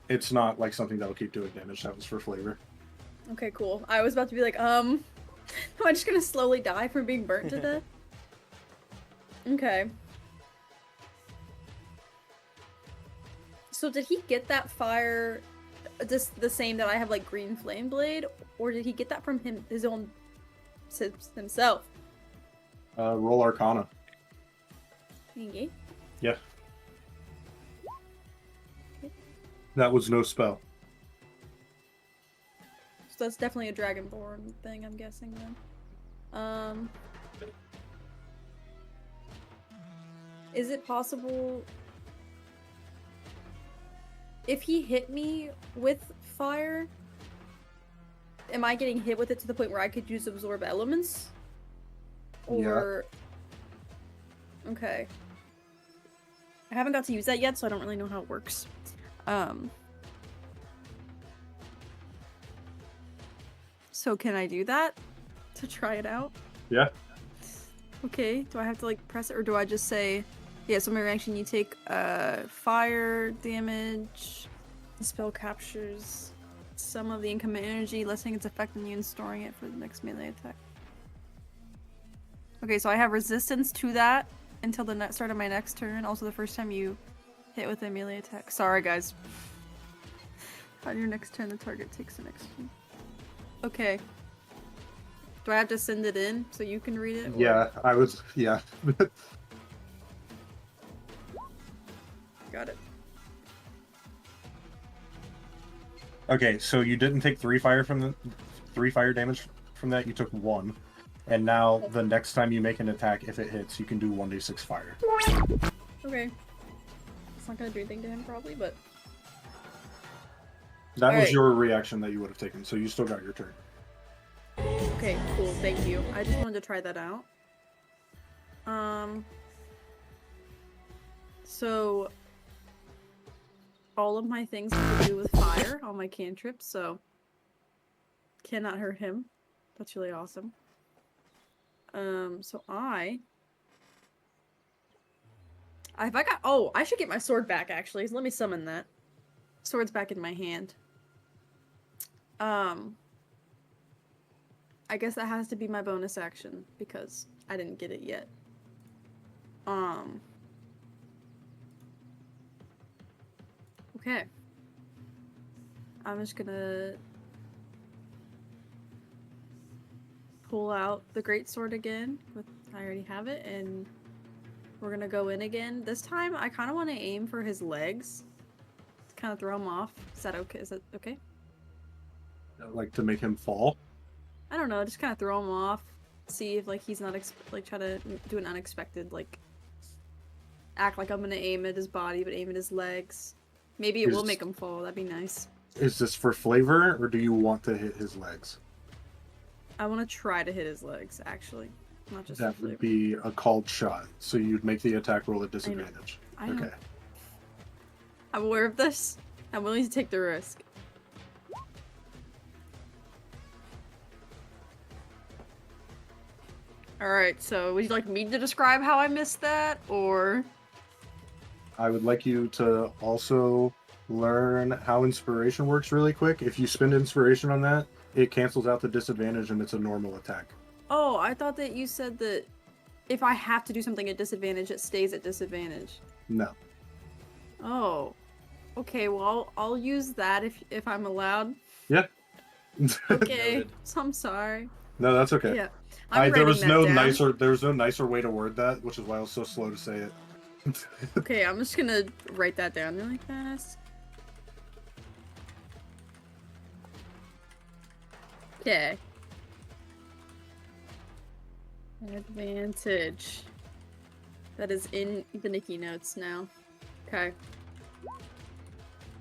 It's not like something that'll keep doing damage. That was for flavor. Okay, cool. I was about to be like, am I just gonna slowly die from being burnt to death? Okay. So did he get that fire just the same that I have like green flame blade, or did he get that from his own himself? Roll Arcana. Okay. Yeah. That was no spell. So that's definitely a Dragonborn thing, I'm guessing then. Is it possible if he hit me with fire, am I getting hit with it to the point where I could use absorb elements? Or okay. I haven't got to use that yet, so I don't really know how it works. So can I do that to try it out? Yeah. Okay, do I have to like press it, or do I just say, yeah, so my reaction, you take fire damage, the spell captures some of the incoming energy, lessening its effect on you and storing it for the next melee attack. Okay, so I have resistance to that until the start of my next turn, also the first time you hit with a melee attack. Sorry guys. On your next turn, the target takes the next turn. Okay. Do I have to send it in so you can read it? Or... Yeah, I was. Yeah. Got it. Okay, so you didn't take 3 fire damage from that. You took 1, and now the next time you make an attack, if it hits, you can do 1d6 fire. Okay. It's not gonna do anything to him probably, but That was Alright. your reaction that you would have taken, so you still got your turn. okay, cool. Thank you. I just wanted to try that out. So all of my things have to do with fire, all my cantrips, so cannot hurt him. That's really awesome. So if I got, oh, I should get my sword back actually. So let me summon that. Sword's back in my hand. I guess that has to be my bonus action because I didn't get it yet. Okay. I'm just gonna pull out the greatsword again. I already have it, and we're gonna go in again. This time, I kind of want to aim for his legs to kind of throw him off. Is that okay? Is that okay? Like to make him fall? I don't know. Just kind of throw him off. See if like he's not like try to do an unexpected like act like I'm gonna aim at his body, but aim at his legs. Maybe it will make him fall. That'd be nice. Is this for flavor, or do you want to hit his legs? I want to try to hit his legs, actually. Not just That for would flavor. be a called shot, so you'd make the attack roll at disadvantage. I know. Okay. I'm aware of this. I'm willing to take the risk. Alright, so would you like me to describe how I missed that, or...? I would like you to also learn how inspiration works really quick. If you spend inspiration on that, it cancels out the disadvantage and it's a normal attack. Oh, I thought that you said that if I have to do something at disadvantage, it stays at disadvantage. No. Oh. Okay, well, I'll use that if I'm allowed. Yeah. Okay, Noted. so I'm sorry. No, that's okay. Yeah. I'm There was writing no that down. nicer way to word that, which is why I was so slow to say it. Okay, I'm just gonna write that down really fast. Okay. Advantage. That is in the Nikki notes now. Okay.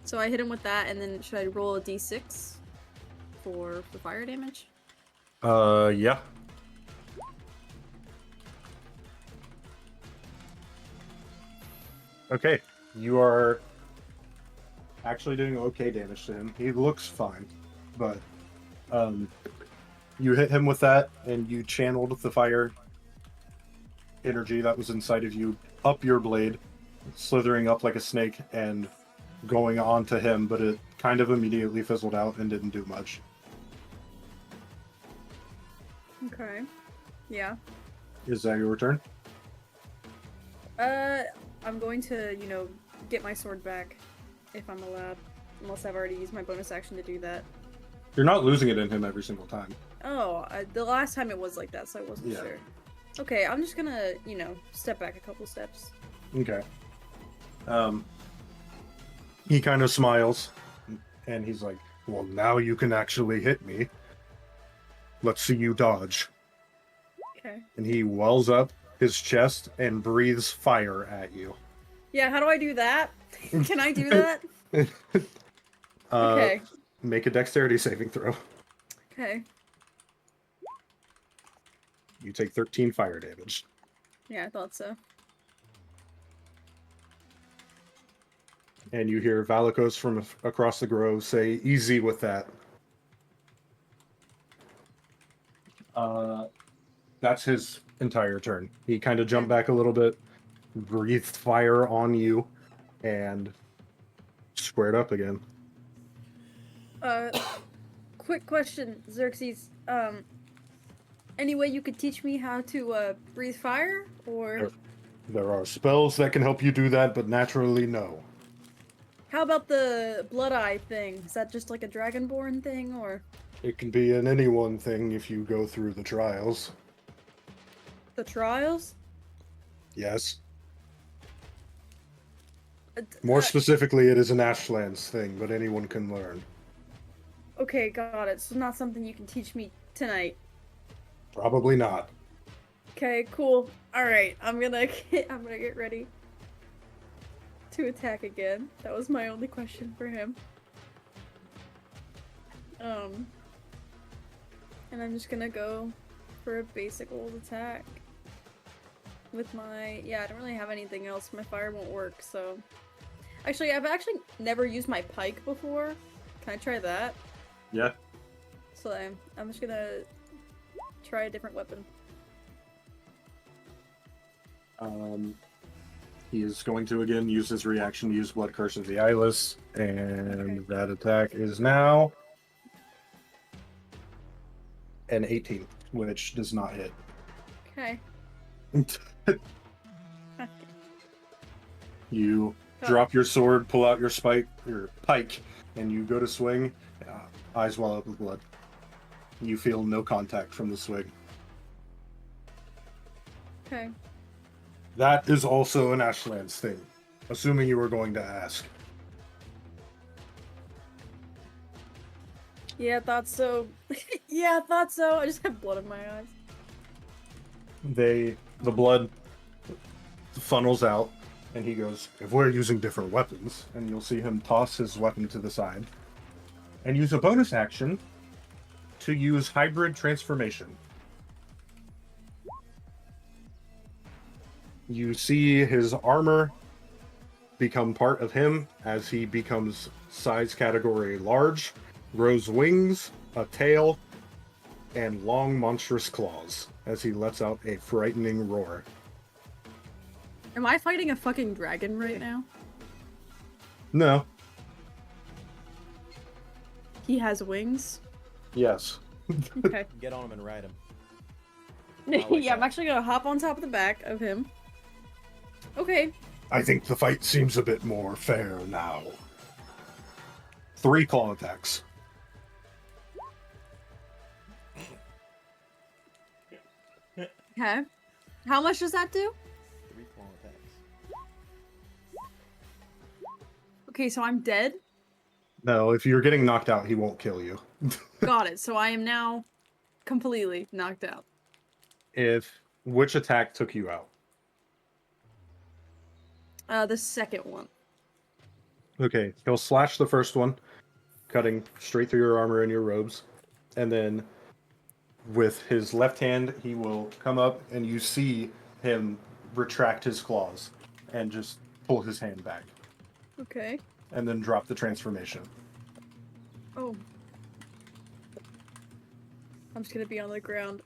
So I hit him with that, and then should I roll a d6 for the fire damage? Yeah. Okay, you are actually doing okay damage to him. He looks fine, but you hit him with that, and you channeled the fire energy that was inside of you up your blade, slithering up like a snake and going on to him, but it kind of immediately fizzled out and didn't do much. Okay. Yeah. Is that your turn? I'm going to, get my sword back if I'm allowed. Unless I've already used my bonus action to do that. You're not losing it in him every single time. Oh, the last time it was like that, so I wasn't Yeah. sure. Okay, I'm just gonna, step back a couple steps. Okay. He kind of smiles, and he's like, well, now you can actually hit me. Let's see you dodge. Okay. And he wells up his chest and breathes fire at you. Yeah, how do I do that? Can I do that? Okay. Make a dexterity saving throw. Okay. You take 13 fire damage. Yeah, I thought so. And you hear Valikos from across the grove say, easy with that. That's his entire turn. He kind of jumped back a little bit, breathed fire on you, and squared up again. Quick question, Xerxes. Any way you could teach me how to, breathe fire? Or There are spells that can help you do that, but naturally, no. how about the blood eye thing? Is that just like a dragonborn thing, or It can be an anyone thing if you go through the trials. the trials? Yes. Uh, More uh, specifically, it is an Ashlands thing, but anyone can learn. Okay, got it. So not something you can teach me tonight. Probably not. Okay, cool. All right, I'm gonna get ready to attack again. That was my only question for him. And I'm just gonna go for a basic old attack with my I don't really have anything else. My fire won't work, so actually I've never used my pike before. Can I try that? Yeah. So I'm just gonna try a different weapon. He is going to again use his reaction to use Blood Curse of the Eyeless, and that attack is now an 18, which does not hit. Okay. You drop your sword, pull out your pike, and you go to swing. Eyes well up with blood. You feel no contact from the swing. Okay. That is also an Ashlands thing, assuming you were going to ask. Yeah, I thought so. Yeah, I thought so. I just have blood in my eyes. The blood funnels out, and he goes, if we're using different weapons, and you'll see him toss his weapon to the side, and use a bonus action to use Hybrid Transformation. You see his armor become part of him as he becomes size category large, grows wings, a tail, and long monstrous claws as he lets out a frightening roar. Am I fighting a fucking dragon right now? No. He has wings? Yes. Okay. Get on him and ride him. Yeah, I'm actually gonna hop on top of the back of him. Okay. I think the fight seems a bit more fair now. 3 claw attacks. Okay. How much does that do? 3 claw attacks. Okay, so I'm dead? No, if you're getting knocked out, he won't kill you. Got it. So I am now completely knocked out. Which attack took you out? The second one. Okay, he'll slash the first one, cutting straight through your armor and your robes. And then with his left hand, he will come up and you see him retract his claws and just pull his hand back. Okay. And then drop the transformation. Oh. I'm just gonna be on the ground.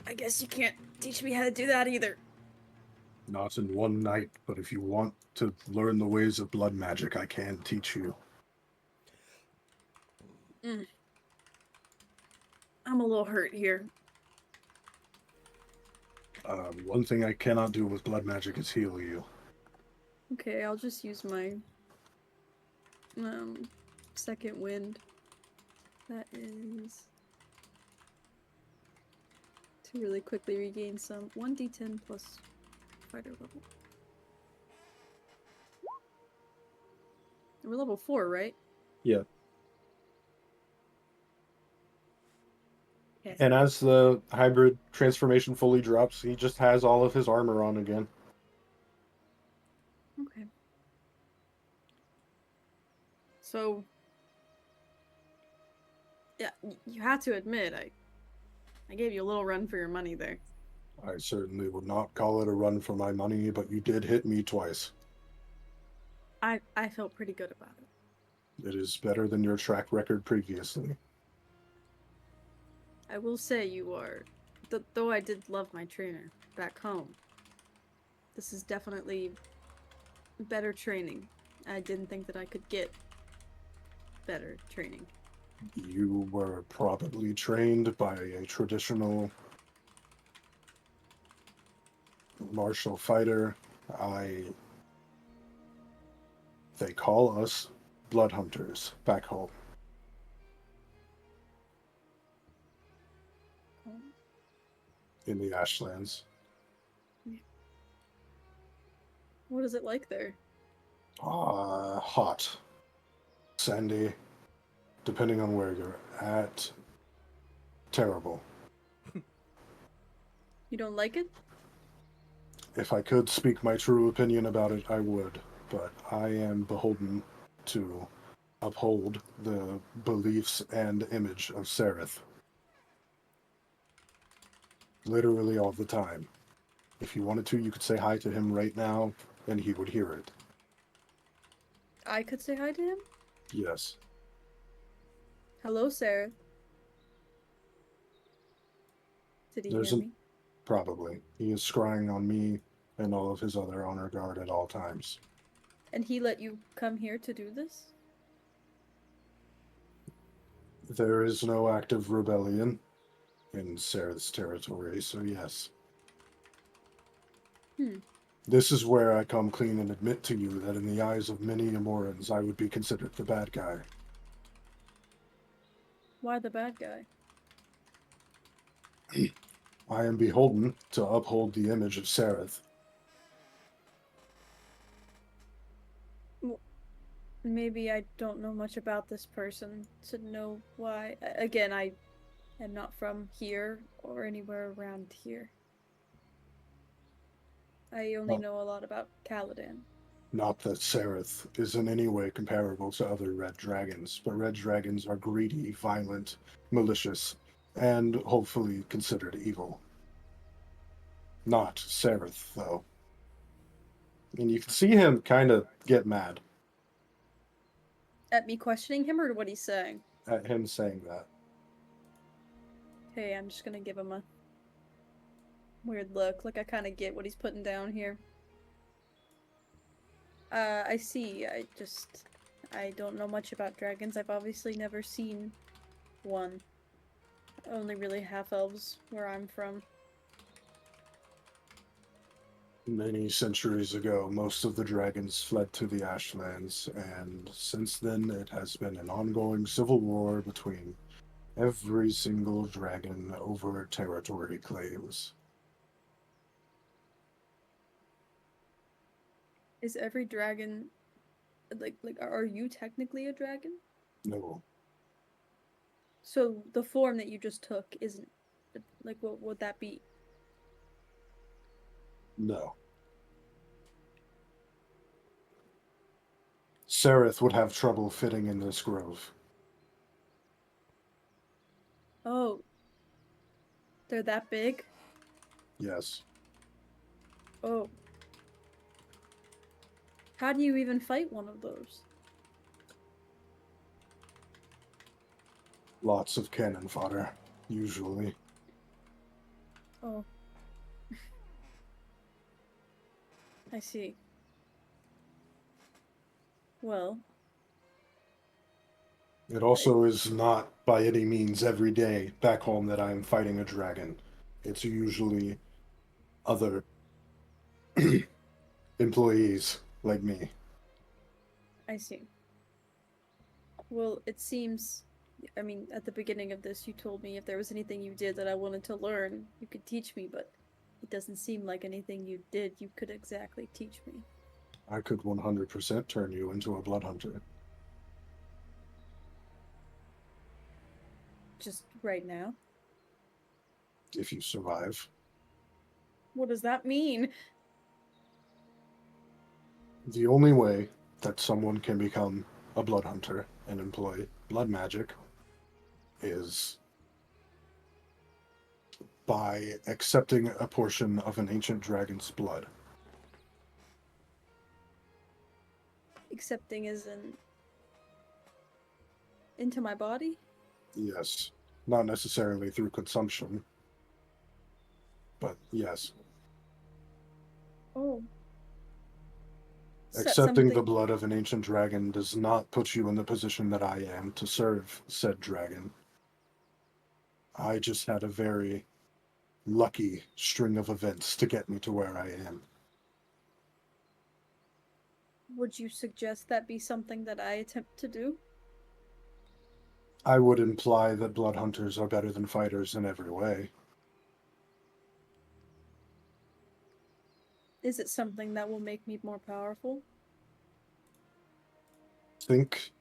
I guess you can't teach me how to do that either. Not in one night, but if you want to learn the ways of blood magic, I can teach you. I'm a little hurt here. One thing I cannot do with blood magic is heal you. Okay, I'll just use my second wind. That is to really quickly regain some 1d10 plus fighter level. We're level 4, right? Yeah. Okay. And as the hybrid transformation fully drops, he just has all of his armor on again. Okay. So, yeah, you had to admit, I gave you a little run for your money there. I certainly would not call it a run for my money, but you did hit me twice. I felt pretty good about it. It is better than your track record previously. I will say you are, though I did love my trainer back home, this is definitely better training. I didn't think that I could get better training. You were probably trained by a traditional martial fighter. They call us blood hunters back home. In the Ashlands. What is it like there? Hot. Sandy. Depending on where you're at. Terrible. You don't like it? If I could speak my true opinion about it, I would. But I am beholden to uphold the beliefs and image of Sereth. Literally all the time. If you wanted to, you could say hi to him right now, and he would hear it. I could say hi to him? Yes. Hello, Sarah. Did he hear me? Probably. He is scrying on me and all of his other honor guard at all times. And he let you come here to do this? There is no active rebellion in Sereth's territory, so yes. This is where I come clean and admit to you that in the eyes of many Amorans, I would be considered the bad guy. Why the bad guy? I am beholden to uphold the image of Sereth. Maybe I don't know much about this person to know why. Again, I am not from here or anywhere around here. I only know a lot about Caladan. Not that Sereth is in any way comparable to other red dragons, but red dragons are greedy, violent, malicious, and hopefully considered evil. Not Sereth, though. And you can see him kind of get mad At me questioning him or what he's saying? at him saying that. Hey, I'm just gonna give him a weird look. Like, I kind of get what he's putting down here. I see. I don't know much about dragons. I've obviously never seen one. Only really half-elves where I'm from. Many centuries ago, most of the dragons fled to the Ashlands, and since then it has been an ongoing civil war between every single dragon over territory claims. Is every dragon like are you technically a dragon? No. So the form that you just took isn't like what would that be? No. Sereth would have trouble fitting in this grove. Oh. They're that big? Yes. Oh. How do you even fight one of those? Lots of cannon fodder, usually. Oh. I see. Well, It also is not by any means every day back home that I am fighting a dragon. It's usually other employees like me. I see. Well, it seems, I mean, at the beginning of this, you told me if there was anything you did that I wanted to learn, you could teach me, but it doesn't seem like anything you did you could exactly teach me. I could 100% turn you into a blood hunter. Just right now. If you survive. What does that mean? The only way that someone can become a blood hunter and employ blood magic is by accepting a portion of an ancient dragon's blood. Accepting as in into my body? Yes. Not necessarily through consumption, but yes. Oh. Is that Accepting the something- blood of an ancient dragon does not put you in the position that I am to serve said dragon. I just had a very lucky string of events to get me to where I am. Would you suggest that be something that I attempt to do? I would imply that blood hunters are better than fighters in every way. Is it something that will make me more powerful? Think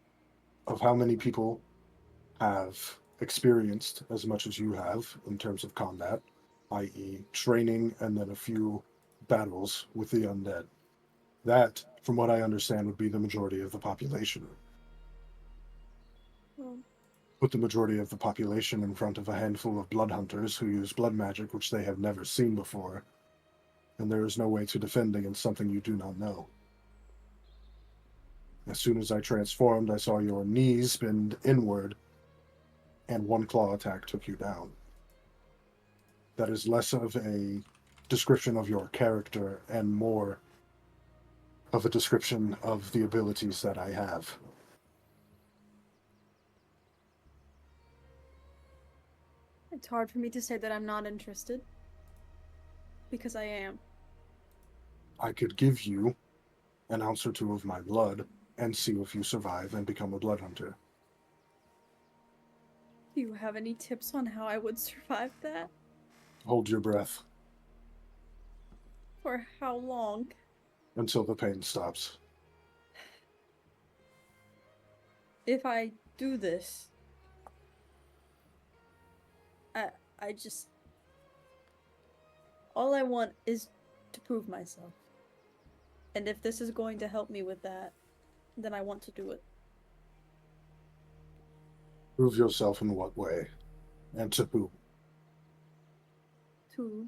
of how many people have experienced as much as you have in terms of combat, i.e., training and then a few battles with the undead. That, from what I understand, would be the majority of the population. Well, Put the majority of the population in front of a handful of blood hunters who use blood magic which they have never seen before, and there is no way to defend against something you do not know. As soon as I transformed, I saw your knees bend inward, and one claw attack took you down. That is less of a description of your character and more of a description of the abilities that I have. it's hard for me to say that I'm not interested. Because I am. I could give you an ounce or two of my blood and see if you survive and become a blood hunter. Do you have any tips on how I would survive that? Hold your breath For how long? until the pain stops. If I do this, I just... All I want is to prove myself. And if this is going to help me with that, then I want to do it. Prove yourself in what way? And to who? To...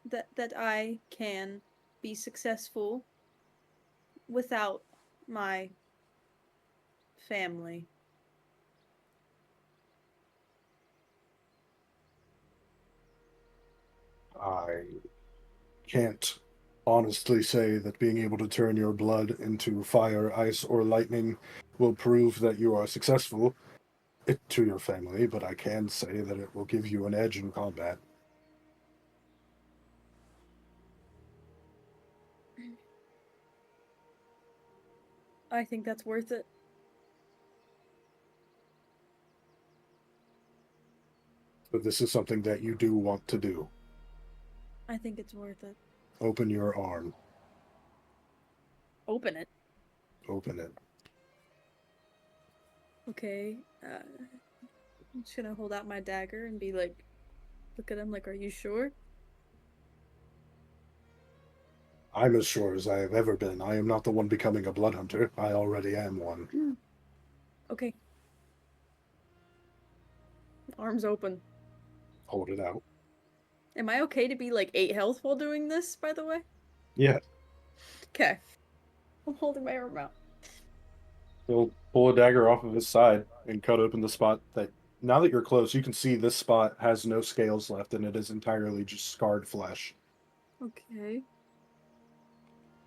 That I can be successful without my family. I can't honestly say that being able to turn your blood into fire, ice, or lightning will prove that you are successful to your family, but I can say that it will give you an edge in combat. I think that's worth it. But this is something that you do want to do. I think it's worth it. Open your arm. Open it. Open it. Okay. I'm just gonna hold out my dagger and be like, look at him like, are you sure? I'm as sure as I have ever been. I am not the one becoming a blood hunter. I already am one. Okay. Arms open. Hold it out. Am I okay to be like 8 health while doing this, by the way? Yeah. Okay. I'm holding my arm out. He'll pull a dagger off of his side and cut open the spot that, now that you're close, you can see this spot has no scales left and it is entirely just scarred flesh. Okay.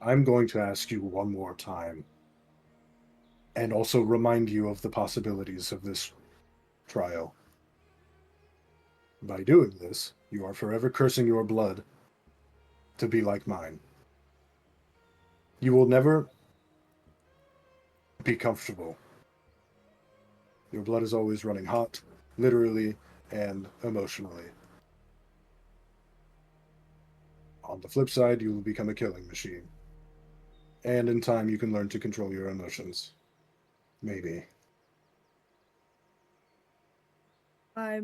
I'm going to ask you one more time, and also remind you of the possibilities of this trial. By doing this, you are forever cursing your blood to be like mine. You will never be comfortable. Your blood is always running hot, literally and emotionally. On the flip side, you will become a killing machine. And in time, you can learn to control your emotions. Maybe. I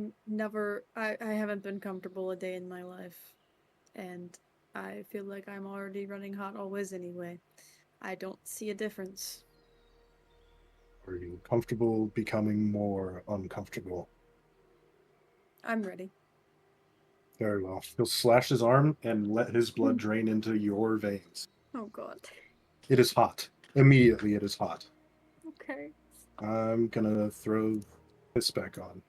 haven't been comfortable a day in my life. And I feel like I'm already running hot always anyway. I don't see a difference. Are you comfortable becoming more uncomfortable? I'm ready. Very well. He'll slash his arm and let his blood drain into your veins. Oh god. It is hot. Immediately, it is hot. Okay. I'm gonna throw this back on.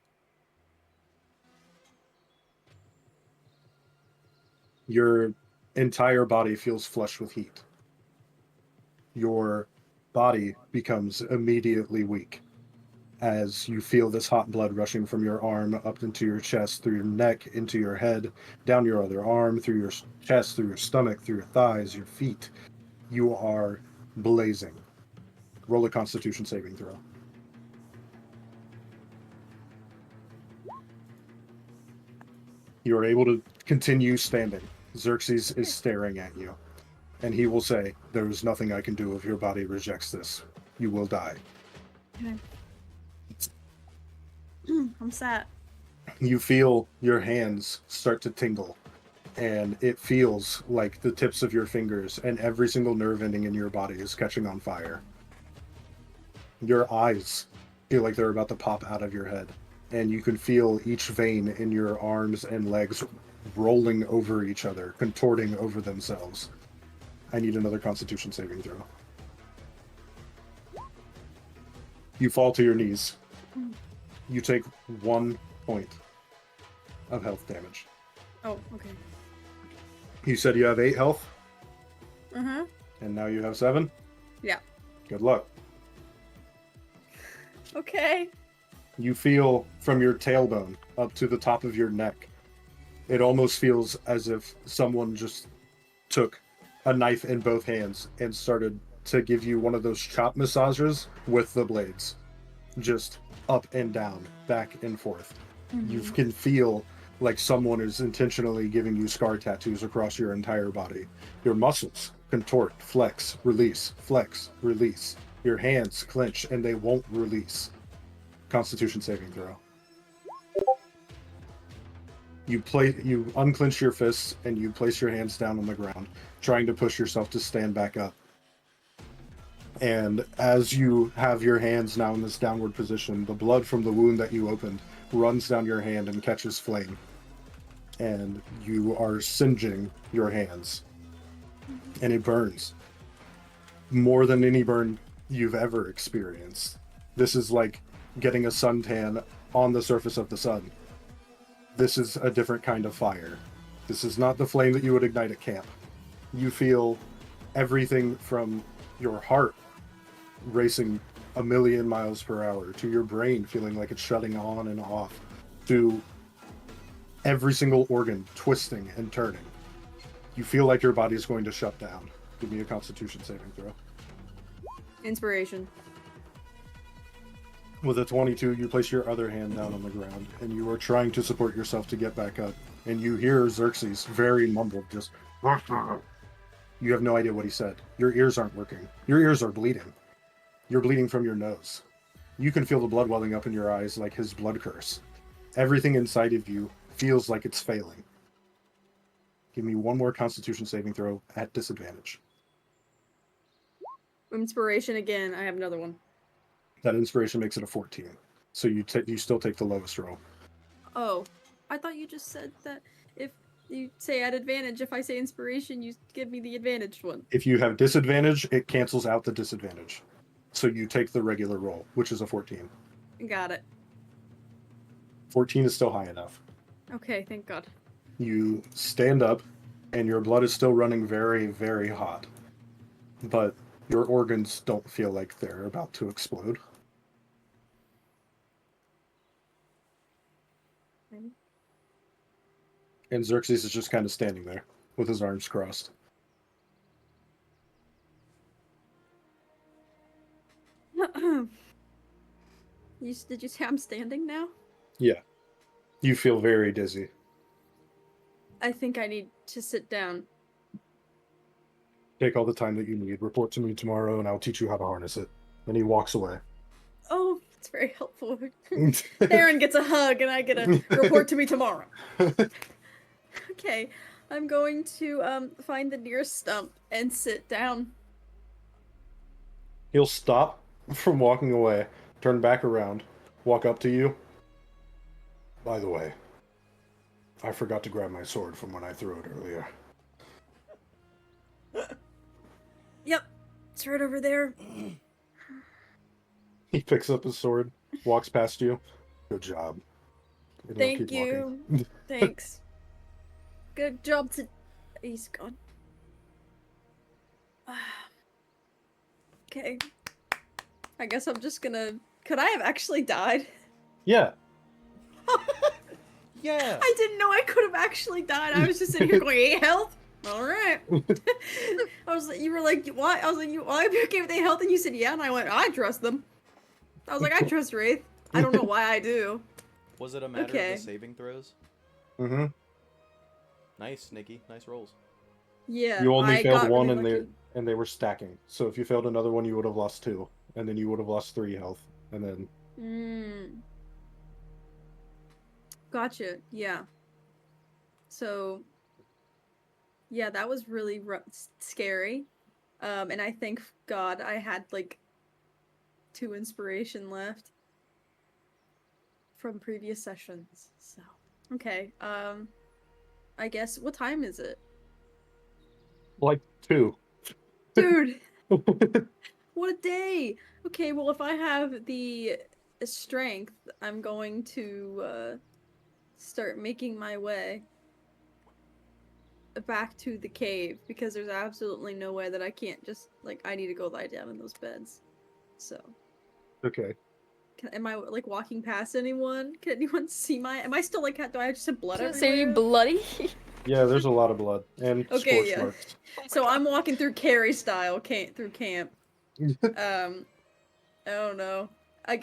Your entire body feels flushed with heat. Your body becomes immediately weak as you feel this hot blood rushing from your arm up into your chest, through your neck, into your head, down your other arm, through your chest, through your stomach, through your thighs, your feet. You are blazing. Roll a Constitution saving throw. You are able to continue standing. Xerxes is staring at you, and he will say, "There is nothing I can do if your body rejects this. You will die." Okay. I'm sad. You feel your hands start to tingle, and it feels like the tips of your fingers and every single nerve ending in your body is catching on fire. Your eyes feel like they're about to pop out of your head, and you can feel each vein in your arms and legs rolling over each other, contorting over themselves. I need another Constitution saving throw. You fall to your knees. You take 1 point of health damage. Oh, okay. You said you have 8 health, Uh-huh. and now you have 7? Yeah. Good luck. Okay. You feel from your tailbone up to the top of your neck. It almost feels as if someone just took a knife in both hands and started to give you one of those chop massages with the blades. Just up and down, back and forth. You can feel like someone is intentionally giving you scar tattoos across your entire body. Your muscles contort, flex, release, flex, release. Your hands clench and they won't release. Constitution saving throw. You unclench your fists and you place your hands down on the ground, trying to push yourself to stand back up. And as you have your hands now in this downward position, the blood from the wound that you opened runs down your hand and catches flame. And you are singeing your hands. And it burns. More than any burn you've ever experienced. This is like getting a suntan on the surface of the sun. This is a different kind of fire. This is not the flame that you would ignite at camp. You feel everything from your heart racing 1,000,000 miles per hour, to your brain feeling like it's shutting on and off, to every single organ twisting and turning. You feel like your body is going to shut down. Give me a Constitution saving throw. Inspiration. With a 22, you place your other hand down on the ground, and you are trying to support yourself to get back up. And you hear Xerxes, very mumbled, just... You have no idea what he said. Your ears aren't working. Your ears are bleeding. You're bleeding from your nose. You can feel the blood welling up in your eyes like his blood curse. Everything inside of you feels like it's failing. Give me one more Constitution saving throw at disadvantage. Inspiration again. I have another one. That inspiration makes it a 14. So you still take the lowest roll. Oh, I thought you just said that if you say at advantage, if I say inspiration, you give me the advantaged one. If you have disadvantage, it cancels out the disadvantage. So you take the regular roll, which is a 14. Got it. 14 is still high enough. Okay, thank God. You stand up, and your blood is still running very, very hot. but your organs don't feel like they're about to explode. And Xerxes is just kind of standing there with his arms crossed. Did you say I'm standing now? Yeah. You feel very dizzy. I think I need to sit down. Take all the time that you need. Report to me tomorrow and I'll teach you how to harness it. And he walks away. Oh, it's very helpful. Aaron gets a hug and I get a report to me tomorrow. Okay, I'm going to find the nearest stump and sit down. He'll stop from walking away, turn back around, walk up to you. By the way, I forgot to grab my sword from when I threw it earlier. Yep, it's right over there. He picks up his sword, walks past you. Good job. And he'll Thank keep you. walking. Thanks. Good job to... He's gone. Okay. I guess I'm just gonna... Could I have actually died? Yeah. Yeah. I didn't know I could have actually died. I was just sitting here going, 8 health? Alright. I was like, you were like, why? I was like, why are you okay with 8 health? And you said, yeah. And I went, I trust them. I was like, I trust Wraith. I don't know why I do. Was it a matter of Okay. the saving throws? Mm-hmm. Nice, Nikki. Nice rolls. Yeah. You only I failed got one really and lucky. they were stacking. So if you failed another one, you would have lost 2. And then you would have lost 3 health. And then... Gotcha. Yeah. So, yeah, that was really scary. And I thank God I had like 2 inspiration left from previous sessions. So, okay. I guess what time is it? Like 2. Dude, what a day. Okay, well if I have the strength, I'm going to start making my way back to the cave because there's absolutely no way that I can't just like I need to go lie down in those beds. So, Okay. am I like walking past anyone? Can anyone see my? Am I still like? Do I just have blood Say everywhere? bloody. Yeah, there's a lot of blood. And Okay, scorch yeah. marks. So I'm walking through Carrie style, through camp. I don't know. I'm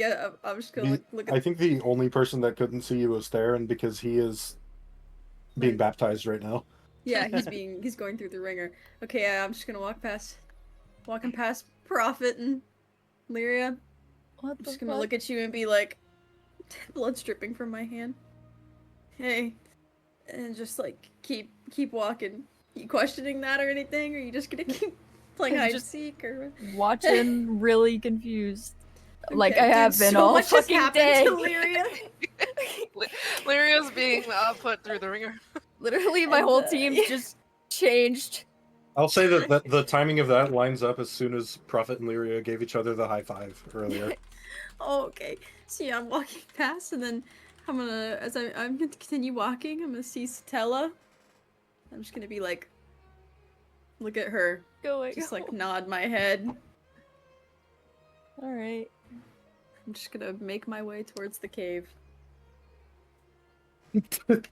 just gonna look at. I think the only person that couldn't see you was Theron because he is being Right. baptized right now. Yeah, he's going through the ringer. Okay, I'm just gonna walking past Prophet and Lyria. What I'm the just gonna fuck? look at you and be like, blood dripping from my hand. Hey, and just like keep walking. You questioning that or anything? Or are you just gonna keep playing I'm hide and just seek or? Watching, really confused. Like Okay, I have dude, been so all much has fucking happened day. to Lyria. Lyria's being put through the ringer. Literally, my And, whole team's just changed. I'll say that the timing of that lines up as soon as Prophet and Lyria gave each other the high five earlier. Oh, okay. So yeah, I'm walking past, and then I'm gonna, I'm gonna continue walking. I'm gonna see Stella. I'm just gonna be like, look at her, Going. just like nod my head. All right. I'm just gonna make my way towards the cave. I think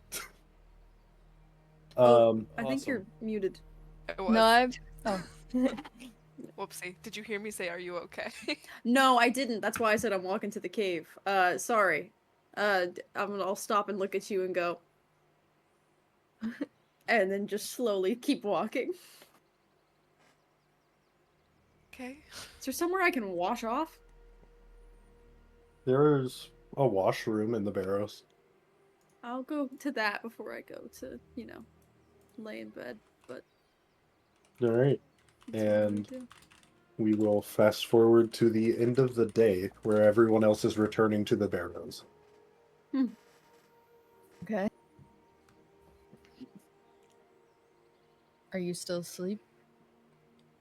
Awesome. you're muted. It was. No, I'm. Oh. Whoopsie. Did you hear me say, are you okay? No, I didn't. That's why I said I'm walking to the cave. Sorry. I'll stop and look at you and go. And then just slowly keep walking. Okay. Is there somewhere I can wash off? There's a washroom in the barrows. I'll go to that before I go to, lay in bed, but... All right. that's what I'm gonna And do. we will fast forward to the end of the day where everyone else is returning to the barrows. Okay. Are you still asleep?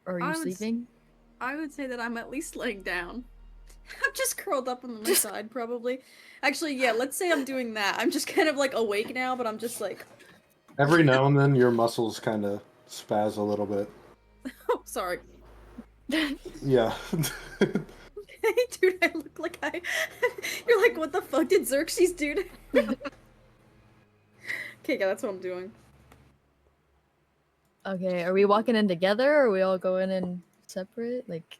Or are you I would sleeping? I would say that I'm at least laying down. I'm just curled up on my side, probably. Actually, yeah, let's say I'm doing that. I'm just kind of, like, awake now, but I'm just, like... Every now and then, your muscles kind of spaz a little bit. Oh, sorry. Yeah. Dude, I look like I. You're like, what the fuck did Xerxes do to? Okay, yeah, that's what I'm doing. Okay, are we walking in together or are we all going in separate? Like,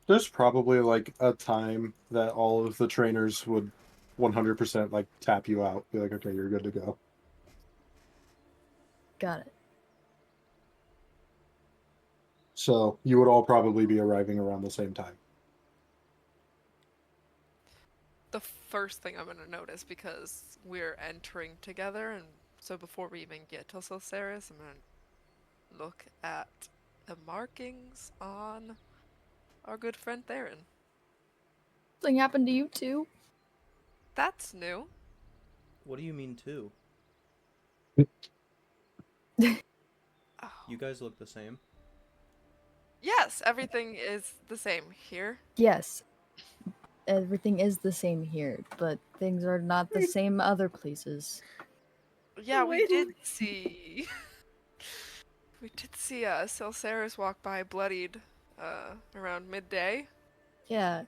There's probably like a time that all of the trainers would 100% like tap you out, be like, okay, you're good to go. got it. So you would all probably be arriving around the same time. The first thing I'm gonna notice, because we're entering together, and so before we even get to Silceris, I'm gonna look at the markings on our good friend Theron. Something happened to you too? That's new. What do you mean too? Oh. You guys look the same. Yes, everything is the same here. Yes. Everything is the same here, but things are not the same other places. Yeah, we Wait, did see. We did see Silceris walk by bloodied around midday. Yeah,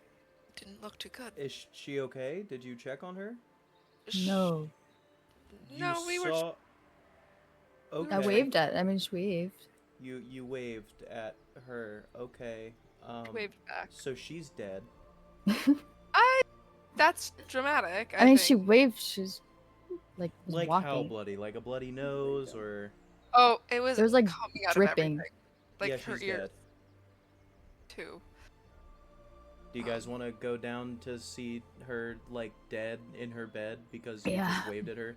Didn't look too good. Is she okay? Did you check on her? no. No, we were. saw... Okay. I waved at. I mean, she waved. You waved at her. Okay. Waved back. So she's dead. That's dramatic. I mean, think. she waved. She's like was Like walking. how bloody? Like a bloody nose or? Oh, it was. There was like coming out dripping. Of everything. Like Yeah, her she's ear dead. too. Do you guys want to go down to see her like dead in her bed because you Yeah. just waved at her?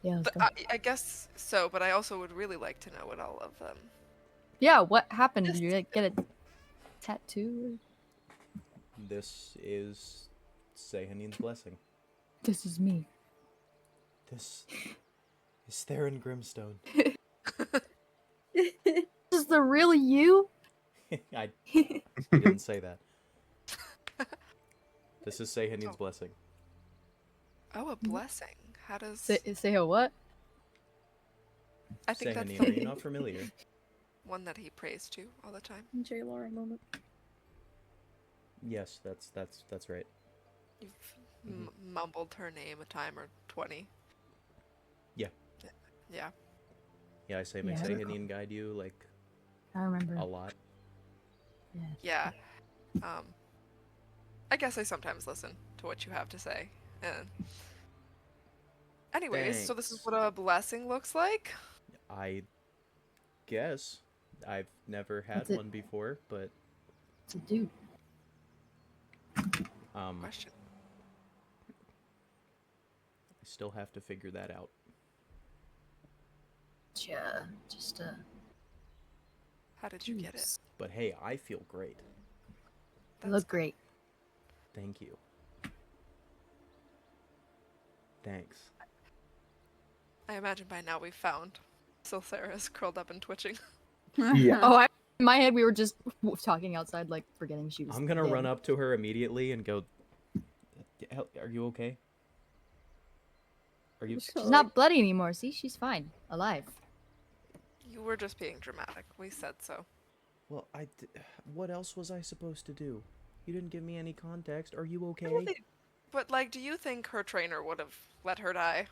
Yeah, let's But go. I guess so. But I also would really like to know what all of them. Yeah, what happened? Did you like, get a tattoo? This is Sehanin's blessing. This is me. This is Theron Grimstone. This is the real you? I didn't say that. This is Sehanin's blessing. Oh, a blessing. How does? Say a what? I think that's Sehanin, are you the not familiar? one that he prays to all the time. J. Laura moment. Yes, that's right. You've mumbled her name a time or 20. Yeah. Yeah. Yeah, I say may Yeah, I recall. Sehanin guide you like I remember. a lot. Yeah. I guess I sometimes listen to what you have to say. And anyways, so this is Thanks. what a blessing looks like. I guess I've never had What's it? one before, but It's a dude. I Question. still have to figure that out. Yeah, just How did you get it? But hey, I feel great. You look great. Thank you. Thanks. I imagine by now we've found Silceris curled up and twitching. Yeah. Oh, in my head we were just talking outside, like forgetting she was. I'm gonna dead. run up to her immediately and go, are you okay? Are you? She's not bloody anymore. See, she's fine, alive. You were just being dramatic. We said so. Well, what else was I supposed to do? You didn't give me any context. Are you okay? But, like, do you think her trainer would have let her die?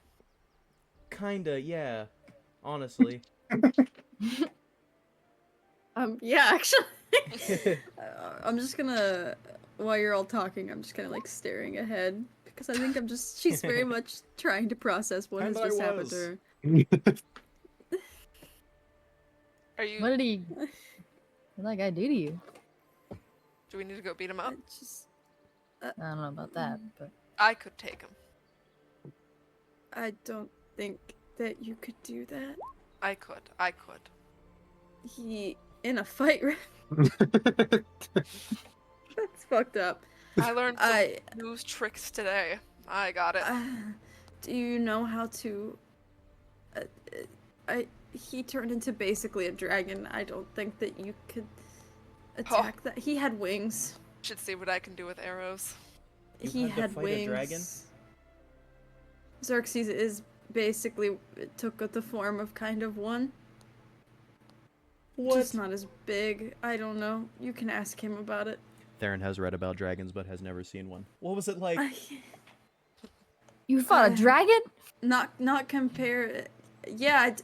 Kinda, yeah. Honestly. Yeah, actually. I'm just gonna, while you're all talking, I'm just kind of like staring ahead because I think she's very much trying to process what has And I just happened was. to her. Are you? What did he? What did that guy do to you? Do we need to go beat him up? I don't know about that, but I could take him. I don't think that you could do that. I could. I could. He in a fight. That's fucked up. I learned some news tricks today. I got it. Do you know how to? He turned into basically a dragon. I don't think that you could attack that. He had wings. Should see what I can do with arrows. You had to fight a dragon? Xerxes is basically took the form of kind of one. Just not as big. I don't know. You can ask him about it. Theron has read about dragons but has never seen one. What was it like? You fought a dragon? Not compare. Yeah,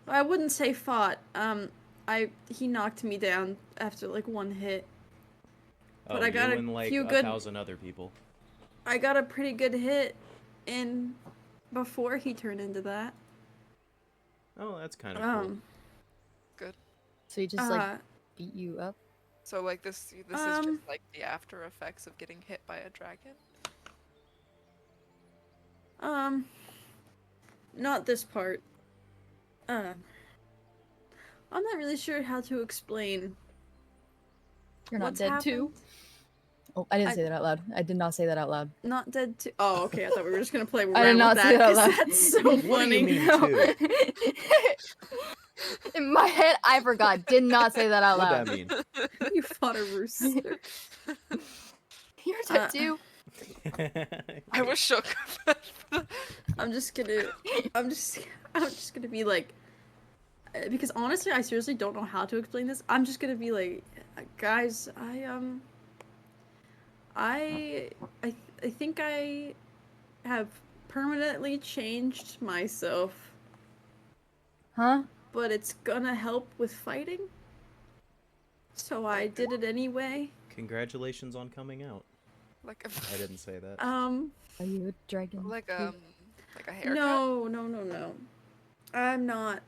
I wouldn't say fought. He knocked me down after like one hit. But I got you a and like few 1,000 other people. I got a pretty good hit in before he turned into that. Oh, that's kind of cool. Good. So he just like beat you up? So like this is just like the after effects of getting hit by a dragon. Not this part. I'm not really sure how to explain. You're not what's dead happened. too? Oh, I didn't say that out loud. I did not say that out loud. Not dead too. Oh, okay. I thought we were just gonna play around I did not with say that that out 'cause loud. that's so What do funny. you mean too? In my head, I forgot. Did not say that out What'd loud. that mean? You fought a rooster. You're dead too. I was shook. I'm just gonna be like, because honestly, I seriously don't know how to explain this. I'm just gonna be like, guys, I think I have permanently changed myself. Huh? But it's gonna help with fighting. So I did it anyway. Congratulations on coming out. Like I didn't say that. Are you a dragon? like a haircut. No. I'm not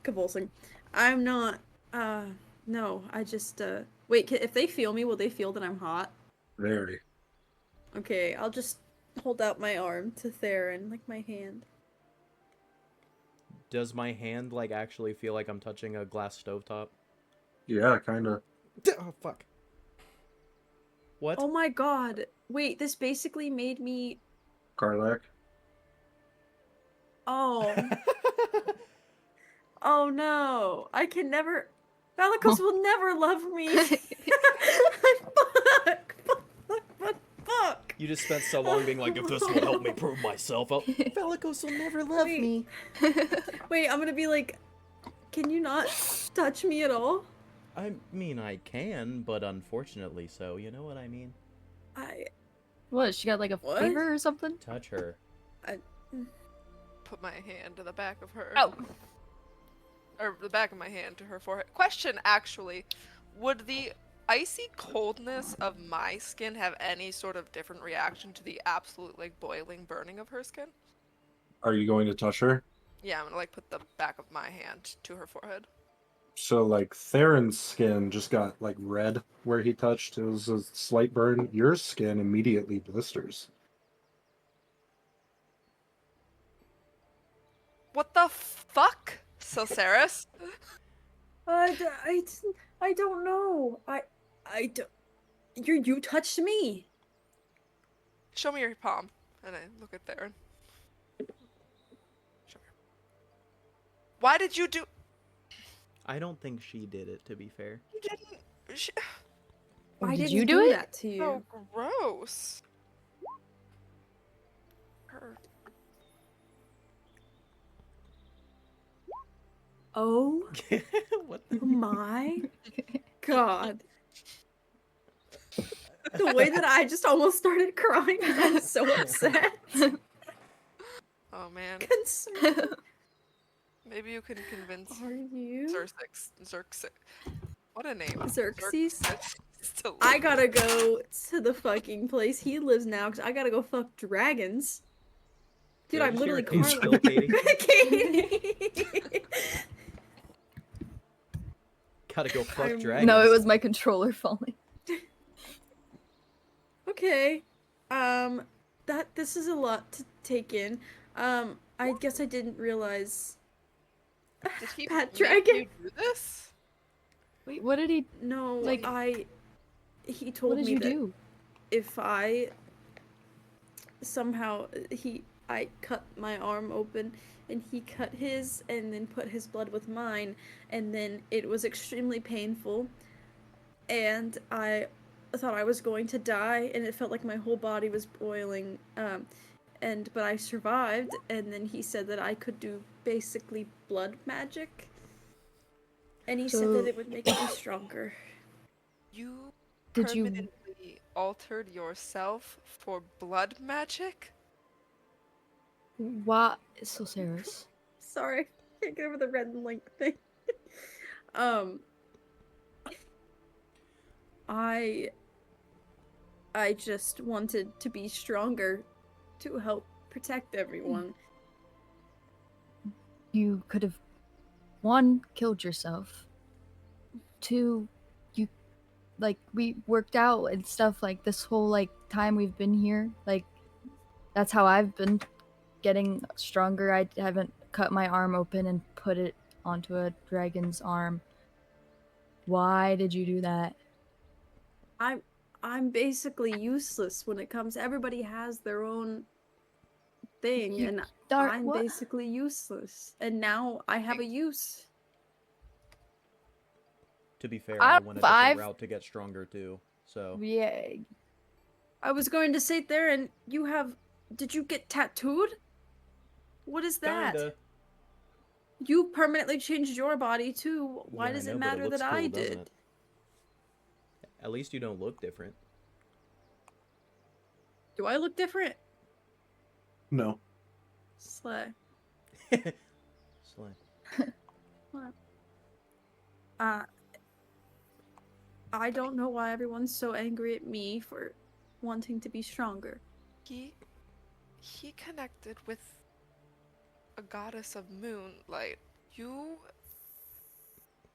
convulsing. I'm not. No. I just. Wait. If they feel me, will they feel that I'm hot? Very. Okay. I'll just hold out my arm to Theron, like my hand. Does my hand like actually feel like I'm touching a glass stovetop? Yeah, kind of. Oh fuck. What? Oh my god. Wait, this basically made me. Karlak. Oh. Oh no. I can never. Valikos will never love me. Fuck. You just spent so long being like, if this will help me prove myself, Valikos will never love me. Wait, I'm gonna be like, can you not touch me at all? I mean, I can, but unfortunately so. You know what I mean? What? She got like a fever or something? Touch her. Put my hand to the back of her. Oh. Or the back of my hand to her forehead. Question, actually. Would the icy coldness of my skin have any sort of different reaction to the absolute, like, boiling burning of her skin? Are you going to touch her? Yeah, I'm gonna, like, put the back of my hand to her forehead. So, like, Theron's skin just got, like, red where he touched. It was a slight burn. Your skin immediately blisters. What the fuck, Silceris? I don't know. I don't. You touched me. Show me your palm. And I look at Theron. Show me. Why did you do... I don't think she did it, to be fair. You didn't... Why did did you do it? that to you? Oh, gross. Her. Oh What the... my god. The way that I just almost started crying, I'm so upset. Oh, man. Concerned. Maybe you can convince Are you? Xerxes. What a name. Xerxes? to I live. gotta go to the fucking place he lives now because I gotta go fuck dragons. Dude, Did I I'm just hear literally a case spill, Katie? Katie. Gotta go fuck I'm- dragons. No, it was my controller falling. Okay. This is a lot to take in. I guess I didn't realize. Did he Pat make Dragon? you do this? Wait, what did he? No, Like- he told What did me you that do? if I somehow I cut my arm open and he cut his and then put his blood with mine and then it was extremely painful and I thought I was going to die and it felt like my whole body was boiling but I survived and then he said that I could do basically blood magic. And he said So- that it would make me stronger. You Did you- permanently altered yourself for blood magic? What? So serious. Sorry, can't get over the red link thing. um, I just wanted to be stronger to help protect everyone. You could have, 1, killed yourself. 2, you, like, we worked out and stuff, like, this whole, like, time we've been here. Like, that's how I've been getting stronger. I haven't cut my arm open and put it onto a dragon's arm. Why did you do that? I'm basically useless when it comes. Everybody has their own thing, You and Dar- I'm what? basically useless. And now I have a use. To be fair, I- I went a different I've- route to get stronger too. So Yeah. I was going to sit there, and you have. Did you get tattooed? What is that? kinda. You permanently changed your body too. Why Yeah, does I know, it but matter looks that cool, I doesn't did? it? At least you don't look different. Do I look different? No. Slay. Slay. I don't know why everyone's so angry at me for wanting to be stronger. He connected with a goddess of moonlight. You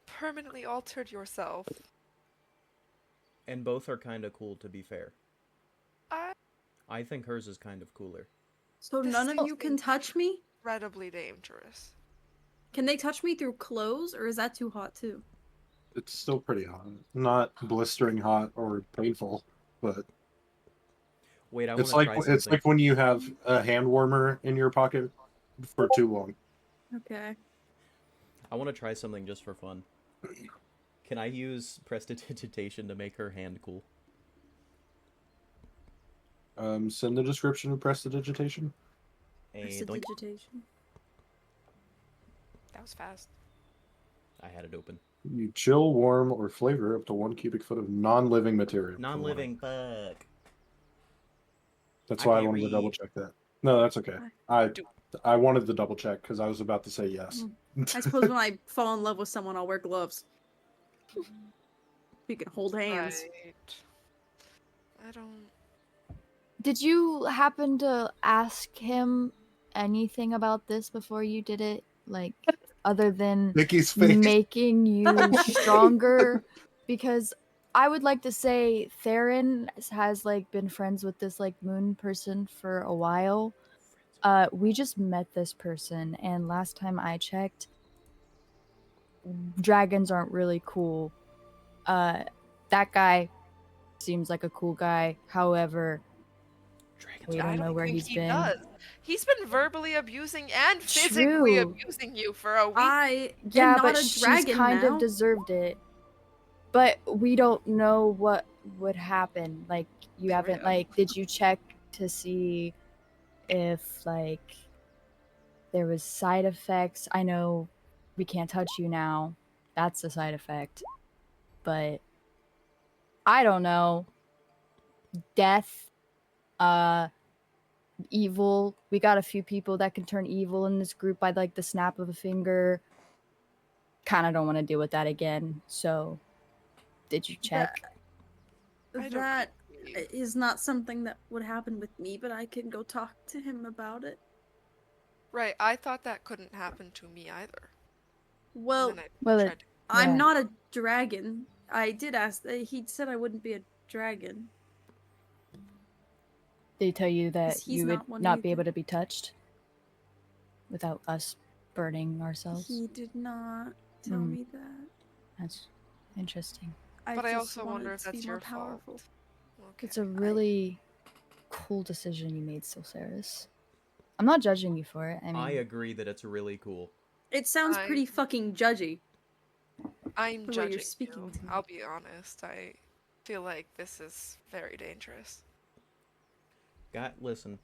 permanently altered yourself. And both are kind of cool, to be fair. I I think hers is kind of cooler. So This none of seems you can touch me? incredibly dangerous. Can they touch me through clothes, or is that too hot too? It's still pretty hot. Not blistering hot or painful, but Wait, I want it's to like try something. it's like when you have a hand warmer in your pocket for too long. Okay. I want to try something just for fun. Can I use prestidigitation to make her hand cool? Send the description of prestidigitation. A doink. Prestidigitation. That was fast. I had it open. You chill, warm, or flavor up to 1 cubic foot of non-living material. for Non-living, fuck. That's I why I can't wanted to double read. check that. No, that's okay. I- I wanted to double check because I was about to say yes. I suppose when I fall in love with someone, I'll wear gloves. You can hold hands. Right. I don't. Did you happen to ask him anything about this before you did it? Like, other than Nikki's face. making you stronger? Because I would like to say Theron has, like, been friends with this, like, moon person for a while. We just met this person, and last time I checked, dragons aren't really cool. That guy seems like a cool guy. However, we I don't know don't where think he's he been. does. He's been verbally abusing and physically True. abusing you for a week. I Yeah, am not but a she's dragon kind now. of deserved it. But we don't know what would happen. Like, you haven't, Yeah. like, did you check to see if, like, there was side effects? I know we can't touch you now. That's a side effect. But I don't know. Death, evil. We got a few people that can turn evil in this group by, like, the snap of a finger. Kind of don't want to deal with that again. So, did you check? I don't That believe- is not something that would happen with me, but I can go talk to him about it. Right, I thought that couldn't happen to me either. Well, And then I Well, tried to. I'm yeah. not a dragon. I did ask. He said I wouldn't be a dragon. Did he tell you that he's you would not one not be either. able to be touched without us burning ourselves? He did not tell Mm. me that. That's interesting. But I just also wonder wanted if to be that's more your powerful. fault. Okay. It's a really cool decision you made, Silceris. I'm not judging you for it. I mean, I agree that it's really cool. It sounds I- pretty fucking judgy. I'm the way you're judging speaking you. to me. I'll be honest. I feel like this is very dangerous. Listen.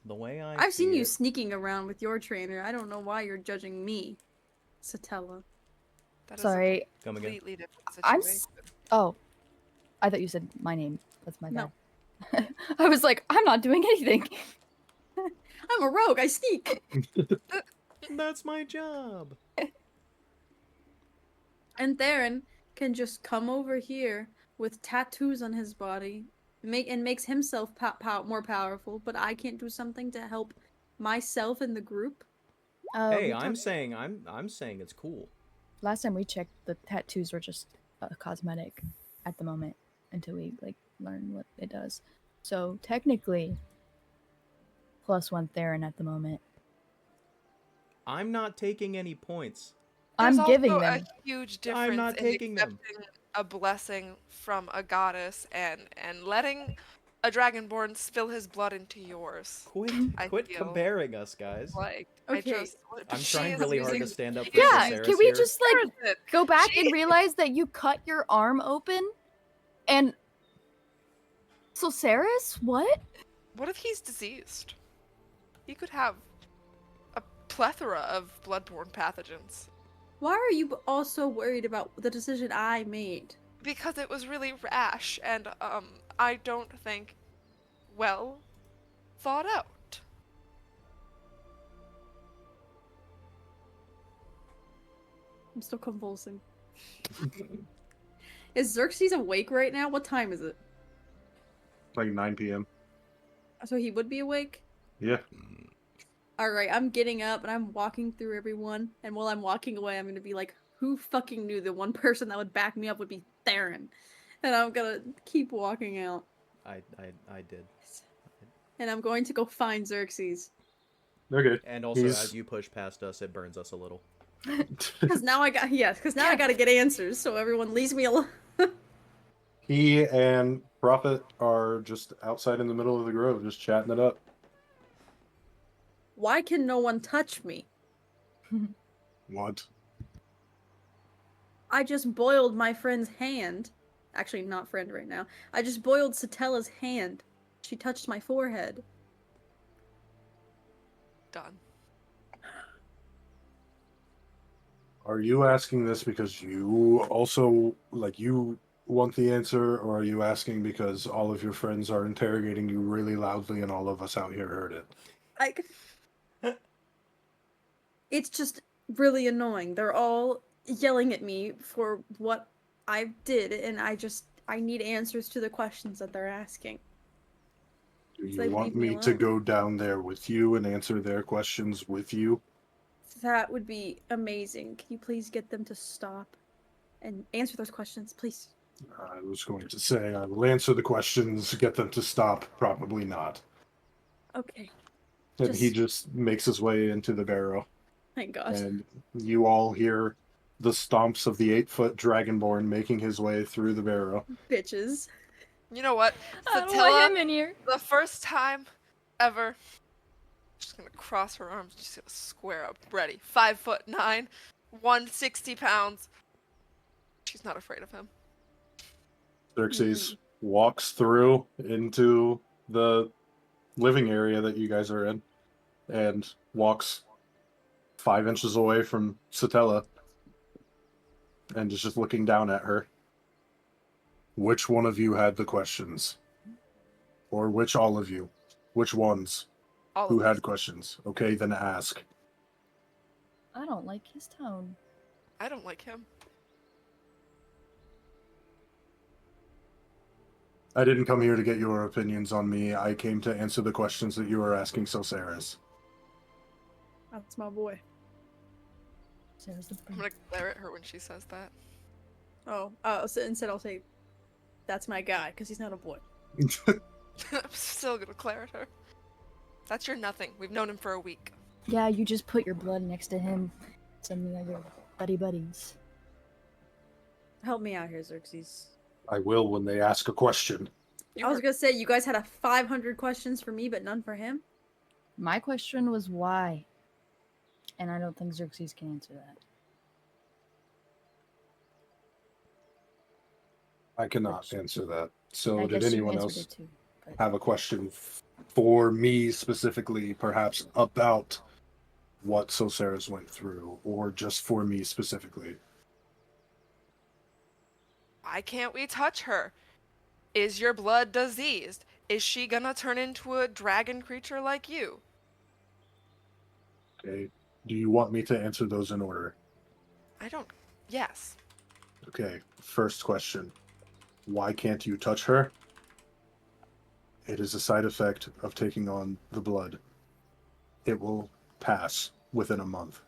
The way I've seen see you it- sneaking around with your trainer. I don't know why you're judging me, Satella. That is Sorry, a Come again. completely different I'm. situation. Oh, I thought you said my name. That's my No. bad. I was like, I'm not doing anything. I'm a rogue. I sneak. That's my job. And Theron can just come over here with tattoos on his body, makes himself more powerful. But I can't do something to help myself in the group. Hey, We I'm talked- saying it's cool. last time we checked, the tattoos were just cosmetic at the moment until we like learn what it does. So technically, +1 Theron at the moment. I'm not taking any points. There's I'm giving also them. a huge difference I'm not in taking them. accepting a blessing from a goddess and letting a dragonborn spill his blood into yours. I Quit feel comparing us, guys. like Okay. I'm she trying is really hard to using stand up for Yeah, Soceris can we here. just like comparison. go back She- and realize that you cut your arm open and Soceris? What? What if he's diseased? He could have a plethora of bloodborne pathogens. Why are you all so worried about the decision I made? Because it was really rash and I don't think well thought out. I'm still convulsing. Is Xerxes awake right now? What time is it? Like 9 p.m. So he would be awake? Yeah. Alright, I'm getting up and I'm walking through everyone. And while I'm walking away, I'm gonna be like, who fucking knew the one person that would back me up would be Theron? And I'm gonna keep walking out. I did. And I'm going to go find Xerxes. Okay. And also, He's- as you push past us, it burns us a little. Because now I gotta get answers, so everyone leaves me alone. He and Prophet are just outside in the middle of the grove, just chatting it up. Why can no one touch me? What? I just boiled my friend's hand. Actually, not friend right now. I just boiled Satella's hand. She touched my forehead. Done. Are you asking this because you also, like, you want the answer, or are you asking because all of your friends are interrogating you really loudly and all of us out here heard it? It's just really annoying. They're all yelling at me for what I did, and I need answers to the questions that they're asking. Do So they you want leave me me to alone. go down there with you and answer their questions with you? That would be amazing. Can you please get them to stop and answer those questions, please? I was going to say, I will answer the questions, get them to stop. Probably not. Okay. And he just makes his way into the barrow. Thank God. And you all hear the stomps of the 8-foot dragonborn making his way through the barrow. Bitches. You know what? I don't Satilla, want him in here. the first time ever, she's gonna cross her arms, she's gonna square up, ready. 5'9", 160 pounds. She's not afraid of him. Xerxes walks through into the living area that you guys are in and walks 5 inches away from Satella and is just looking down at her. Which one of you had the questions? Or which all of you? Which ones? All Who of had us. questions? Okay, then ask. I don't like his tone. I don't like him. I didn't come here to get your opinions on me. I came to answer the questions that you were asking Soceris. That's my boy. Sarah's the I'm gonna glare at her when she says that. Oh, so instead I'll say, that's my guy, because he's not a boy. I'm still gonna glare at her. That's your nothing. We've known him for a week. Yeah, you just put your blood next to him. Some of your buddies. Help me out here, Xerxes. I will when they ask a question. You I was were- gonna say, you guys had 500 questions for me, but none for him? My question was why, and I don't think Xerxes can answer that. I cannot answer that. So I did guess you anyone answered else it too. But have a question for me specifically, perhaps about what Soceris went through, or just for me specifically? Why can't we touch her? Is your blood diseased? Is she gonna turn into a dragon creature like you? Okay. Do you want me to answer those in order? I don't. Yes. Okay. First question. Why can't you touch her? It is a side effect of taking on the blood. It will pass within a month.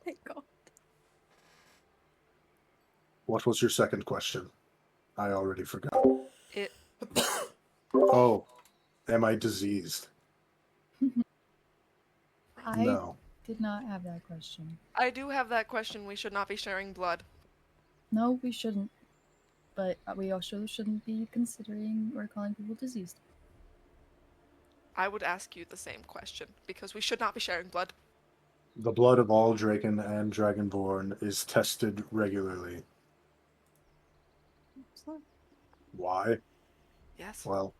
Thank God. What was your second question? I already forgot. It. Oh, am I diseased? I No. did not have that question. I do have that question. We should not be sharing blood. No, we shouldn't. But we also shouldn't be considering or calling people diseased. I would ask you the same question because we should not be sharing blood. The blood of all Draken and Dragonborn is tested regularly. Why? Yes. Well,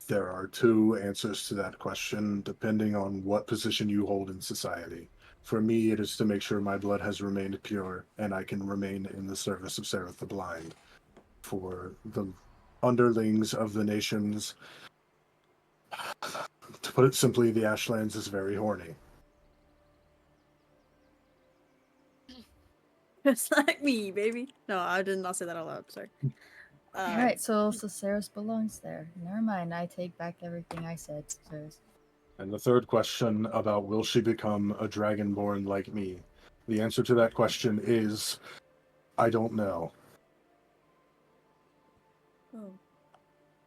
there are two answers to that question, depending on what position you hold in society. For me, it is to make sure my blood has remained pure and I can remain in the service of Sereth the Blind. For the underlings of the nations, to put it simply, the Ashlands is very horny. Just like me, baby. No, I did not say that out loud. Sorry. Alright, so Ceres belongs there. Never mind, I take back everything I said, Ceres. And the third question about will she become a Dragonborn like me? The answer to that question is, I don't know. Oh.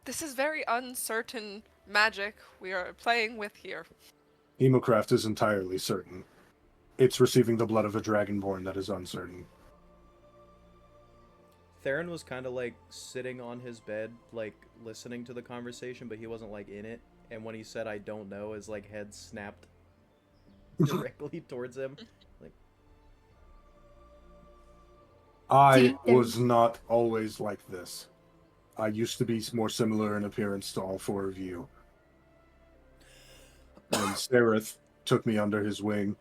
This is very uncertain magic we are playing with here. Hemocraft is entirely certain. It's receiving the blood of a Dragonborn that is uncertain. Theron was kind of like sitting on his bed, like listening to the conversation, but he wasn't like in it. And when he said "I don't know," his like head snapped directly towards him. Like, I was not always like this. I used to be more similar in appearance to all four of you. When Sereth took me under his wing,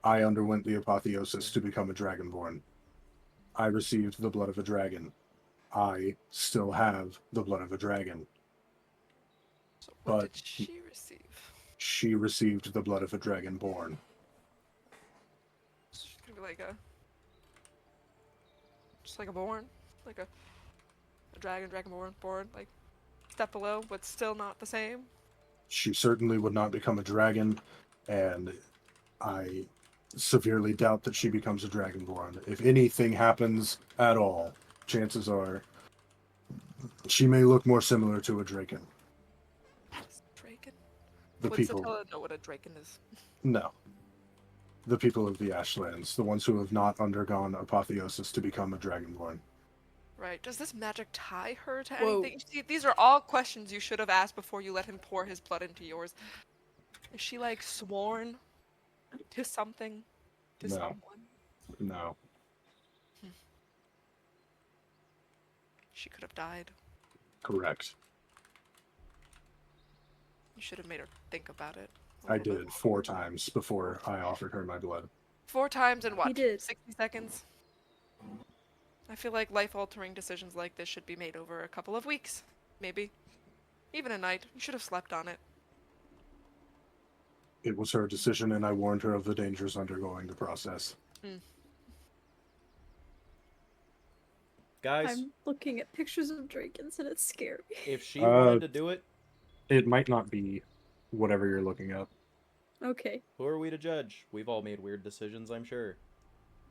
I underwent the apotheosis to become a Dragonborn. I received the blood of a dragon. I still have the blood of a dragon. So what But did she receive? she received the blood of a Dragonborn. She's gonna be like a. Just like a born? Like a dragonborn, born, like step below, but still not the same? She certainly would not become a dragon, and I severely doubt that she becomes a Dragonborn. If anything happens at all, chances are she may look more similar to a Draken. Draken? The Would people. Satella know what a Draken is? No. The people of the Ashlands, the ones who have not undergone apotheosis to become a Dragonborn. Right. Does this magic tie her to Whoa. anything? See, these are all questions you should have asked before you let him pour his blood into yours. Is she like sworn to something? To No. someone? No. She could have died. Correct. You should have made her think about it. I little bit. did 4 times before I offered her my blood. 4 times in what? He did. 60 seconds? I feel like life-altering decisions like this should be made over a couple of weeks. Maybe. Even a night. You should have slept on it. It was her decision, and I warned her of the dangers undergoing the process. guys, I'm looking at pictures of Drakens and it's scary. if she wanted to do it, It might not be whatever you're looking at. Okay. who are we to judge? We've all made weird decisions, I'm sure.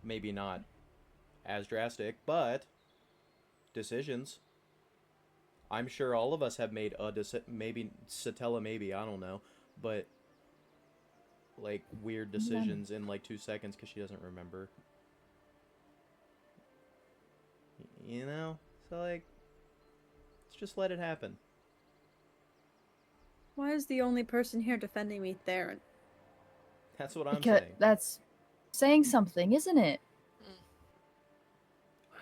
Maybe not as drastic, but decisions. I'm sure all of us have made a maybe Satella, maybe, I don't know, but like weird decisions in like 2 seconds because she doesn't remember. You know? So like, let's just let it happen. Why is the only person here defending me Theron? That's what I'm Because saying. that's saying something, isn't it?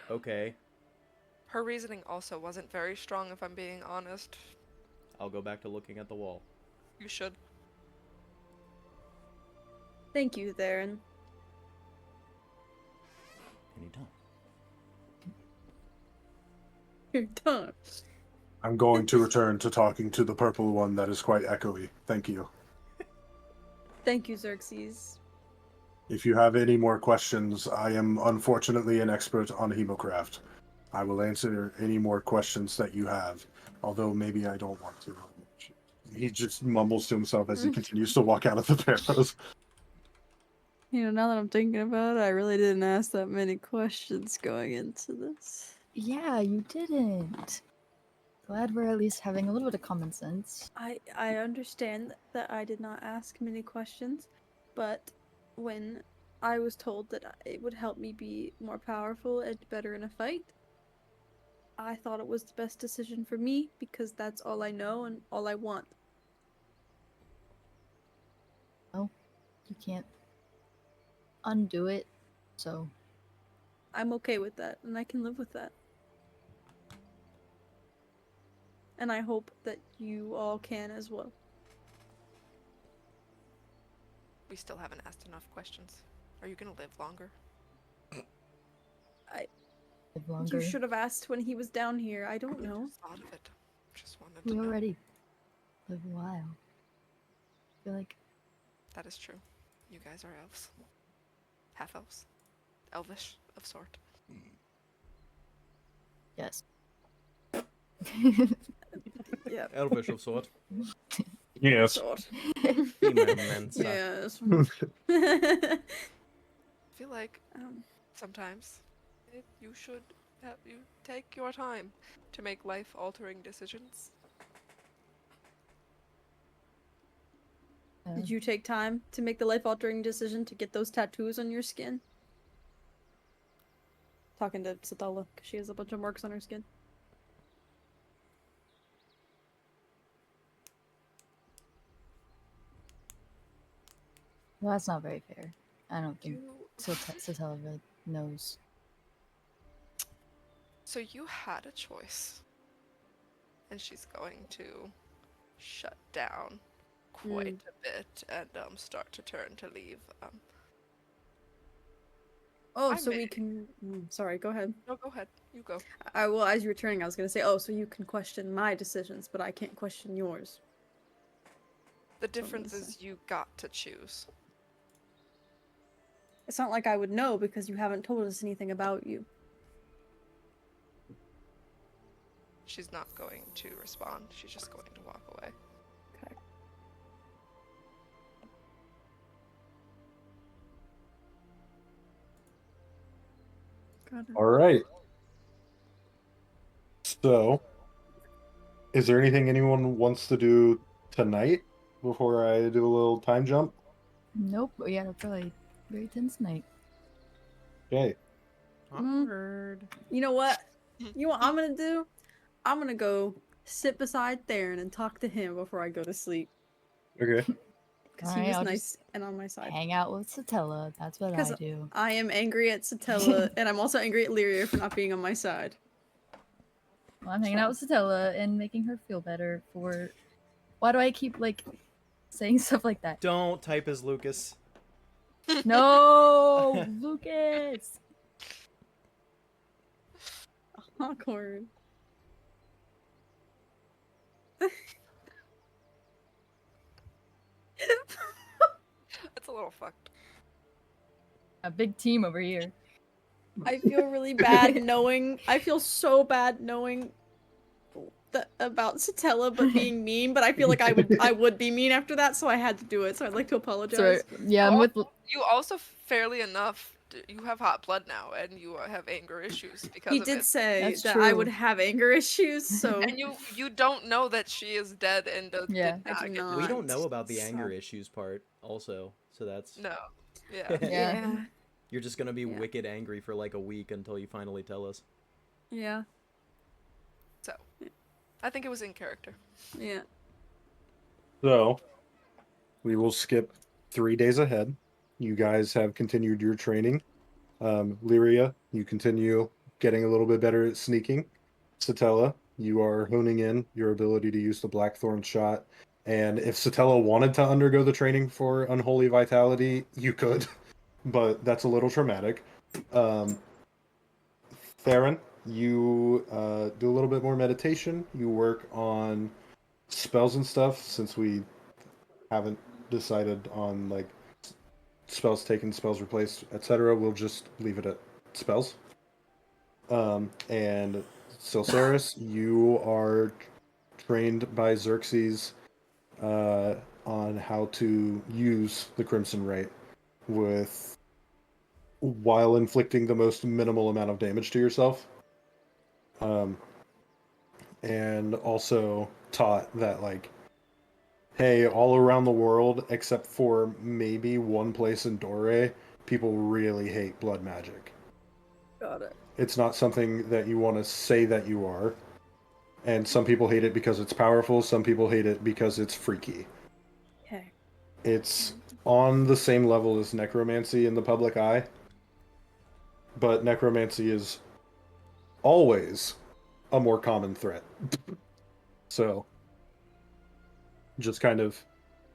Okay, Her reasoning also wasn't very strong, if I'm being honest. I'll go back to looking at the wall. You should. Thank you, Theron. Anytime. You're done. I'm going to return to talking to the purple one that is quite echoey. Thank you. Thank you, Xerxes. If you have any more questions, I am unfortunately an expert on Hemocraft. I will answer any more questions that you have, although maybe I don't want to. He just mumbles to himself as he continues to walk out of the barrows. Now that I'm thinking about it, I really didn't ask that many questions going into this. Yeah, you didn't. Glad we're at least having a little bit of common sense. I understand that I did not ask many questions, but when I was told that it would help me be more powerful and better in a fight, I thought it was the best decision for me because that's all I know and all I want. Oh, you can't undo it, so I'm okay with that, and I can live with that. And I hope that you all can as well. We still haven't asked enough questions. Are you gonna live longer? live longer. You should have asked when he was down here. I don't know. Just thought of it. Just wanted We to know. already live a while. I feel like That is true. You guys are elves. Half elves. Elvish of sort. yes. Yeah. Elvish of sort. Yes. Sort. Immensa. Yes. I feel like sometimes you should you take your time to make life-altering decisions. Did you take time to make the life-altering decision to get those tattoos on your skin? Talking to Satala, because she has a bunch of marks on her skin. Well, that's not very fair. I don't think You... Satella really knows. So you had a choice. And she's going to shut down quite a bit and start to turn to leave. Oh, I so we may- can... sorry, go ahead. No, go ahead. You go. Well, as you were turning, I was going to say, oh, so you can question my decisions, but I can't question yours. The what I'm difference gonna is you got to choose. It's not like I would know because you haven't told us anything about you. She's not going to respond. She's just going to walk away. Okay. All right. So, is there anything anyone wants to do tonight before I do a little time jump? Nope. We had a probably very tense night. Okay. Awkward. You know what? You know what I'm going to do? I'm going to go sit beside Theron and talk to him before I go to sleep. Okay. Because he Alright, was I'll nice and on my side. Hang out with Satella. That's what I 'Cause do. I am angry at Satella, and I'm also angry at Lyria for not being on my side. Well, I'm hanging out with Satella and making her feel better for... Why do I keep, saying stuff like that? Don't type as Lucas. No! Lucas! Awkward. It's a little fucked. A big team over here. I feel really bad knowing. I feel so bad knowing about Satella, but being mean. But I feel like I would be mean after that, so I had to do it. So I'd like to apologize. Sorry. Yeah, I'm Oh, with... You also, fairly enough, you have hot blood now, and you have anger issues because He of did it. say That's that I true. would have anger issues, so And you don't know that she is dead and Yeah. did I not do get not. We don't know about the so- anger issues part, also. So that's. No. Yeah. Yeah. You're just gonna be Yeah. wicked angry for like a week until you finally tell us. Yeah. So, I think it was in character. Yeah. So, we will skip 3 days ahead. You guys have continued your training. Lyria, you continue getting a little bit better at sneaking. Satella, you are honing in your ability to use the Blackthorn shot. And if Satella wanted to undergo the training for Unholy Vitality, you could, but that's a little traumatic. Theron, you do a little bit more meditation. You work on spells and stuff, since we haven't decided on like spells taken, spells replaced, etc. We'll just leave it at spells. And Silceris, you are trained by Xerxes on how to use the Crimson Ray with while inflicting the most minimal amount of damage to yourself. And also taught that like, hey, all around the world except for maybe one place in Dore, people really hate blood magic. Got it. It's not something that you want to say that you are. And some people hate it because it's powerful, some people hate it because it's freaky. Okay. It's on the same level as necromancy in the public eye. But necromancy is always a more common threat. So, just kind of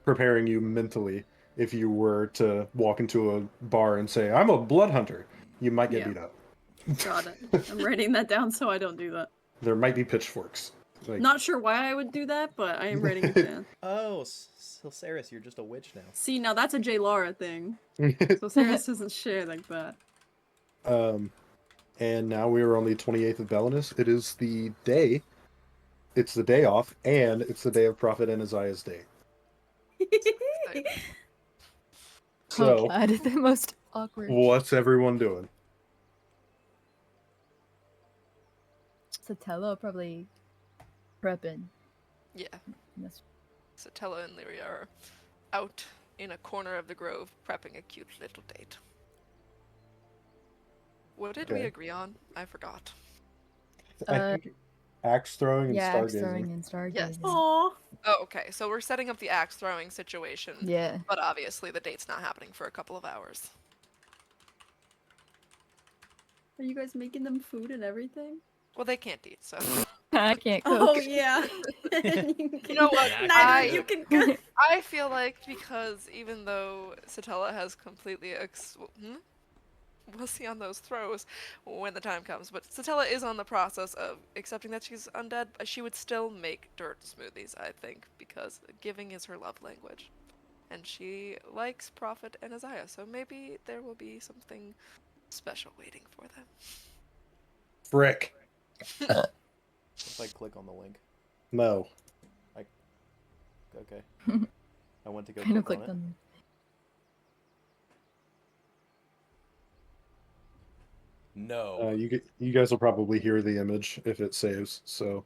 preparing you mentally. If you were to walk into a bar and say, I'm a blood hunter, you might get Yeah. beat up. Got it. I'm writing that down so I don't do that. There might be pitchforks. Like, Not sure why I would do that, but I am writing it down. Oh, Silceris, you're just a witch now. See, now that's a J. Lara thing. So Sarah doesn't share like that. And now we are on the 28th of Belinus. It is the day. It's the day off, and it's the day of Prophet and Aziah's day. So, Oh god, the most awkward. what's everyone doing? Sotelo probably prepping. Yeah. That's Satella and Lyria are out in a corner of the grove prepping a cute little date. What did we Okay. agree on? I forgot. I think axe throwing and yeah, axe throwing stargazing. and stargazing. Yes. Aww. Oh, okay. So we're setting up the axe throwing situation. Yeah. But obviously the date's not happening for a couple of hours. Are you guys making them food and everything? Well, they can't eat, so. I can't cook. Oh yeah. You know what? Neither you can cook. I feel like because even though Satella has completely we'll see on those throws when the time comes, but Satella is on the process of accepting that she's undead, but she would still make dirt smoothies, I think, because giving is her love language. And she likes Prophet and Aziah, so maybe there will be something special waiting for them. Frick. If I click on the link. No. Okay. I went to go I know click clicked on it. on. No. You guys will probably hear the image if it saves, so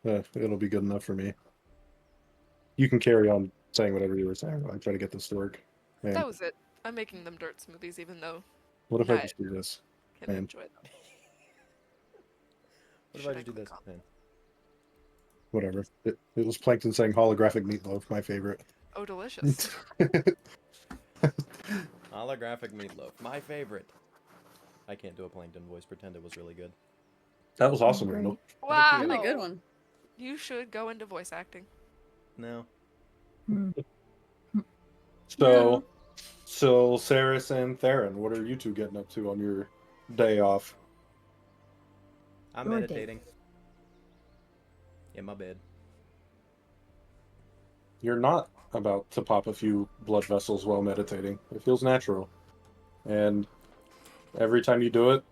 it'll be good enough for me. You can carry on saying whatever you were saying while I try to get this to work. Man, That was it. I'm making them dirt smoothies, even though what if I I just do this? can Man. enjoy them. What if Should I I just do click this? on Man. Whatever. It was Plankton saying holographic meatloaf, my favorite. Oh, delicious. Holographic meatloaf. My favorite. I can't do a plankton voice. Pretend it was really good. That was awesome, Great. Randall. Wow. Really good one. You should go into voice acting. No. So, Saris and Theron, what are you two getting up to on your day off? I'm Your meditating. In my bed. You're not about to pop a few blood vessels while meditating. It feels natural. And every time you do it,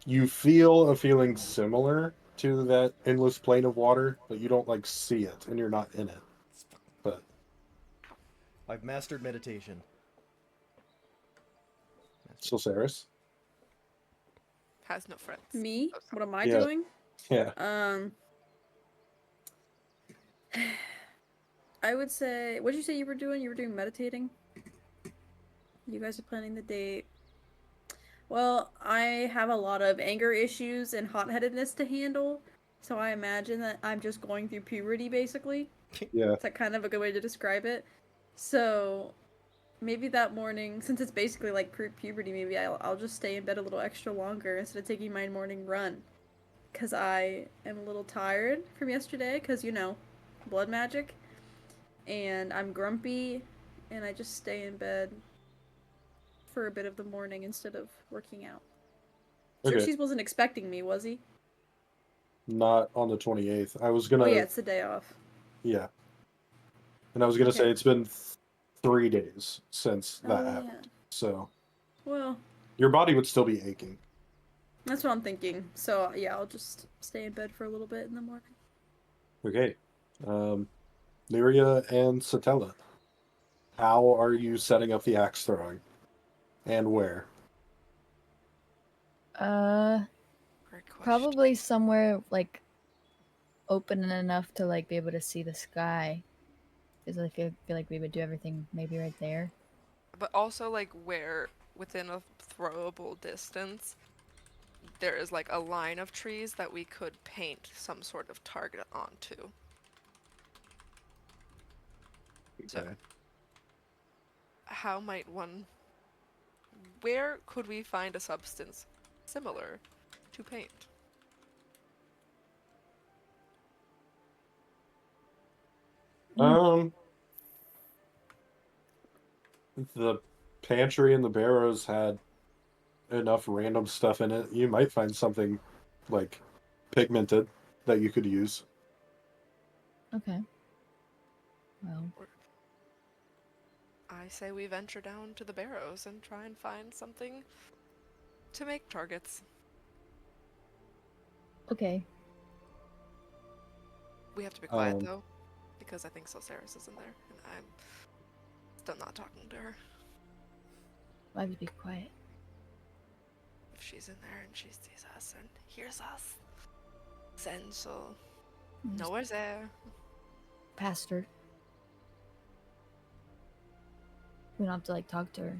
you feel a feeling similar to that endless plane of water, but you don't like see it and you're not in it. But I've mastered meditation. still Saris. Has no friends. Me? Oh, What am I Yeah. doing? Yeah. I would say, what did you say you were doing? You were doing meditating? You guys are planning the date. Well, I have a lot of anger issues and hot-headedness to handle, so I imagine that I'm just going through puberty, basically. Yeah. It's like kind of a good way to describe it. So, maybe that morning, since it's basically like puberty, maybe I'll just stay in bed a little extra longer instead of taking my morning run. Because I am a little tired from yesterday, because, you know, blood magic. And I'm grumpy, and I just stay in bed for a bit of the morning instead of working out. Okay. Xerxes wasn't expecting me, was he? Not on the 28th. I was gonna. Oh yeah, it's the day off. Yeah. And I was gonna Okay. say it's been 3 days since that Oh yeah. happened. So Well, your body would still be aching. that's what I'm thinking. So yeah, I'll just stay in bed for a little bit in the morning. Okay. Lyria and Satella, how are you setting up the axe throwing? And where? Great question. Probably somewhere like open enough to like be able to see the sky. Because I feel like we would do everything maybe right there. But also like where within a throwable distance there is like a line of trees that we could paint some sort of target onto. So Okay. how might one where could we find a substance similar to paint? Um, the pantry and the barrows had enough random stuff in it. You might find something like pigmented that you could use. Okay. Well, I say we venture down to the barrows and try and find something to make targets. okay. We have to be quiet Um, though, because I think Solceris is in there, and I'm still not talking to her. I have to be quiet. If she's in there and she sees us and hears us, then she'll know we're there. Pastor. We don't have to like talk to her.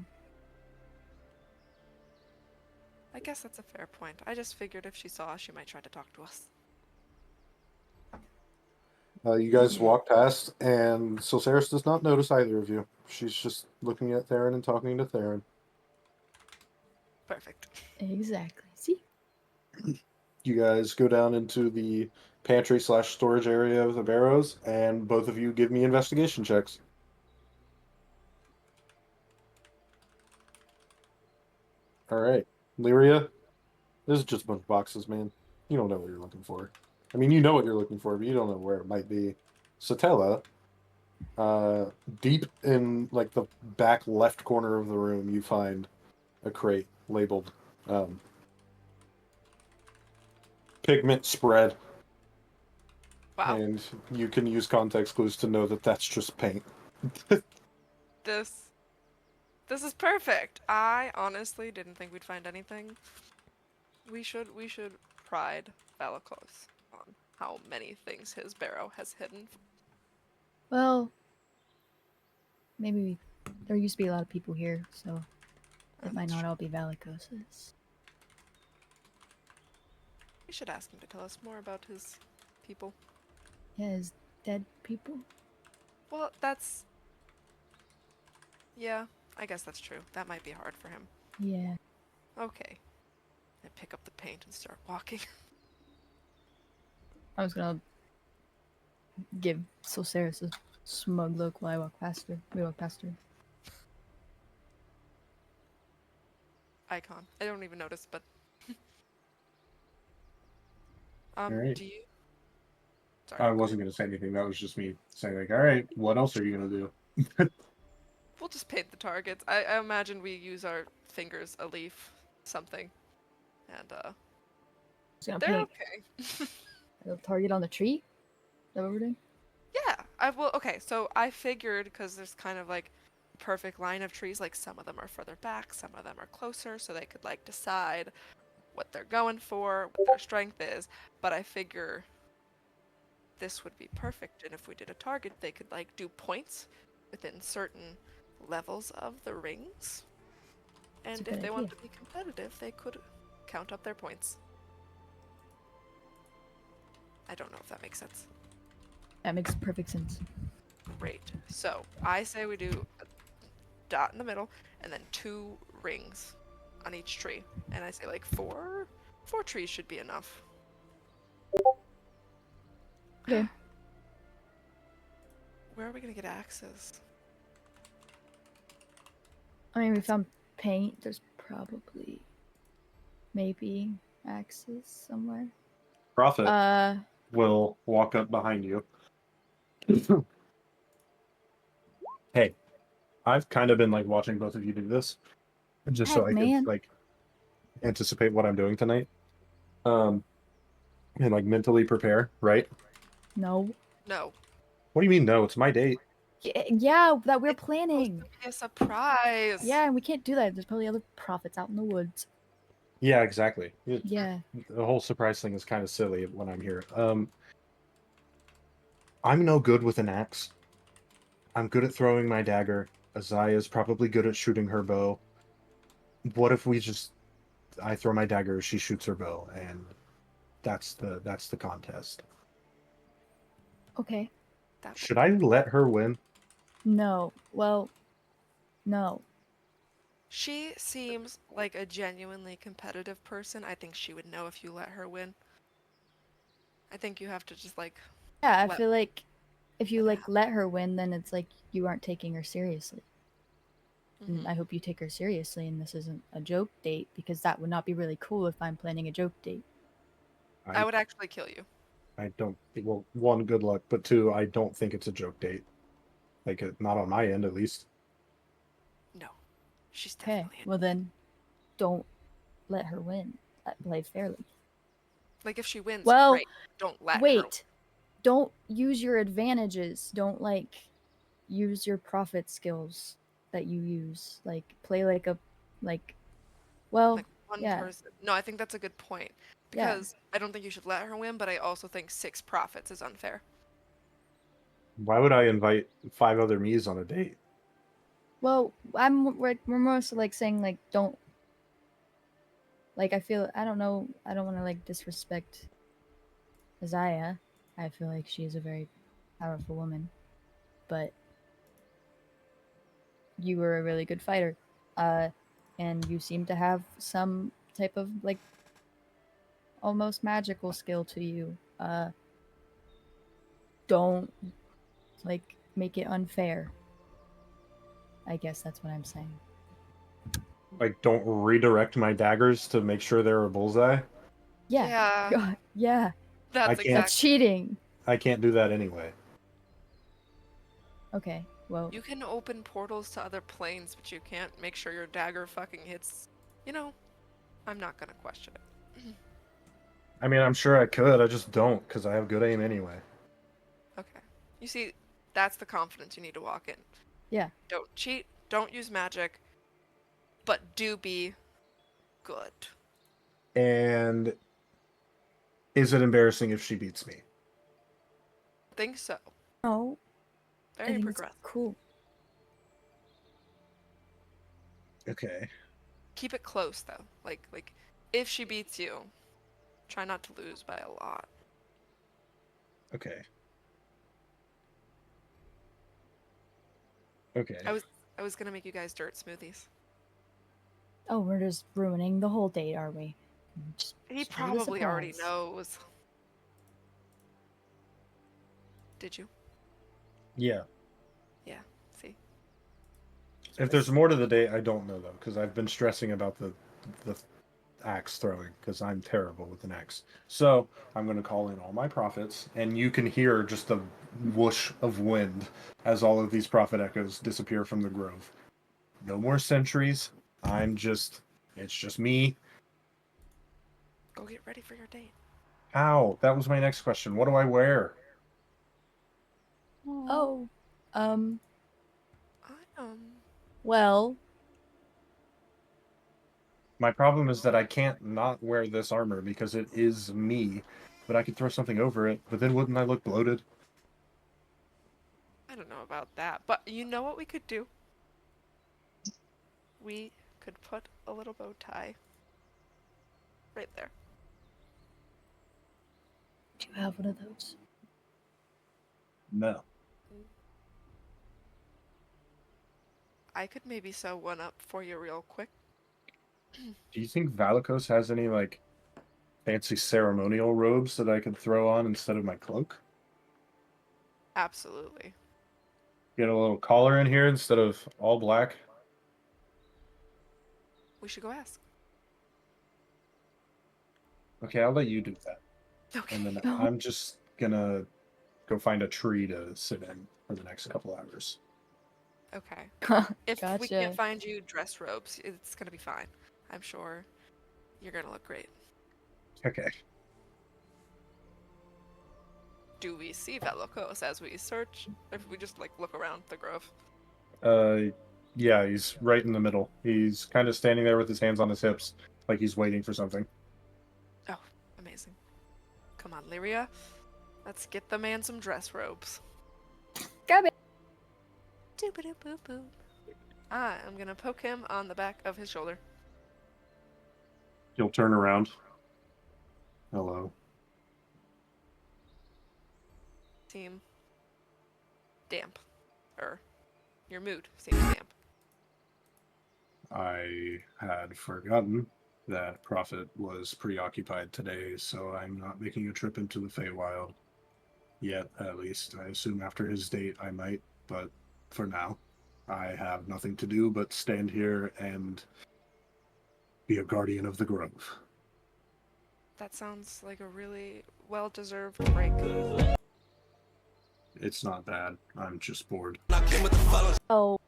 I guess that's a fair point. I just figured if she saw us, she might try to talk to us. you guys Yeah. walk past, and Silceris does not notice either of you. She's just looking at Theron and talking to Theron. Perfect. Exactly. See? You guys go down into the pantry / storage area of the barrows, and both of you give me investigation checks. All right, Lyria, this is just a bunch of boxes, man. You don't know what you're looking for. I mean, you know what you're looking for, but you don't know where it might be. Satella, deep in like the back left corner of the room, you find a crate labeled pigment spread, Wow. and you can use context clues to know that that's just paint. This is perfect. I honestly didn't think we'd find anything. We should pride Valakos on how many things his barrow has hidden. Well, maybe there used to be a lot of people here, so it might not all be Valicoses. We should ask him to tell us more about his people. Yeah, his dead people? Well, that's... Yeah, I guess that's true. That might be hard for him. Yeah. Okay. I pick up the paint and start walking. I was gonna give Solceris a smug look while I walk past her. We walk past her. Icon. I don't even notice, but... Alright. do you... Sorry. I wasn't going to say anything. That was just me saying, like, all right, what else are you going to do? We'll just paint the targets. I imagine we use our fingers, a leaf, something. And, Just gonna they're paint okay. a target on the tree? Is that what we're doing? Yeah, I will. Okay, so I figured because there's kind of like a perfect line of trees, like some of them are further back, some of them are closer, so they could like decide what they're going for, what their strength is. But I figure this would be perfect, and if we did a target, they could like do points within certain levels of the rings. That's a And good if they idea. want to be competitive, they could count up their points. I don't know if that makes sense. That makes perfect sense. Great. So I say we do a dot in the middle and then 2 rings on each tree. And I say like 4 trees should be enough. Okay. Where are we gonna get axes? I mean, we found paint. There's probably maybe axes somewhere. Prophet will walk up behind you. Hey, I've kind of been like watching both of you do this, just so Heck, I could man. like anticipate what I'm doing tonight. And like mentally prepare, right? No. No. What do you mean no? It's my date. Yeah, that we're It's supposed planning. to be a surprise. Yeah, and we can't do that. There's probably other prophets out in the woods. Yeah, exactly. Yeah. The whole surprise thing is kind of silly when I'm here. I'm no good with an axe. I'm good at throwing my dagger. Aziah is probably good at shooting her bow. What if I throw my dagger, she shoots her bow, and that's the contest. Okay. That Should I let her win? No. Well, no. She seems like a genuinely competitive person. I think she would know if you let her win. I think you have to just like Yeah, I let- feel like if you let it like let her win, then it's like you aren't taking her seriously. happen. And I hope you take her seriously and this isn't a joke date, because that would not be really cool if I'm planning a joke date. I would actually kill you. I don't. Well, one, good luck, but two, I don't think it's a joke date. Like, not on my end, at least. No. She's Okay, definitely well then, don't let her win. Play fairly. like if she wins, Well, great. Don't let her. Wait, don't use your advantages. Don't like use your profit skills that you use. Like play like a like. Well, Like one yeah, person. No, I think that's a good point. yeah. Because I don't think you should let her win, but I also think 6 profits is unfair. Why would I invite 5 other me's on a date? Well, we're mostly like saying like don't. Like I feel I don't know, I don't want to like disrespect Aziah. I feel like she is a very powerful woman, but you were a really good fighter, and you seem to have some type of like almost magical skill to you. Don't like make it unfair. I guess that's what I'm saying. Like, don't redirect my daggers to make sure they're a bullseye? Yeah. Yeah. Yeah. That's can't- That's exactly. cheating. I can't do that anyway. Okay. Well, You can open portals to other planes, but you can't make sure your dagger fucking hits. You know, I'm not gonna question it. I mean, I'm sure I could, I just don't, because I have good aim anyway. Okay. You see, that's the confidence you need to walk in. yeah. Don't cheat, don't use magic, but do be good. And is it embarrassing if she beats me? Think so. No, I Very think it's progressive. cool. Okay. Keep it close though. Like if she beats you, try not to lose by a lot. Okay. Okay. I was gonna make you guys dirt smoothies. Oh, we're just ruining the whole date, are we? Just He do the probably already surprise. knows. Did you? Yeah. Yeah. See? If there's more to the date, I don't know, though, because I've been stressing about the axe throwing, because I'm terrible with an axe. So I'm going to call in all my prophets, and you can hear just a whoosh of wind as all of these prophet echoes disappear from the grove. No more sentries. It's just me. Go get ready for your date. How? That was my next question. What do I wear? Oh, I well, My problem is that I can't not wear this armor because it is me, but I could throw something over it, but then wouldn't I look bloated? I don't know about that, but you know what we could do? We could put a little bow tie right there. do you have one of those? No. I could maybe sew one up for you real quick. Do you think Valikos has any, like, fancy ceremonial robes that I could throw on instead of my cloak? Absolutely. Get a little collar in here instead of all black? We should go ask. Okay, I'll let you do that. Okay. And then No. I'm just gonna go find a tree to sit in for the next couple hours. Okay. If we Gotcha. can't find you dress robes, it's gonna be fine. I'm sure you're gonna look great. Okay. Do we see Velocos as we search? If we just like look around the grove? Yeah, he's right in the middle. He's kind of standing there with his hands on his hips, like he's waiting for something. Oh, amazing. Come on, Lyria. Let's get the man some dress robes. Grab it. Doop-a-doop-boop-boop. I'm gonna poke him on the back of his shoulder. He'll turn around. Hello. Seem damp. Your mood seems damp. I had forgotten that Prophet was preoccupied today, so I'm not making a trip into the Feywild. Yet, at least. I assume after his date I might, but for now, I have nothing to do but stand here and be a guardian of the grove. That sounds like a really well-deserved break. It's not bad. I'm just bored. Oh,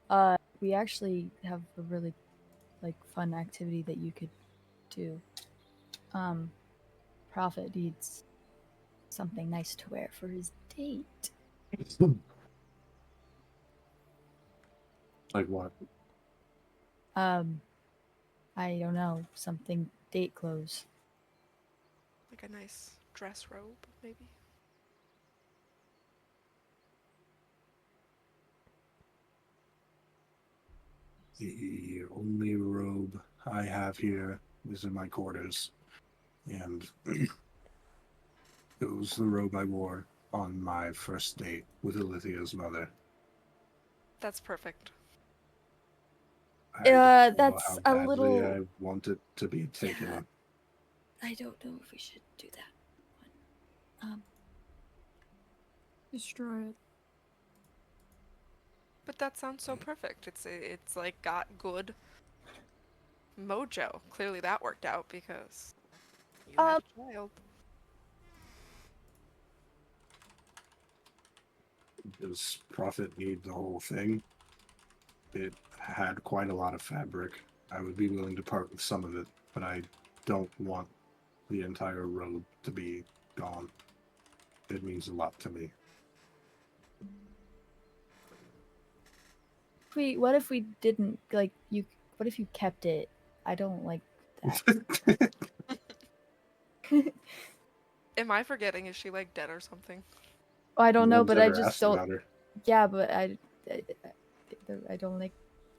we actually have a really, fun activity that you could do. Prophet needs something nice to wear for his date. Like what? I don't know, something date clothes. Like a nice dress robe, maybe? The only robe I have here is in my quarters, and it was the robe I wore on my first date with Alithia's mother. That's perfect. I don't know That's how a badly little. I want it to be taken. Yeah. I don't know if we should do that. Destroy it. But that sounds so perfect. It's like got good mojo. Clearly that worked out because you had a child. Does Prophet need the whole thing? It had quite a lot of fabric. I would be willing to part with some of it, but I don't want the entire robe to be gone. It means a lot to me. What if we didn't you? What if you kept it? I don't like that. Am I forgetting? Is she like dead or something? I don't No know, one's but I ever just asked don't. about her. Yeah, but I don't like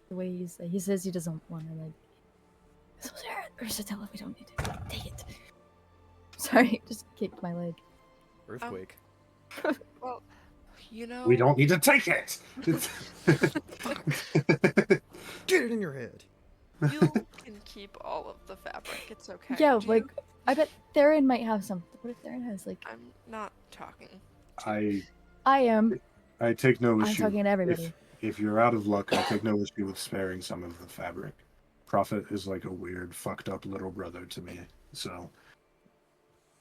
the way he says he doesn't want to like. So Sarah, or Satella, we don't need to take it. Sorry, just kicked my leg. Earthquake. Well, you know. We don't need to take it! Get it in your head. You can keep all of the fabric. It's okay. Yeah, Do like you- I bet Theron might have something. What if Theron has like? I'm not talking. I I am. take no I'm issue. talking to everybody. If you're out of luck, I take no issue with sparing some of the fabric. Prophet is like a weird, fucked up little brother to me. So,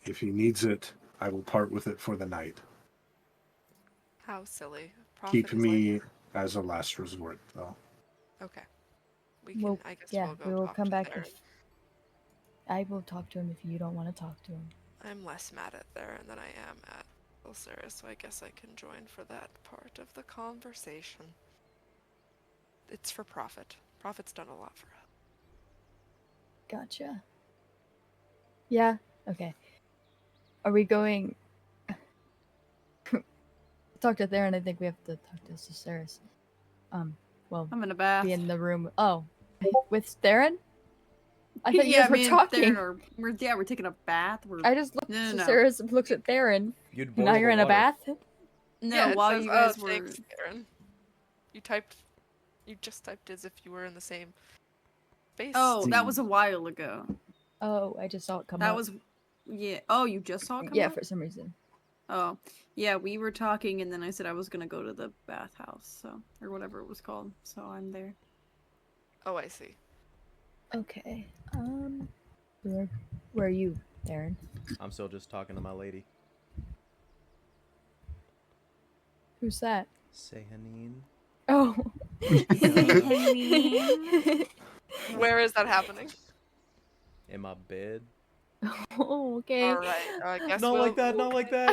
if he needs it, I will part with it for the night. How silly. Prophet Keep is me as a last resort, though. like, okay. We can. Well, I guess yeah, we'll go. we will talk come to back Theron. if I will talk to him if you don't want to talk to him. I'm less mad at Theron than I am at Ulcera, so I guess I can join for that part of the conversation. It's for Prophet. Prophet's done a lot for us. Gotcha. Yeah. Okay. Are we going? Talk to Theron. I think we have to talk to Ciceris. Well, I'm in a bath. be in the room. Oh, with Theron? I thought you yeah, guys were me and talking. Theron we're taking a bath. We're I just looked No, at no, no. Ciceris and looked at Theron. You'd Now boil you're the in a water. bath? no. Yeah, it while says, you guys oh, were, thanks, Theron. You just typed as if you were in the same space. oh, that was a while ago. Oh, I just saw it come That up. was, yeah. Oh, you just saw it come Yeah, up? for some reason. Oh, yeah. We were talking, and then I said I was gonna go to the bathhouse, so or whatever it was called. So I'm there. Oh, I see. Okay. Where are you? Darren. I'm still just talking to my lady. Who's that? Sehanine. Oh. Where is that happening? In my bed. Oh, okay. All right. I guess Not we'll, like that, not like that.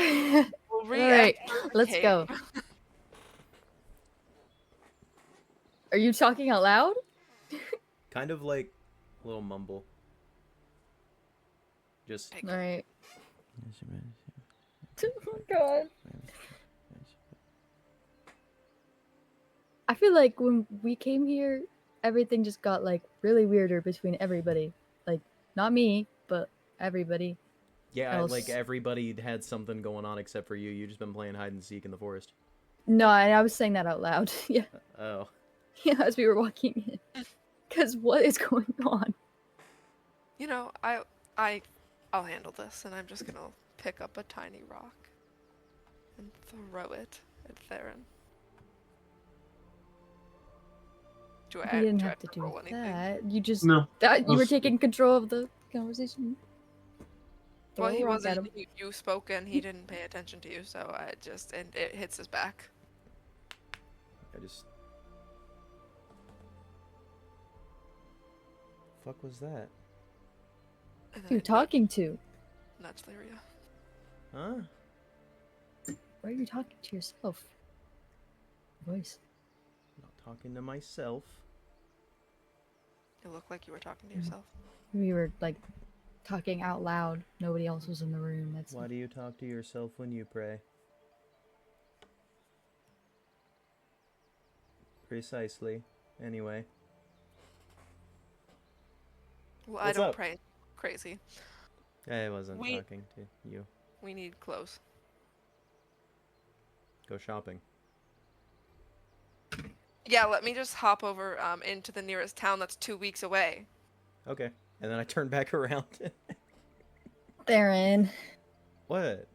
we'll All right, re-enter the let's cave. go. Are you talking out loud? Kind of like a little mumble. Just All right. Oh my god. I feel like when we came here, everything just got like really weirder between everybody. Like not me, but everybody. yeah, else. like everybody had something going on except for you. You just been playing hide and seek in the forest. No, I was saying that out loud. Yeah, Oh. yeah, as we were walking in. Cause what is going on? You know, I'll handle this, and I'm just gonna pick up a tiny rock and throw it at Theron. Do I? You didn't do I have to do roll anything? that. You just No. that you were Let's- taking control of the conversation. Well, Throw a he rock at wasn't. him. You spoke, and he didn't pay attention to you, so and it hits his back. I just... Fuck was that? And Who you talking to? Nudge Lyria. Huh? Why are you talking to yourself? Voice. Not talking to myself. It looked like you were talking to yourself. We were like talking out loud. Nobody else was in the room. That's Why do you talk to yourself when you pray? Precisely. Anyway. Well, I What's don't up? pray crazy. I wasn't We- talking to you. We need clothes. Go shopping. Yeah, let me just hop over into the nearest town that's 2 weeks away. Okay. And then I turn back around. Theron. What?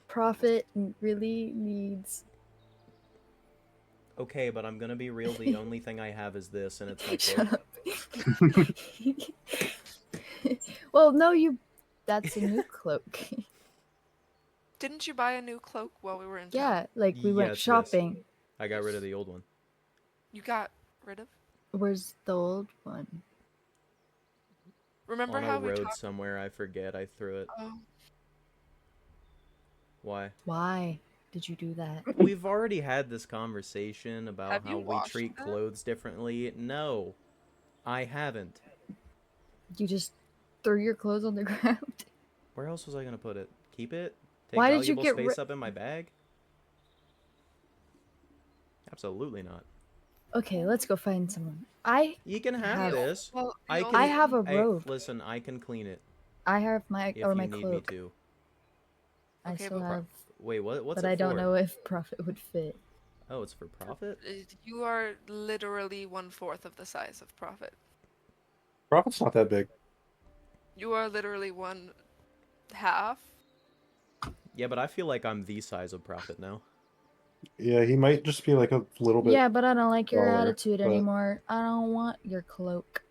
Prophet really needs. Okay, but I'm gonna be real. The only thing I have is this, and it's my Shut cloak. up. Well, no, you. That's a new cloak. Didn't you buy a new cloak while we were in town? Yeah, like we Yeah, went it's this. shopping. I got rid of the old one. You got rid of? Where's the old one? Remember On how a we road talked? somewhere, I forget. I threw it. Oh, Why? Why did you do that? We've already had this conversation about Have how you we washed treat it? clothes differently. No, I haven't. You just threw your clothes on the ground. Where else was I gonna put it? Keep it? Take Why did you valuable get space up in my bag? Absolutely not. Okay, let's go find someone. I You can have Have- this. well, the I only- can. I have a Hey, robe. listen, I can clean it I have my if or you my need cloak. me to. I Okay, still but- have, Wait, what's but it I don't for? know if Prophet would fit. Oh, it's for profit? You are literally 1/4 of the size of Prophet. Profit's not that big. You are literally 1/2. Yeah, but I feel like I'm the size of profit now. Yeah, he might just be like a little bit. Yeah, but I don't like your taller, attitude but- anymore. I don't want your cloak.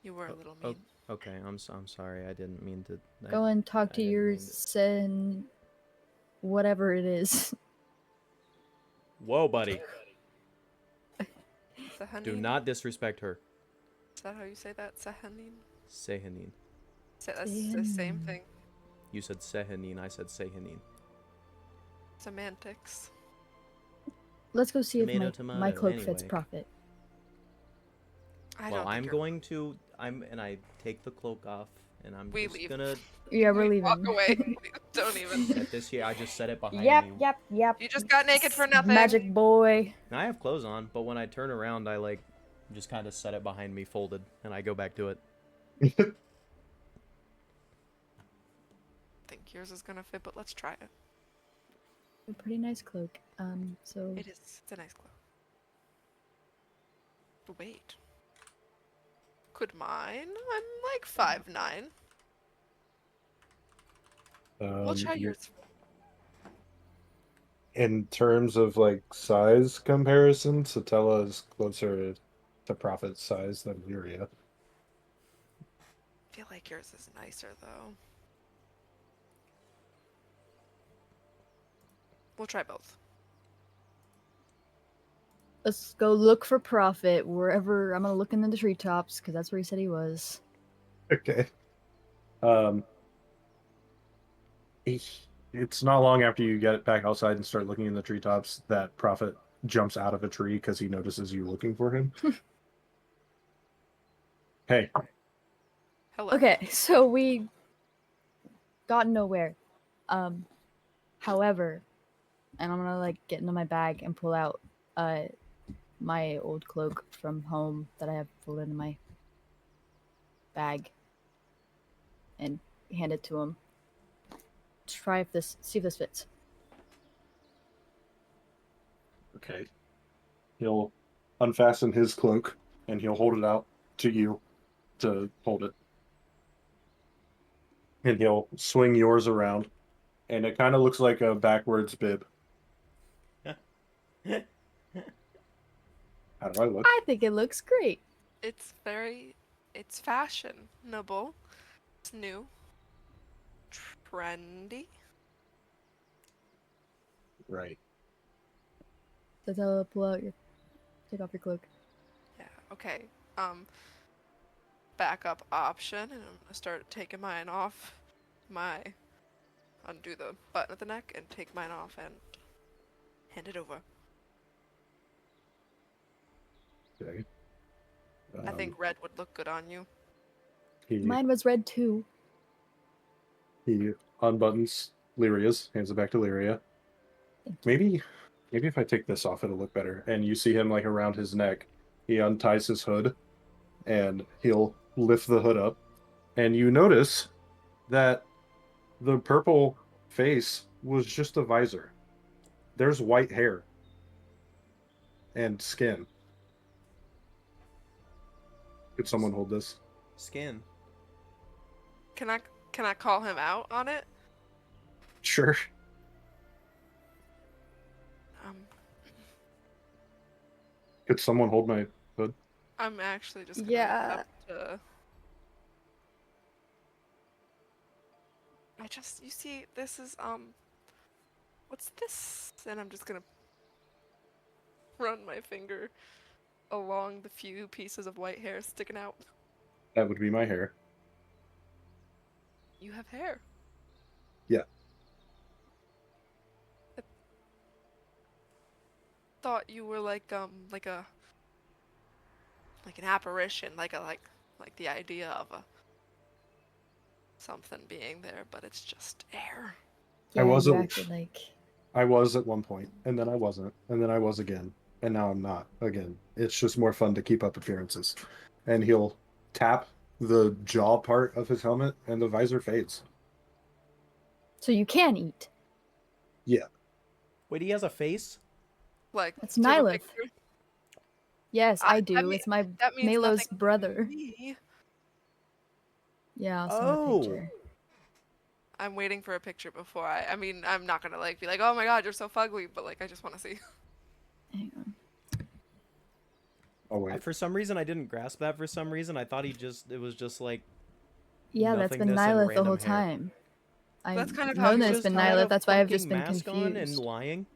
You were a little oh, mean. Okay, I'm sorry. I didn't mean to. Go and talk I to didn't your mean to- sin, whatever it is. Whoa, buddy! Sahanin? Do not disrespect her. Is that how you say that? Sahanin? Sehanin. That's the same Sahanin. thing. You said Sehanin. I said Sehanin. Semantics. Let's go see Tomato, if my tomato, cloak fits anyway. Prophet. I Well, don't I'm think you're- going to. And I take the cloak off, and I'm We just leave. gonna. Yeah, we're We leaving. Walk away. Don't even. At this here, I just set it behind Yep, me. yep. You just got naked for nothing. Magic boy. I have clothes on, but when I turn around, I like just kind of set it behind me, folded, and I go back to it. Think yours is gonna fit, but let's try it. A pretty nice cloak. So It is. It's a nice cloak. Wait. Could mine? I'm like 5'9". We'll try you're- yours. In terms of like size comparison, Satella is closer to Prophet's size than Lyria. I feel like yours is nicer, though. We'll try both. Let's go look for Prophet wherever. I'm gonna look in the treetops because that's where he said he was. Okay. It's not long after you get back outside and start looking in the treetops that Prophet jumps out of a tree because he notices you looking for him. Hey. Hello. Okay, so we got nowhere. However, and I'm gonna like get into my bag and pull out my old cloak from home that I have folded in my bag and hand it to him. See if this fits. Okay. He'll unfasten his cloak and he'll hold it out to you to hold it. And he'll swing yours around. And it kind of looks like a backwards bib. How do I look? I think it looks great. It's fashionable. It's new. Trendy. Right. So take off your cloak. Yeah, okay. Backup option, and I'm gonna start taking mine off. Undo the button at the neck and take mine off and hand it over. Okay. I think red would look good on you. Mine was red too. He unbuttons Lyria's, hands it back to Lyria. Maybe if I take this off, it'll look better. And you see him like around his neck. He unties his hood, and he'll lift the hood up. And you notice that the purple face was just a visor. There's white hair and skin. Could someone hold this? Skin. Can I call him out on it? Sure. Could someone hold my hood? I'm actually just gonna Yeah. have to... you see, this is, what's this? And I'm just gonna run my finger along the few pieces of white hair sticking out. That would be my hair. You have hair. Yeah. I thought you were like an apparition, like the idea of something being there, but it's just air. Yeah, I wasn't. you acted like. I was at one point, and then I wasn't, and then I was again, and now I'm not again. It's just more fun to keep up appearances. And he'll tap the jaw part of his helmet, and the visor fades. So you can eat. Yeah. Wait, he has a face? Like, That's do you have a Nihilith. picture? Yes, I do. that mean- It's my That means Malo's nothing to brother. me. Yeah, I'll send Oh. a picture. I'm waiting for a picture before I mean, I'm not gonna like be like, oh my god, you're so fugly, but like I just want to see. Hang on. Oh wait. For some reason, I didn't grasp that. For some reason, I thought it was just like. Yeah, that's been Nothingness and Nihilith the whole random hair. time. That's kind of I've how known he that it's was been Had a Nihilith. That's why I've just fucking been mask on and confused. lying.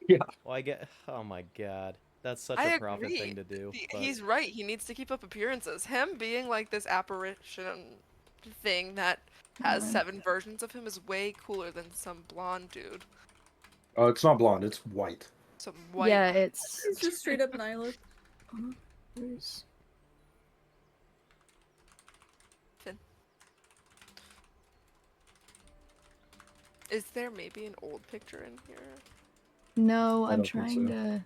Yeah. Well, I get. Oh my god, that's such I a Prophet agree. thing to do. but- He's right. He needs to keep up appearances. Him being like this apparition thing that has Come on. 7 versions of him is way cooler than some blonde dude. Oh, it's not blonde. It's white. Some white. Yeah, it's. It's just straight up Nihilith. Where's- Finn. Is there maybe an old picture in here? No, I I'm don't think trying so. to.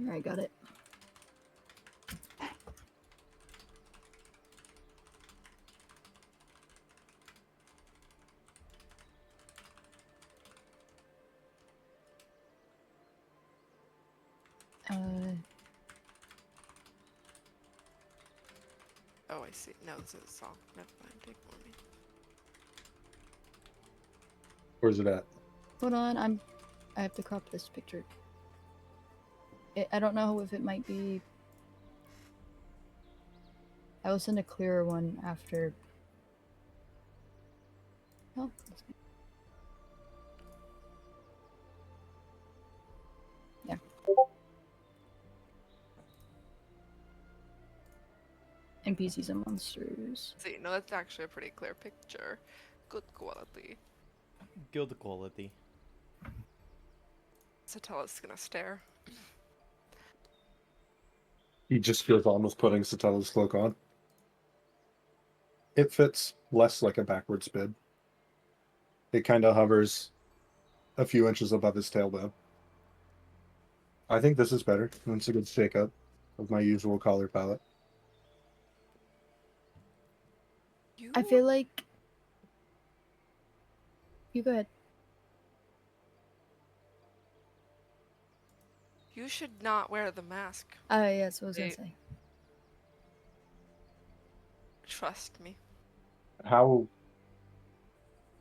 Here, I got it. Oh, I see. No, this is a song. Never mind. Ignore me. Where's it at? Hold on, I have to crop this picture. I don't know if it might be. I will send a clearer one after. Oh, yeah. NPCs and monsters. See, no, that's actually a pretty clear picture. Good quality. Good quality. Satella's gonna stare. He just feels on with putting Satella's cloak on. It fits less like a backwards bib. It kind of hovers a few inches above his tailbone. I think this is better. It's a good shake-up of my usual collar palette. I feel like. You go ahead. You should not wear the mask. Yeah, that's what I was gonna Wait. say. Trust me. How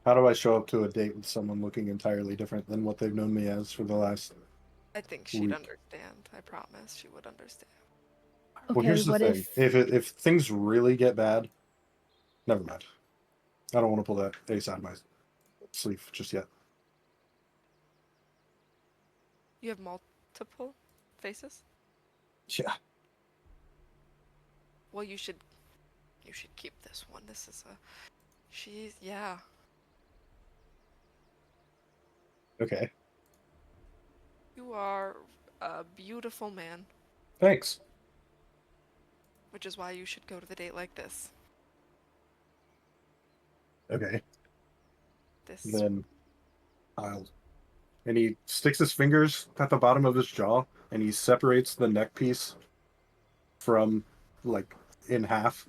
do I show up to a date with someone looking entirely different than what they've known me as for the last I think she'd week? understand. I promise she would understand. Well, Okay, here's the what thing. If things really get bad, never mind. I don't want to pull that ace out of my sleeve just yet. You have multiple faces? Yeah. Well, you should keep this one. This is yeah. Okay. You are a beautiful man, Thanks. which is why you should go to the date like this. Okay. This Then I'll. And he sticks his fingers at the bottom of his jaw and he separates the neck piece from, like, in half,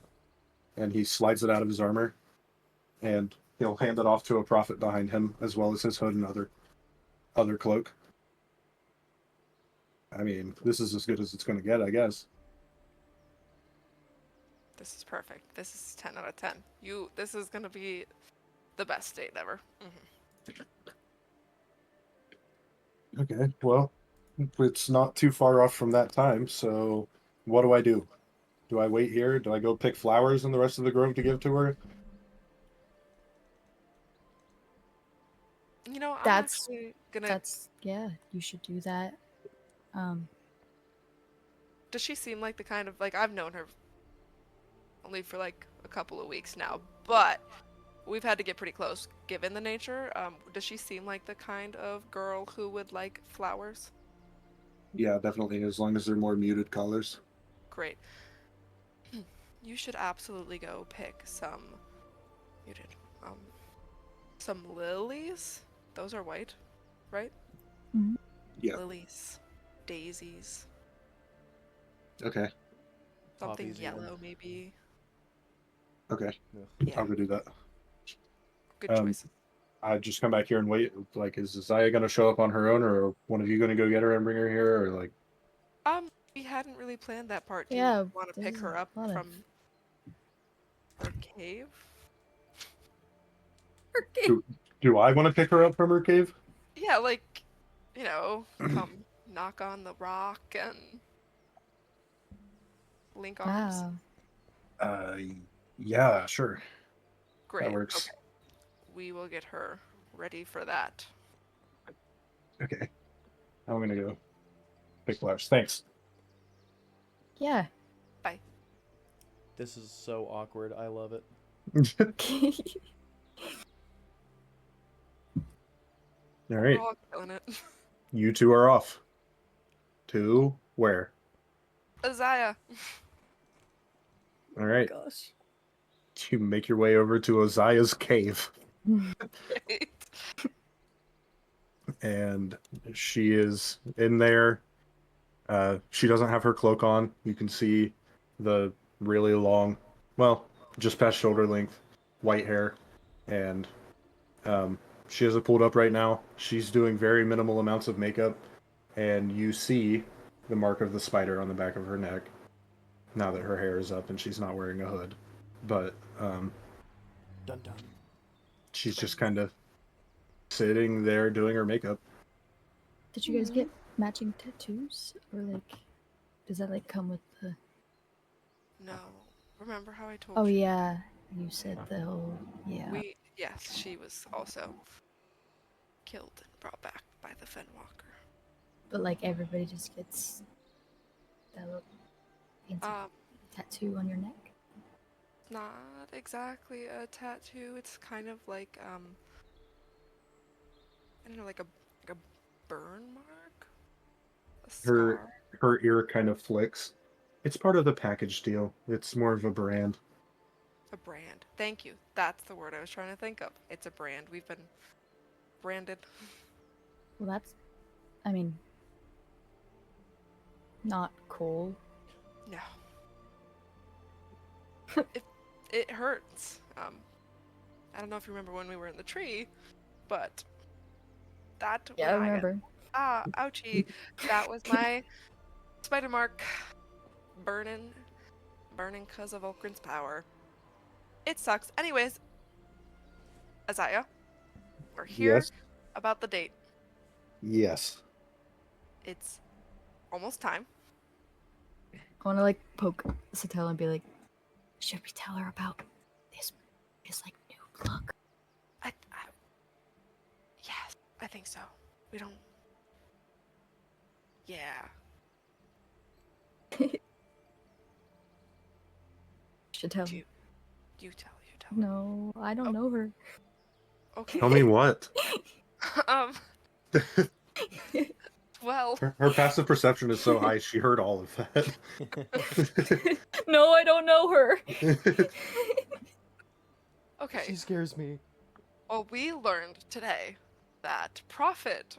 and he slides it out of his armor, and he'll hand it off to a prophet behind him, as well as his hood and other cloak. I mean, this is as good as it's going to get, I guess. This is perfect. This is 10 out of 10. This is gonna be the best date ever. Okay, well, it's not too far off from that time, so what do I do? Do I wait here? Do I go pick flowers in the rest of the grove to give to her? You know, I'm That's- actually gonna. That's yeah. You should do that. Does she seem like the kind of I've known her only for like a couple of weeks now, but we've had to get pretty close given the nature. Does she seem like the kind of girl who would like flowers? Yeah, definitely, as long as they're more muted colors. Great. You should absolutely go pick some muted, some lilies. Those are white, right? Mhm. Yeah. Lilies, daisies, Okay. something Poppies even. yellow maybe. Okay. Yeah, I'll go do that. good Um, choice. I just come back here and wait. Like, is Aziah going to show up on her own, or one of you going to go get her and bring her here, or like? We hadn't really planned that part. Do Yeah, you want to there's pick her up a lot of- from her cave? Do I want to pick her up from her cave? Yeah, come knock on the rock and link arms. Wow. Yeah, sure. Great. That works. Okay. We will get her ready for that. Okay. I'm gonna go pick flowers. Thanks. Yeah. This is so awkward. I love it. All right. We're all killing it. You two are off. To where? Aziah. All right. Gosh. You make your way over to Aziah's cave, Great. and she is in there. She doesn't have her cloak on. You can see the really long, well, just past shoulder length, white hair, and she has it pulled up right now. She's doing very minimal amounts of makeup, and you see the mark of the spider on the back of her neck now that her hair is up and she's not wearing a hood. But Dun dun. she's just kind of sitting there doing her makeup. Did you guys get matching tattoos, or like, does that like come with the? No. Remember how I told Oh you? yeah, you said the whole yeah. Yes, she was also killed and brought back by the Fenwalker. But like everybody just gets that little fancy tattoo on your neck. Not exactly a tattoo. It's kind of like I don't know, like a burn mark, a Her scar. her ear kind of flicks. It's part of the package deal. It's more of a brand. A brand. Thank you. That's the word I was trying to think of. It's a brand. We've been branded. Well, that's, I mean, not cool. No. It hurts. I don't know if you remember when we were in the tree, but that Yeah, when I I got remember. ouchie, that was my spider mark burning because of Ulgrin's power. It sucks. Anyways, Aziah, we're here Yes. about the date. Yes. It's almost time. I want to like poke Satel and be like, should we tell her about this like new look? Yes, I think so. We don't. Yeah. Should tell. You tell. No, I don't Oh. know her. Okay. Tell me what? um. Well. Her passive perception is so high, she heard all of that. No, I don't know her. Okay. She scares me. Well, we learned today that Prophet,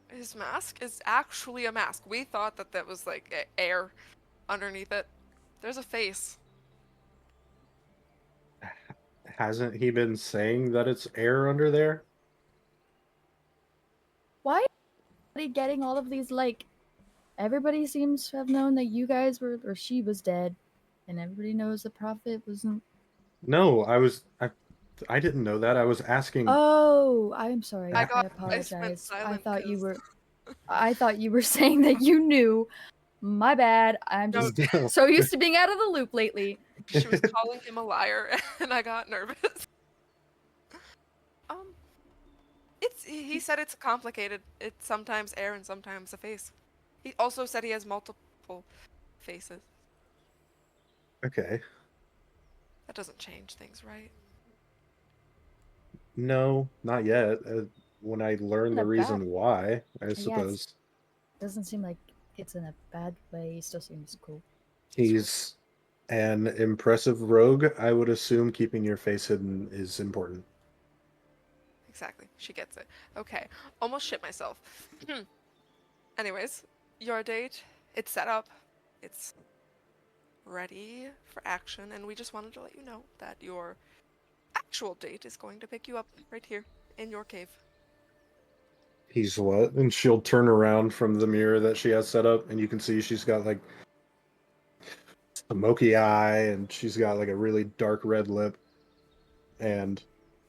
his mask is actually a mask. We thought that was like air underneath it. There's a face. Hasn't he been saying that it's air under there? Why are you getting all of these like? Everybody seems to have known that you guys were, or she was dead, and everybody knows the prophet wasn't. No, I didn't know that. I was asking. Oh, I'm sorry. I I went apologize. silent. I thought you were saying that you knew. My bad. I'm No, just so used to being out of the loop lately. she was calling him a liar, and I got nervous. He said it's complicated. It's sometimes air and sometimes a face. He also said he has multiple faces. Okay. That doesn't change things, right? No, not yet. When I learn the Not bad. reason why, I Yes. suppose. Doesn't seem like it's in a bad way. He still seems cool. He's an impressive rogue. I would assume keeping your face hidden is important. Exactly. She gets it. Okay. Almost shit myself. Anyways, your date, it's set up. It's ready for action, and we just wanted to let you know that your actual date is going to pick you up right here in your cave. He's what? And she'll turn around from the mirror that she has set up, and you can see she's got like a smoky eye, and she's got like a really dark red lip, and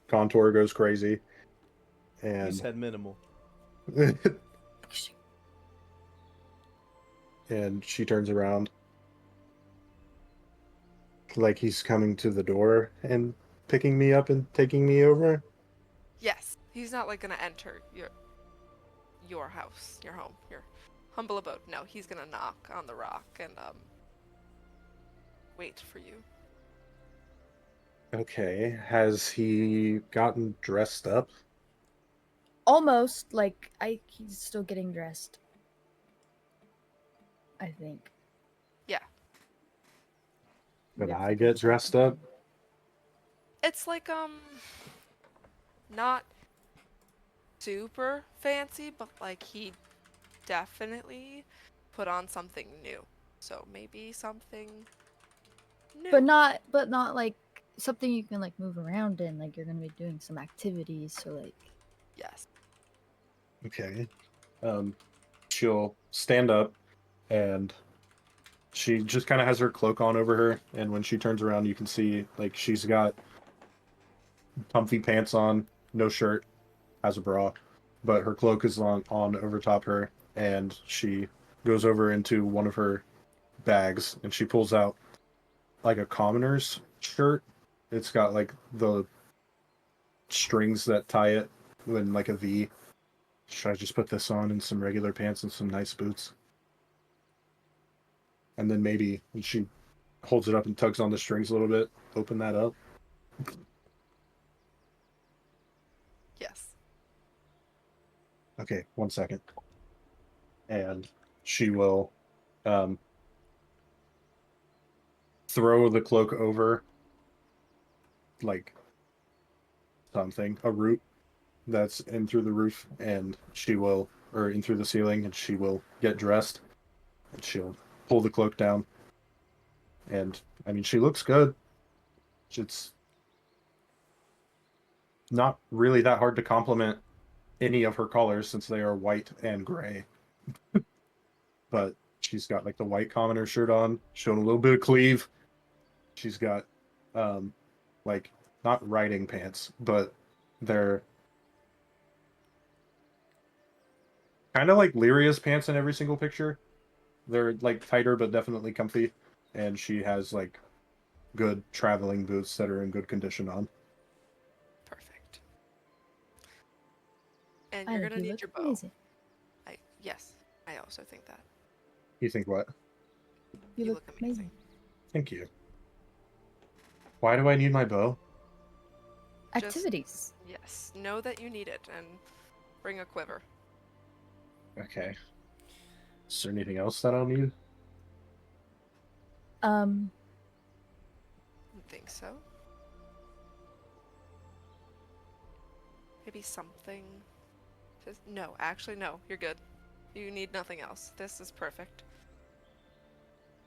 contour goes crazy. You And said minimal. and she turns around like he's coming to the door and picking me up and taking me over. Yes, he's not like gonna enter your house, your home, your humble abode. No, he's gonna knock on the rock and wait for you. Okay, has he gotten dressed up? Almost like he's still getting dressed. I think. Yeah. Could I get dressed up? It's like not super fancy, but like he definitely put on something new. So maybe something new. But not like something you can like move around in. Like you're gonna be doing some activities. So like. Yes. Okay. She'll stand up and she just kind of has her cloak on over her, and when she turns around you can see like she's got comfy pants on, no shirt, has a bra, but her cloak is on over top her, and she goes over into one of her bags and she pulls out like a commoner's shirt. It's got like the strings that tie it in like a V. Should I just put this on and some regular pants and some nice boots? And then maybe when she holds it up and tugs on the strings a little bit, open that up. Yes. Okay, 1 second. And she will throw the cloak over like something, a root that's in through the roof, and she will, or in through the ceiling, and she will get dressed, and she'll pull the cloak down. And I mean, she looks good. It's not really that hard to compliment any of her colors since they are white and gray. But she's got like the white commoner shirt on, showing a little bit of cleave. She's got like not riding pants, but they're kind of like Lyria's pants in every single picture. They're like tighter but definitely comfy, and she has like good traveling boots that are in good condition on. Perfect. And I you're think gonna you need look your bow. amazing. Yes, I also think that. You think what? You You look look amazing. amazing. Thank you. Why do I need my bow? Just- Activities. Yes, know that you need it and bring a quiver. Okay. Is there anything else that I'll need? I think so. Maybe something. Just no, actually no, you're good. You need nothing else. This is perfect.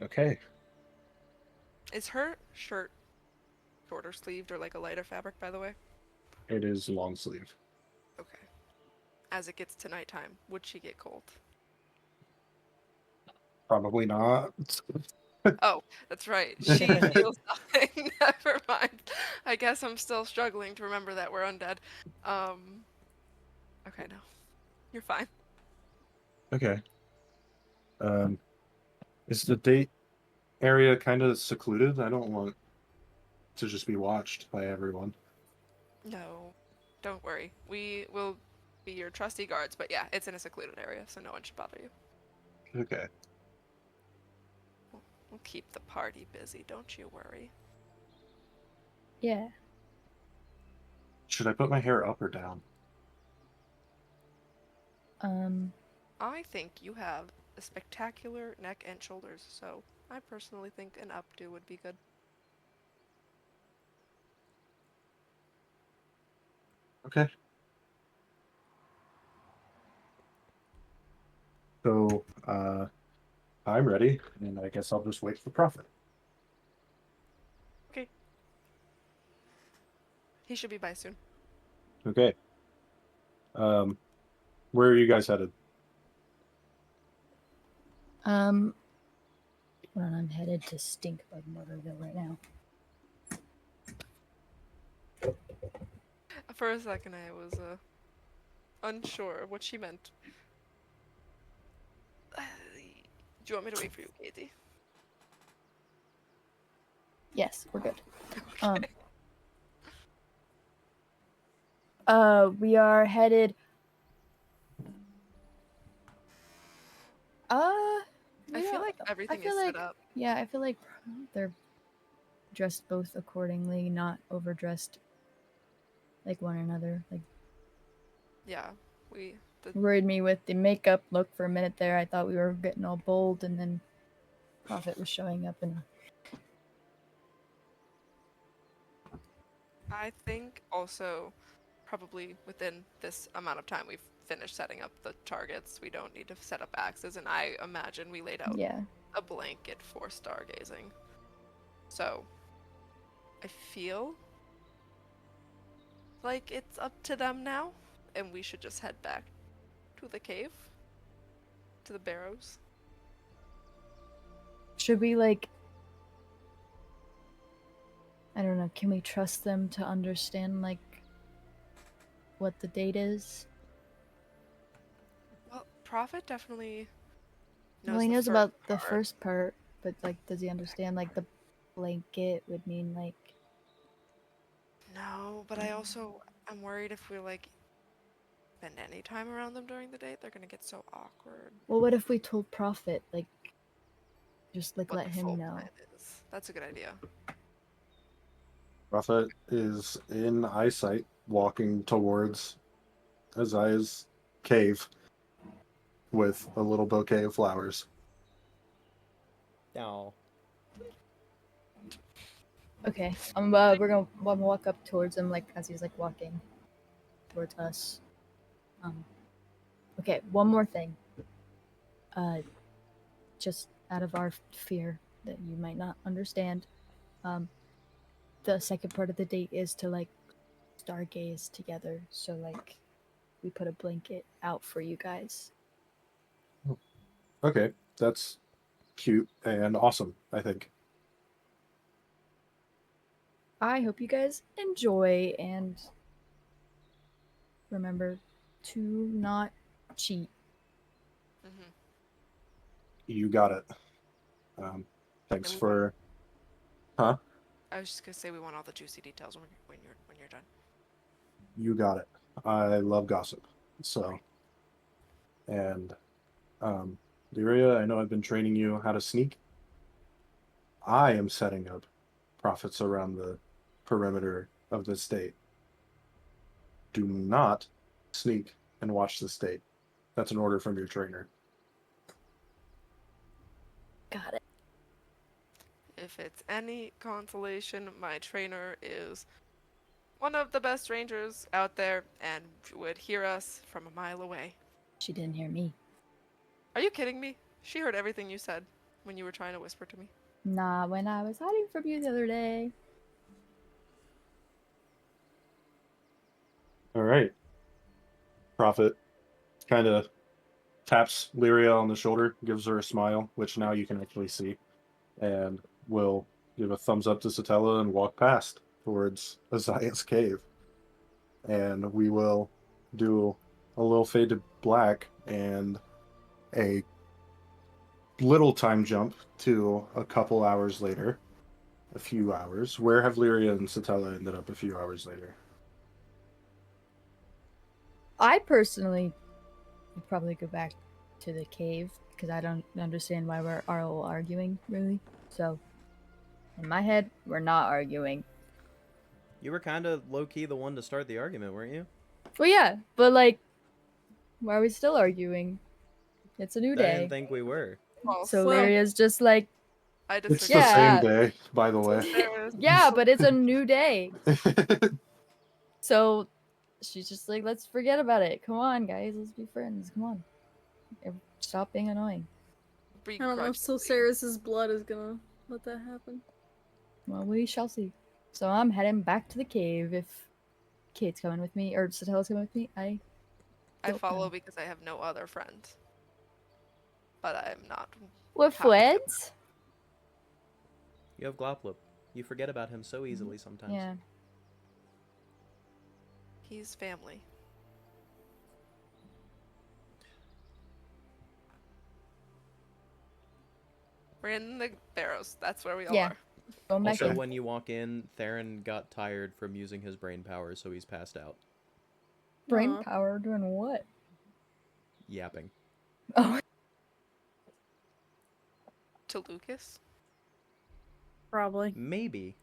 Okay. Is her shirt shorter sleeved or like a lighter fabric, by the way? It is long sleeve. Okay. As it gets to nighttime, would she get cold? Probably not. Oh, that's right. She feels nothing. Never mind. I guess I'm still struggling to remember that we're undead. Okay, no. You're fine. Okay. Is the date area kind of secluded? I don't want to just be watched by everyone. No. Don't worry. We will be your trusty guards, but yeah, it's in a secluded area, so no one should bother you. Okay. We'll keep the party busy, don't you worry. Yeah. Should I put my hair up or down? I think you have a spectacular neck and shoulders, so I personally think an updo would be good. Okay. So, I'm ready, and I guess I'll just wait for Prophet. Okay. He should be by soon. Okay. Where are you guys headed? Hold on, I'm headed to Stinkbug Motorville right now. For a second, I was unsure of what she meant. Do you want me to wait for you, Katie? Yes, we're good. Okay. We are headed. I feel like everything is set up. Yeah, I feel like they're dressed both accordingly, not overdressed like one another. Like Yeah, worried me with the makeup look for a minute there. I thought we were getting all bold, and then Prophet was showing up and. I think also probably within this amount of time we've finished setting up the targets. We don't need to set up axes, and I imagine we laid out Yeah. a blanket for stargazing. So I feel like it's up to them now, and we should just head back to the cave, to the barrows. Should we I don't know, can we trust them to understand what the date is? Well, Prophet definitely knows Well, he the knows first about the part. first part, but does he understand the blanket would mean like No, but I also am worried if we like spend any time around them during the date, they're gonna get so awkward. well, what if we told Prophet like just like What let the him full know? plan is. That's a good idea. Prophet is in eyesight, walking towards Aziah's cave with a little bouquet of flowers. No. Okay, we're gonna walk up towards him like as he's like walking towards us. Okay, one more thing. Just out of our fear that you might not understand, the second part of the date is to like stargaze together. So like, we put a blanket out for you guys. Okay, that's cute and awesome, I think. I hope you guys enjoy and remember to not cheat. Mm-hmm. You got it. Thanks And we for... Huh? I was just gonna say we want all the juicy details when you're done. You got it. I love gossip. So, and Lyria, I know I've been training you how to sneak. I am setting up prophets around the perimeter of the state. Do not sneak and watch the state. That's an order from your trainer. Got it. If it's any consolation, my trainer is one of the best rangers out there and would hear us from a mile away. She didn't hear me. Are you kidding me? She heard everything you said when you were trying to whisper to me. Nah, when I was hiding from you the other day. All right. Prophet kind of taps Lyria on the shoulder, gives her a smile, which now you can actually see, and will give a thumbs up to Satella and walk past towards Aziah's cave. And we will do a little fade to black and a little time jump to a couple hours later. A few hours. Where have Lyria and Satella ended up a few hours later? I personally would probably go back to the cave because I don't understand why we're all arguing, really. So, in my head, we're not arguing. You were kind of low-key the one to start the argument, weren't you? Well, yeah, but like, why are we still arguing? It's a new I day. didn't think we were. So Well, Lyria's just like, I It's disagree. the same Yeah. day, by the way. yeah, but it's a new day. So she's just like, let's forget about it. Come on, guys, let's be friends. Come on. Stop being annoying. I don't know if Sulcerys' blood is gonna let that happen. Well, we shall see. So I'm heading back to the cave if Kate's coming with me, or Satella's coming with me. I don't follow know. because I have no other friends. But I'm not. We're happy to- friends? You have Gloplup. You forget about him so easily sometimes. Yeah. He's family. We're in the barrows. That's where we all Yeah. are. Going back Also, in. when you walk in, Theron got tired from using his brain power, so he's passed out. Brain Aw. power doing what? Yapping. Oh, To Lucas. Probably. Maybe.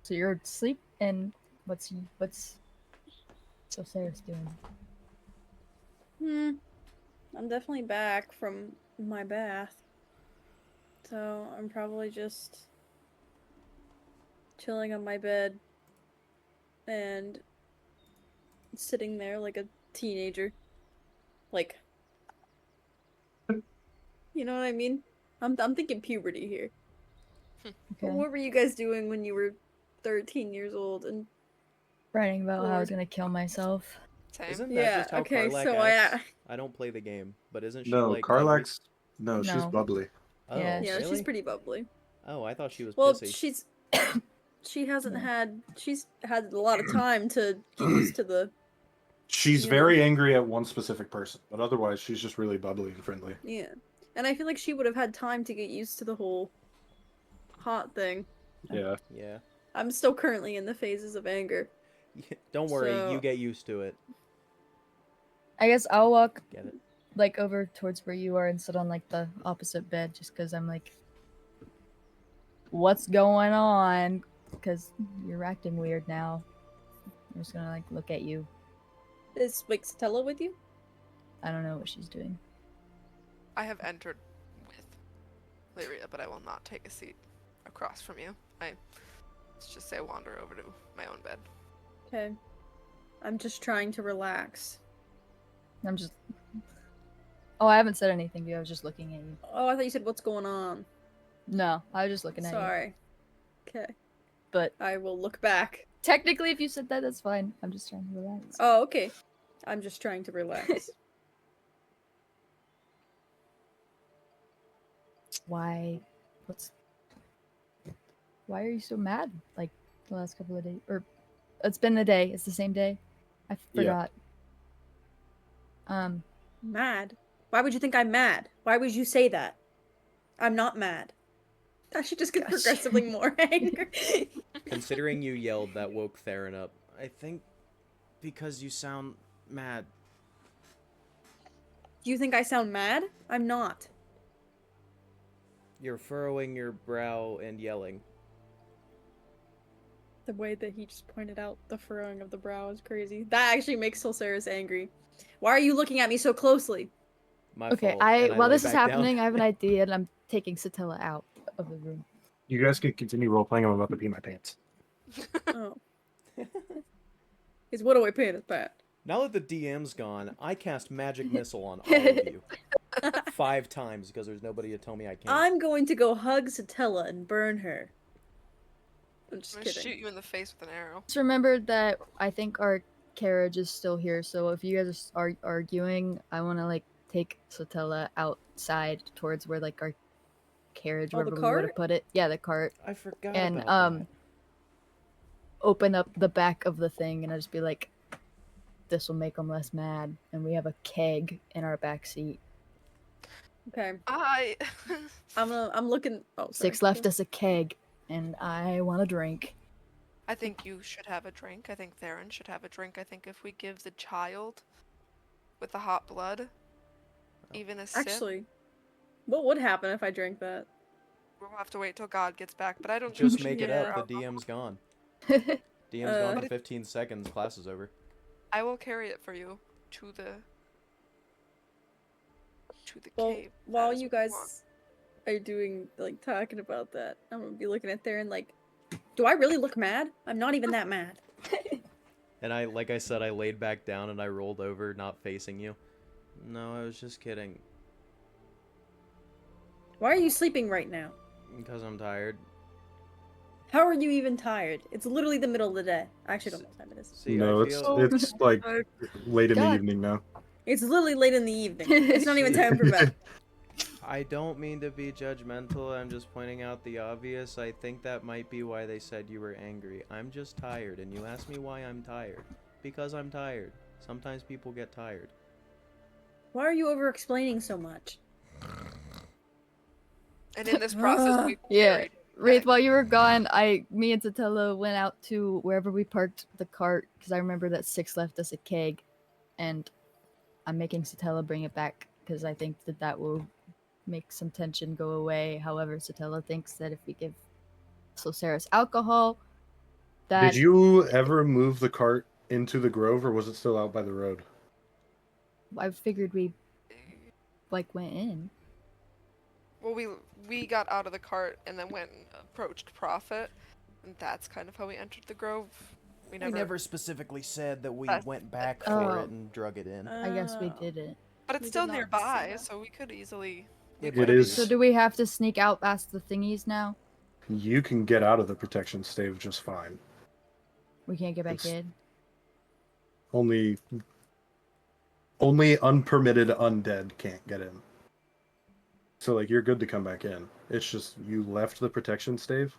so you're asleep, and what's Sarah's doing? I'm definitely back from my bath. So I'm probably just chilling on my bed and sitting there like a teenager. Like, you know what I mean? I'm thinking puberty here. But Okay. what were you guys doing when you were 13 years old? And Writing about how I was Lord. gonna kill myself. Same. Isn't that Yeah, just how okay, Karlak so acts? I don't play the game, but isn't she No, like Karlak's... No, she's No. bubbly. Oh, Yeah, yeah, really? she's pretty bubbly. Oh, I thought she was Well, pissy. she hasn't Yeah. had she's had a lot of time to get used to the She's Yeah. very angry at one specific person, but otherwise she's just really bubbly and friendly. yeah. And I feel like she would have had time to get used to the whole hot thing. Yeah. Yeah. I'm still currently in the phases of anger. Don't worry, So- you get used to it. I guess I'll walk Get it? like over towards where you are and sit on like the opposite bed, just because I'm like, what's going on? Because you're acting weird now. I'm just gonna like look at you. Is Stella with you? I don't know what she's doing. I have entered with Lyria, but I will not take a seat across from you. Let's just say I wander over to my own bed. Okay. I'm just trying to relax. I'm just. Oh, I haven't said anything to you. I was just looking at you. Oh, I thought you said what's going on. No, I was just looking at you. Sorry. Okay. But I will look back. technically, if you said that, that's fine. I'm just trying to relax. Oh, okay. I'm just trying to relax. Why? Why are you so mad? Like the last couple of days, or it's been a day. It's the same day. I forgot. Mad? Why would you think I'm mad? Why would you say that? I'm not mad. I should just get Gosh. progressively more angry. Considering you yelled, that woke Theron up. I think because you sound mad. Do you think I sound mad? I'm not. You're furrowing your brow and yelling. The way that he just pointed out the furrowing of the brow is crazy. That actually makes Solceris angry. Why are you looking at me so closely? My Okay, fault. And while lay this is back down. happening, I have an idea, and I'm taking Satella out of the room. You guys can continue role playing. I'm about to pee my pants. Oh. Is what do I pay to that? Now that the DM's gone, I cast Magic Missile on all of you. 5 times because there's nobody to tell me I can't. I'm going to go hug Satella and burn her. I'm just I'm gonna kidding. shoot you in the face with an arrow. Just remember that I think our carriage is still here, so if you guys are arguing, I want to like take Satella outside towards where like our carriage, Oh, the wherever we would have cart? put it. Yeah, the cart. I forgot And about that. open up the back of the thing, and I just be like, this will make them less mad. And we have a keg in our back seat. Okay. I'm looking. Oh, sorry. Six left us a keg, and I want a drink. I think you should have a drink. I think Theron should have a drink. I think if we give the child with the hot blood even a sip, Actually, what would happen if I drank that? we'll have to wait till God gets back. But I don't Just think we make should it give up. her The alcohol. DM's gone. DM's gone But for 15 seconds. Class is over. I will carry it for you to the Well, cave. while as you we guys want. are doing talking about that, I'm gonna be looking at Theron like, do I really look mad? I'm not even that mad. And like I said, I laid back down and I rolled over, not facing you. No, I was just kidding. Why are you sleeping right now? Because I'm tired. How are you even tired? It's literally the middle of the day. I actually don't know what time it is. See, No, I feel... it's like late in the God. evening now. It's literally late in the evening. It's not even time for bed. I don't mean to be judgmental, I'm just pointing out the obvious. I think that might be why they said you were angry. I'm just tired, and you asked me why I'm tired. Because I'm tired. Sometimes people get tired. Why are you over-explaining so much? And in this process, we Yeah. carried Wraith, back. while you were gone, me and Satella went out to wherever we parked the cart, because I remember that Six left us a keg, and I'm making Satella bring it back, because I think that will make some tension go away. However, Satella thinks that if we give Solceris alcohol, that... Did you ever move the cart into the grove, or was it still out by the road? I figured we, like, went in. Well, we got out of the cart and then went and approached Prophet, and that's kind of how we entered the grove. We never. specifically said that we That's- went back Oh. for it and drug it in. I guess we Oh. didn't. But we it's did still not say nearby, that. so we could easily. It is- So do we have to sneak out past the thingies now? You can get out of the protection stave just fine. We can't get back It's- in? Only unpermitted undead can't get in. So like you're good to come back in. It's just you left the protection stave.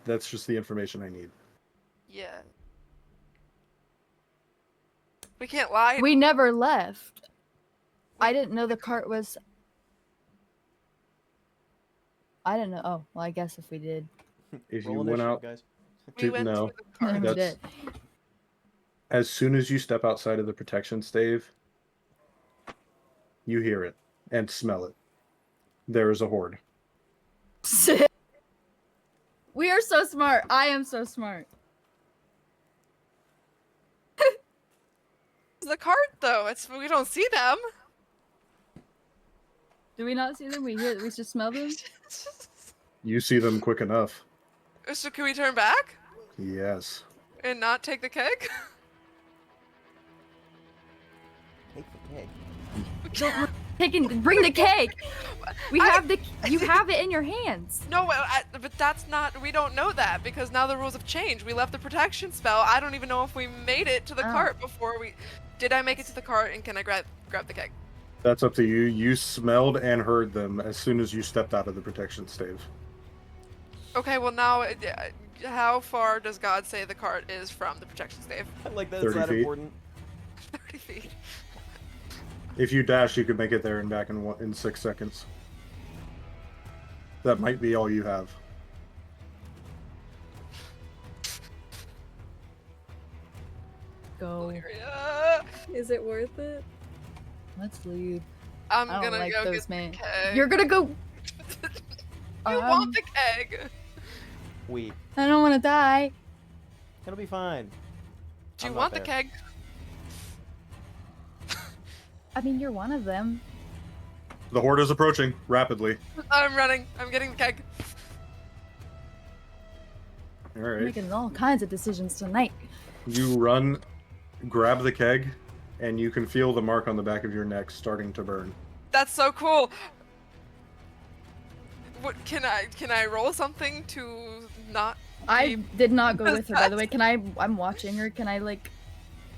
That's just the information I need. Yeah. We can't lie. We never left. I didn't know the cart was... I don't know. Oh, well, I guess if we did, If Roll you went initiative, out guys. We to went no, through the cart. then we that's did. as soon as you step outside of the protection stave, you hear it and smell it. There is a horde. We are so smart. I am so smart. The cart, though. We don't see them. Do we not see them? We just smell them. You see them quick enough. So can we turn back Yes. and not take the keg? Take the keg. Bring the cake. You have it in your hands. No, but that's not. We don't know that because now the rules have changed. We left the protection spell. I don't even know if we made it to the cart before we. Did I make it to the cart and can I grab the keg? That's up to you. You smelled and heard them as soon as you stepped out of the protection stave. Okay, well now, how far does God say the cart is from the protection stave? Like that's 30 that feet. important. 30 feet. If you dash, you could make it there and back in 6 seconds. That might be all you have. Go. Lyria. Is it worth it? Let's leave. I'm I don't gonna like go those get men. the keg. You're gonna go. You want the keg? We. I don't want to die. It'll be fine. Do you I'm not want the there. keg? I mean, you're one of them. The horde is approaching rapidly. I'm running. I'm getting the keg. All We're right. making all kinds of decisions tonight. You run, grab the keg, and you can feel the mark on the back of your neck starting to burn. That's so cool. What can I roll something to not? I be did not go with her, by the way. possessed? I'm watching her. Can I like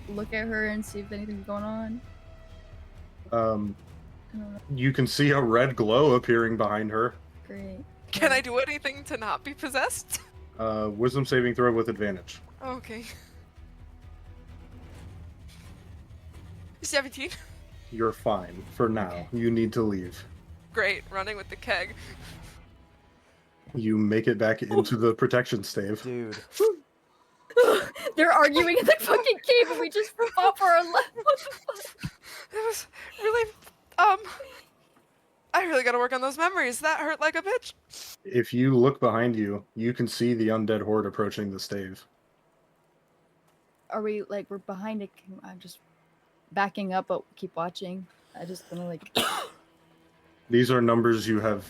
look at her and see if anything's going on? I don't know. You can see a red glow appearing behind her. Great. Can I do anything to not be possessed? Wisdom saving throw with advantage. Okay. 17. You're fine for now. Okay. You need to leave. Great, running with the keg. You make it back into the protection stave. Dude. They're arguing in the fucking cave and we just fought for our life. What the fuck? It was really, I really gotta work on those memories. That hurt like a bitch. If you look behind you, you can see the undead horde approaching the stave. Are we like we're behind it? I'm just backing up, but keep watching. I just gonna like. These are numbers you have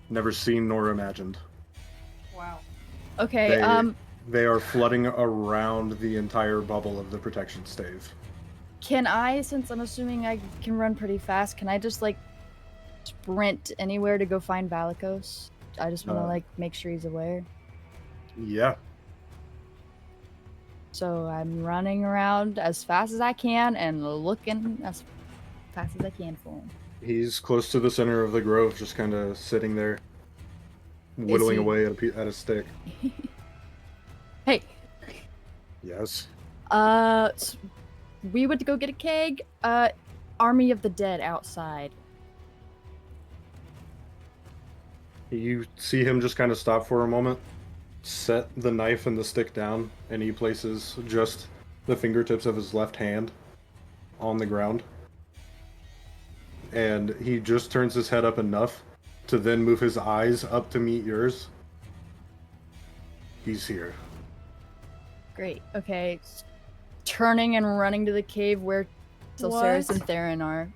never seen nor imagined. Wow. Okay. They are flooding around the entire bubble of the protection stave. Can I, since I'm assuming I can run pretty fast, can I just like sprint anywhere to go find Valikos? I just want to like make sure he's aware. Yeah. So I'm running around as fast as I can and looking as fast as I can for him. He's close to the center of the grove, just kind of sitting there, whittling he- away at a stick. Hey, Yes. we would go get a keg. Army of the Dead outside. You see him just kind of stop for a moment, set the knife and the stick down, and he places just the fingertips of his left hand on the ground. And he just turns his head up enough to then move his eyes up to meet yours. He's here. Great. Okay. Turning and running to the cave where Silceris What? and Theron are.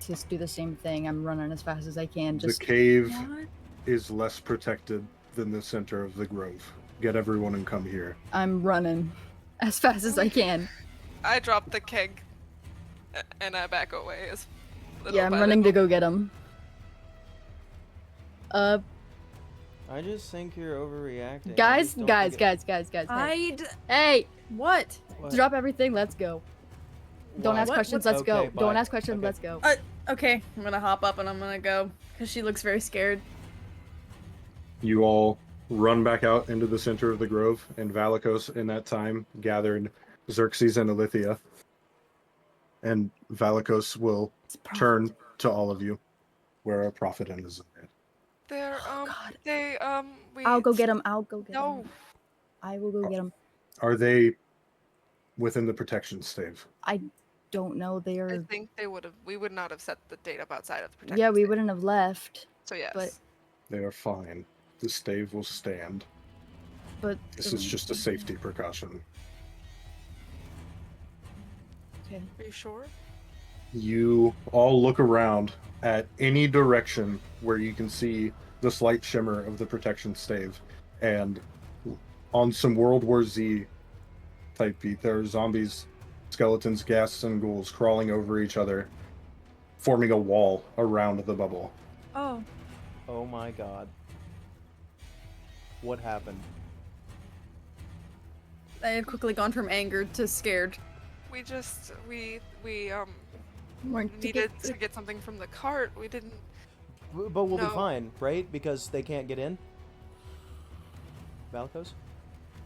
Just do the same thing. I'm running as fast as I can. Just The cave What? is less protected than the center of the grove. Get everyone and come here. I'm running as fast as I can. I dropped the keg, and I back away as little Yeah, I'm by running to little. go get him. I just think you're overreacting. I Guys, just don't guys, think it- guys. Hey. I'd. Hey, What? What? drop everything. Let's go. Don't What? ask What- questions. what- Let's go. Okay, Don't bye. ask questions. Okay. Let's go. Okay, I'm gonna hop up and I'm gonna go because she looks very scared. You all run back out into the center of the grove, and Valikos in that time gathered Xerxes and Alithia. And Valikos will turn to all of you, where a prophet and a Zion. They're God. they we I'll go get them. I'll go get No. them. I will go get them. Are they within the protection stave? I don't know. They I are. think we would not have set the date up outside of the protection. Yeah, we stave. wouldn't have left. So yes. But They are fine. The stave will stand. This is just a safety precaution. Okay. Are you sure? You all look around at any direction where you can see the slight shimmer of the protection stave, and on some World War Z type beat, there are zombies, skeletons, ghasts, and ghouls crawling over each other, forming a wall around the bubble. Oh. Oh my god. What happened? I had quickly gone from angered to scared. We just we Weren't needed to get something from the cart. We didn't. But we'll be No. fine, right? Because they can't get in? Valkos?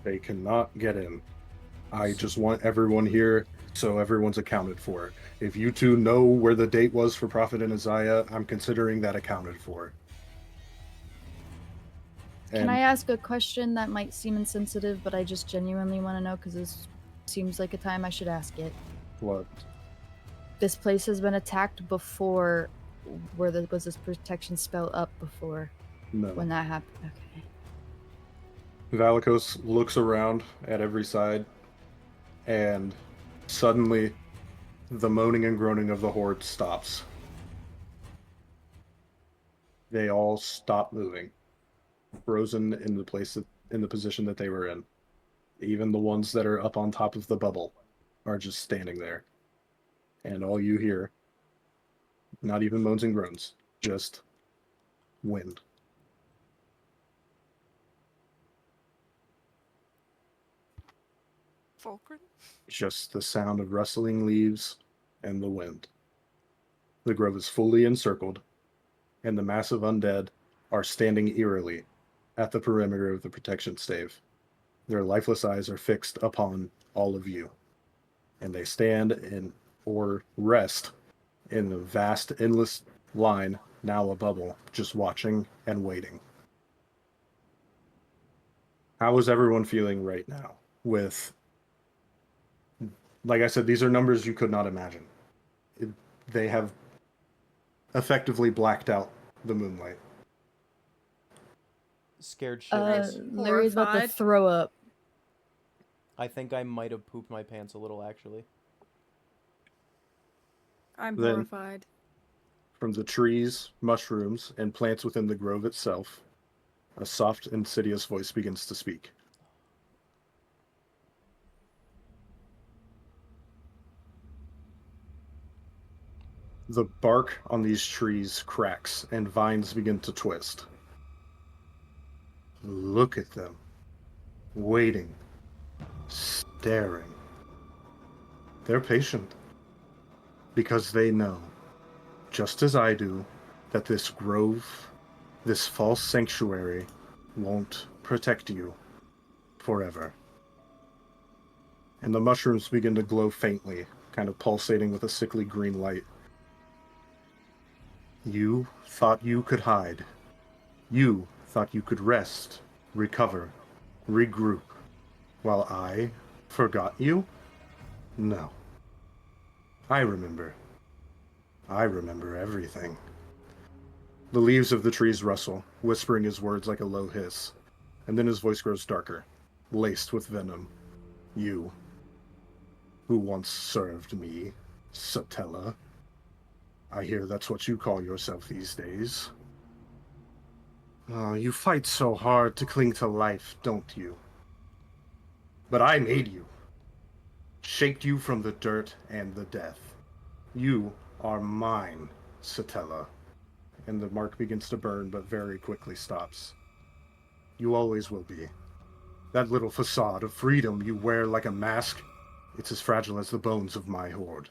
They cannot get in. I just want everyone here so everyone's accounted for. If you two know where the date was for Prophet and Aziah, I'm considering that accounted for. Can I ask a question that might seem insensitive, but I just genuinely want to know because this seems like a time I should ask it. What? This place has been attacked before. Was this protection spell up before No. when that happened? Okay. Valikos looks around at every side, and suddenly the moaning and groaning of the horde stops. They all stop moving, frozen in the position that they were in. Even the ones that are up on top of the bubble are just standing there. And all you hear, not even moans and groans, just wind. Fulcrum? Just the sound of rustling leaves and the wind. The grove is fully encircled, and the massive undead are standing eerily at the perimeter of the protection stave. Their lifeless eyes are fixed upon all of you, and they stand or rest in the vast, endless line, now a bubble, just watching and waiting. How is everyone feeling right now with... Like I said, these are numbers you could not imagine. They have effectively blacked out the moonlight. Scared shitless. Larry's about to Horrified. throw up. I think I might have pooped my pants a little, actually. I'm Then- horrified. From the trees, mushrooms, and plants within the grove itself, a soft, insidious voice begins to speak. The bark on these trees cracks and vines begin to twist. Look at them, waiting, staring. They're patient because they know, just as I do, that this grove, this false sanctuary, won't protect you forever. And the mushrooms begin to glow faintly, kind of pulsating with a sickly green light. You thought you could hide. You thought you could rest, recover, regroup, while I forgot you? No. I remember. I remember everything. The leaves of the trees rustle, whispering his words like a low hiss, and then his voice grows darker, laced with venom. You, who once served me, Satella. I hear that's what you call yourself these days. Oh, you fight so hard to cling to life, don't you? But I made you. Shaped you from the dirt and the death. You are mine, Satella. And the mark begins to burn, but very quickly stops. You always will be. That little facade of freedom you wear like a mask, it's as fragile as the bones of my horde.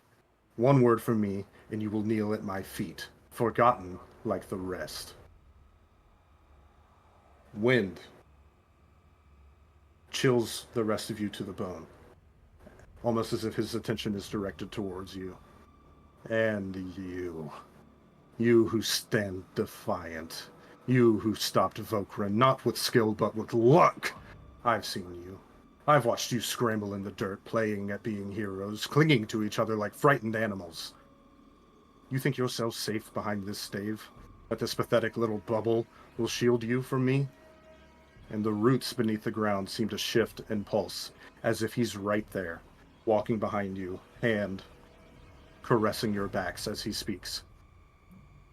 One word from me, and you will kneel at my feet, forgotten like the rest. Wind chills the rest of you to the bone, almost as if his attention is directed towards you. And you who stand defiant, You who stopped Vokran not with skill but with luck. I've seen you. I've watched you scramble in the dirt, playing at being heroes, clinging to each other like frightened animals. You think yourself safe behind this stave? That this pathetic little bubble will shield you from me? And the roots beneath the ground seem to shift and pulse, as if he's right there, walking behind you, hand caressing your backs as he speaks.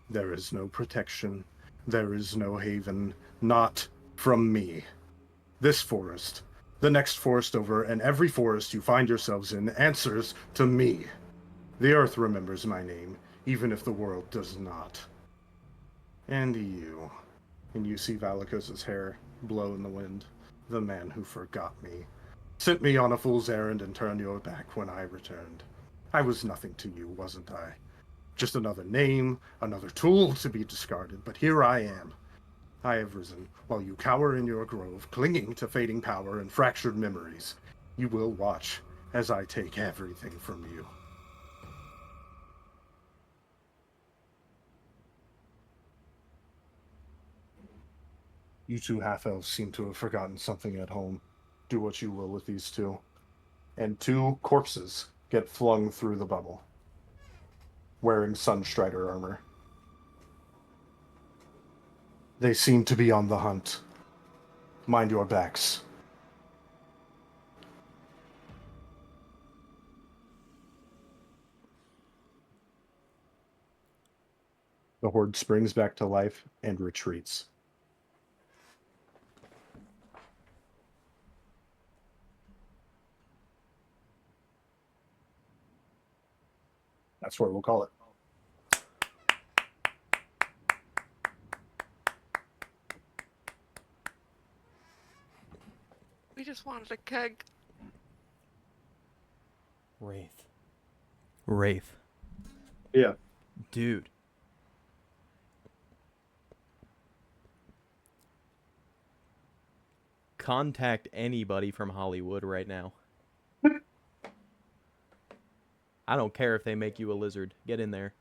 There is no protection. There is no haven. Not from me. This forest, the next forest over, and every forest you find yourselves in answers to me. The earth remembers my name, even if the world does not. And you. And you see Valikos' hair blow in the wind. The man who forgot me. Sent me on a fool's errand and turned your back when I returned. I was nothing to you, wasn't I? Just another name, another tool to be discarded, but here I am. I have risen, while you cower in your grove, clinging to fading power and fractured memories. You will watch as I take everything from you. You two half-elves seem to have forgotten something at home. Do what you will with these two. And two corpses get flung through the bubble, wearing Sunstrider armor. They seem to be on the hunt. Mind your backs. The horde springs back to life and retreats. That's what we'll call it. We just wanted a keg. Wraith. Wraith. Yeah. Dude. Contact anybody from Hollywood right now. I don't care if they make you a lizard. Get in there.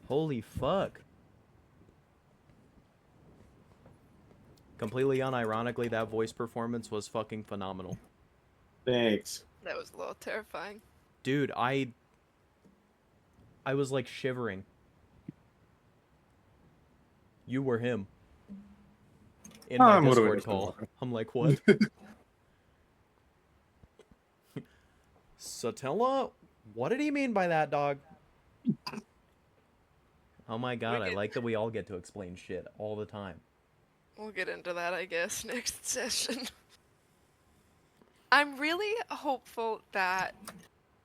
Holy fuck. Completely unironically, that voice performance was fucking phenomenal. Thanks. That was a little terrifying. Dude, I was like shivering. You were him. In my Discord call. I'm like, what? Satella? What did he mean by that, dog? Oh my god, I like that we all get to explain shit all the time. We'll get into that, I guess, next session. I'm really hopeful that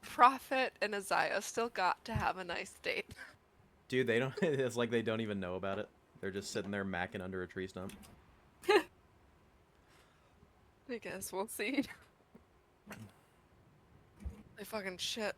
Prophet and Aziah still got to have a nice date. Dude, they don't. It's like they don't even know about it. They're just sitting there macking under a tree stump. I guess we'll see. Holy fucking shit.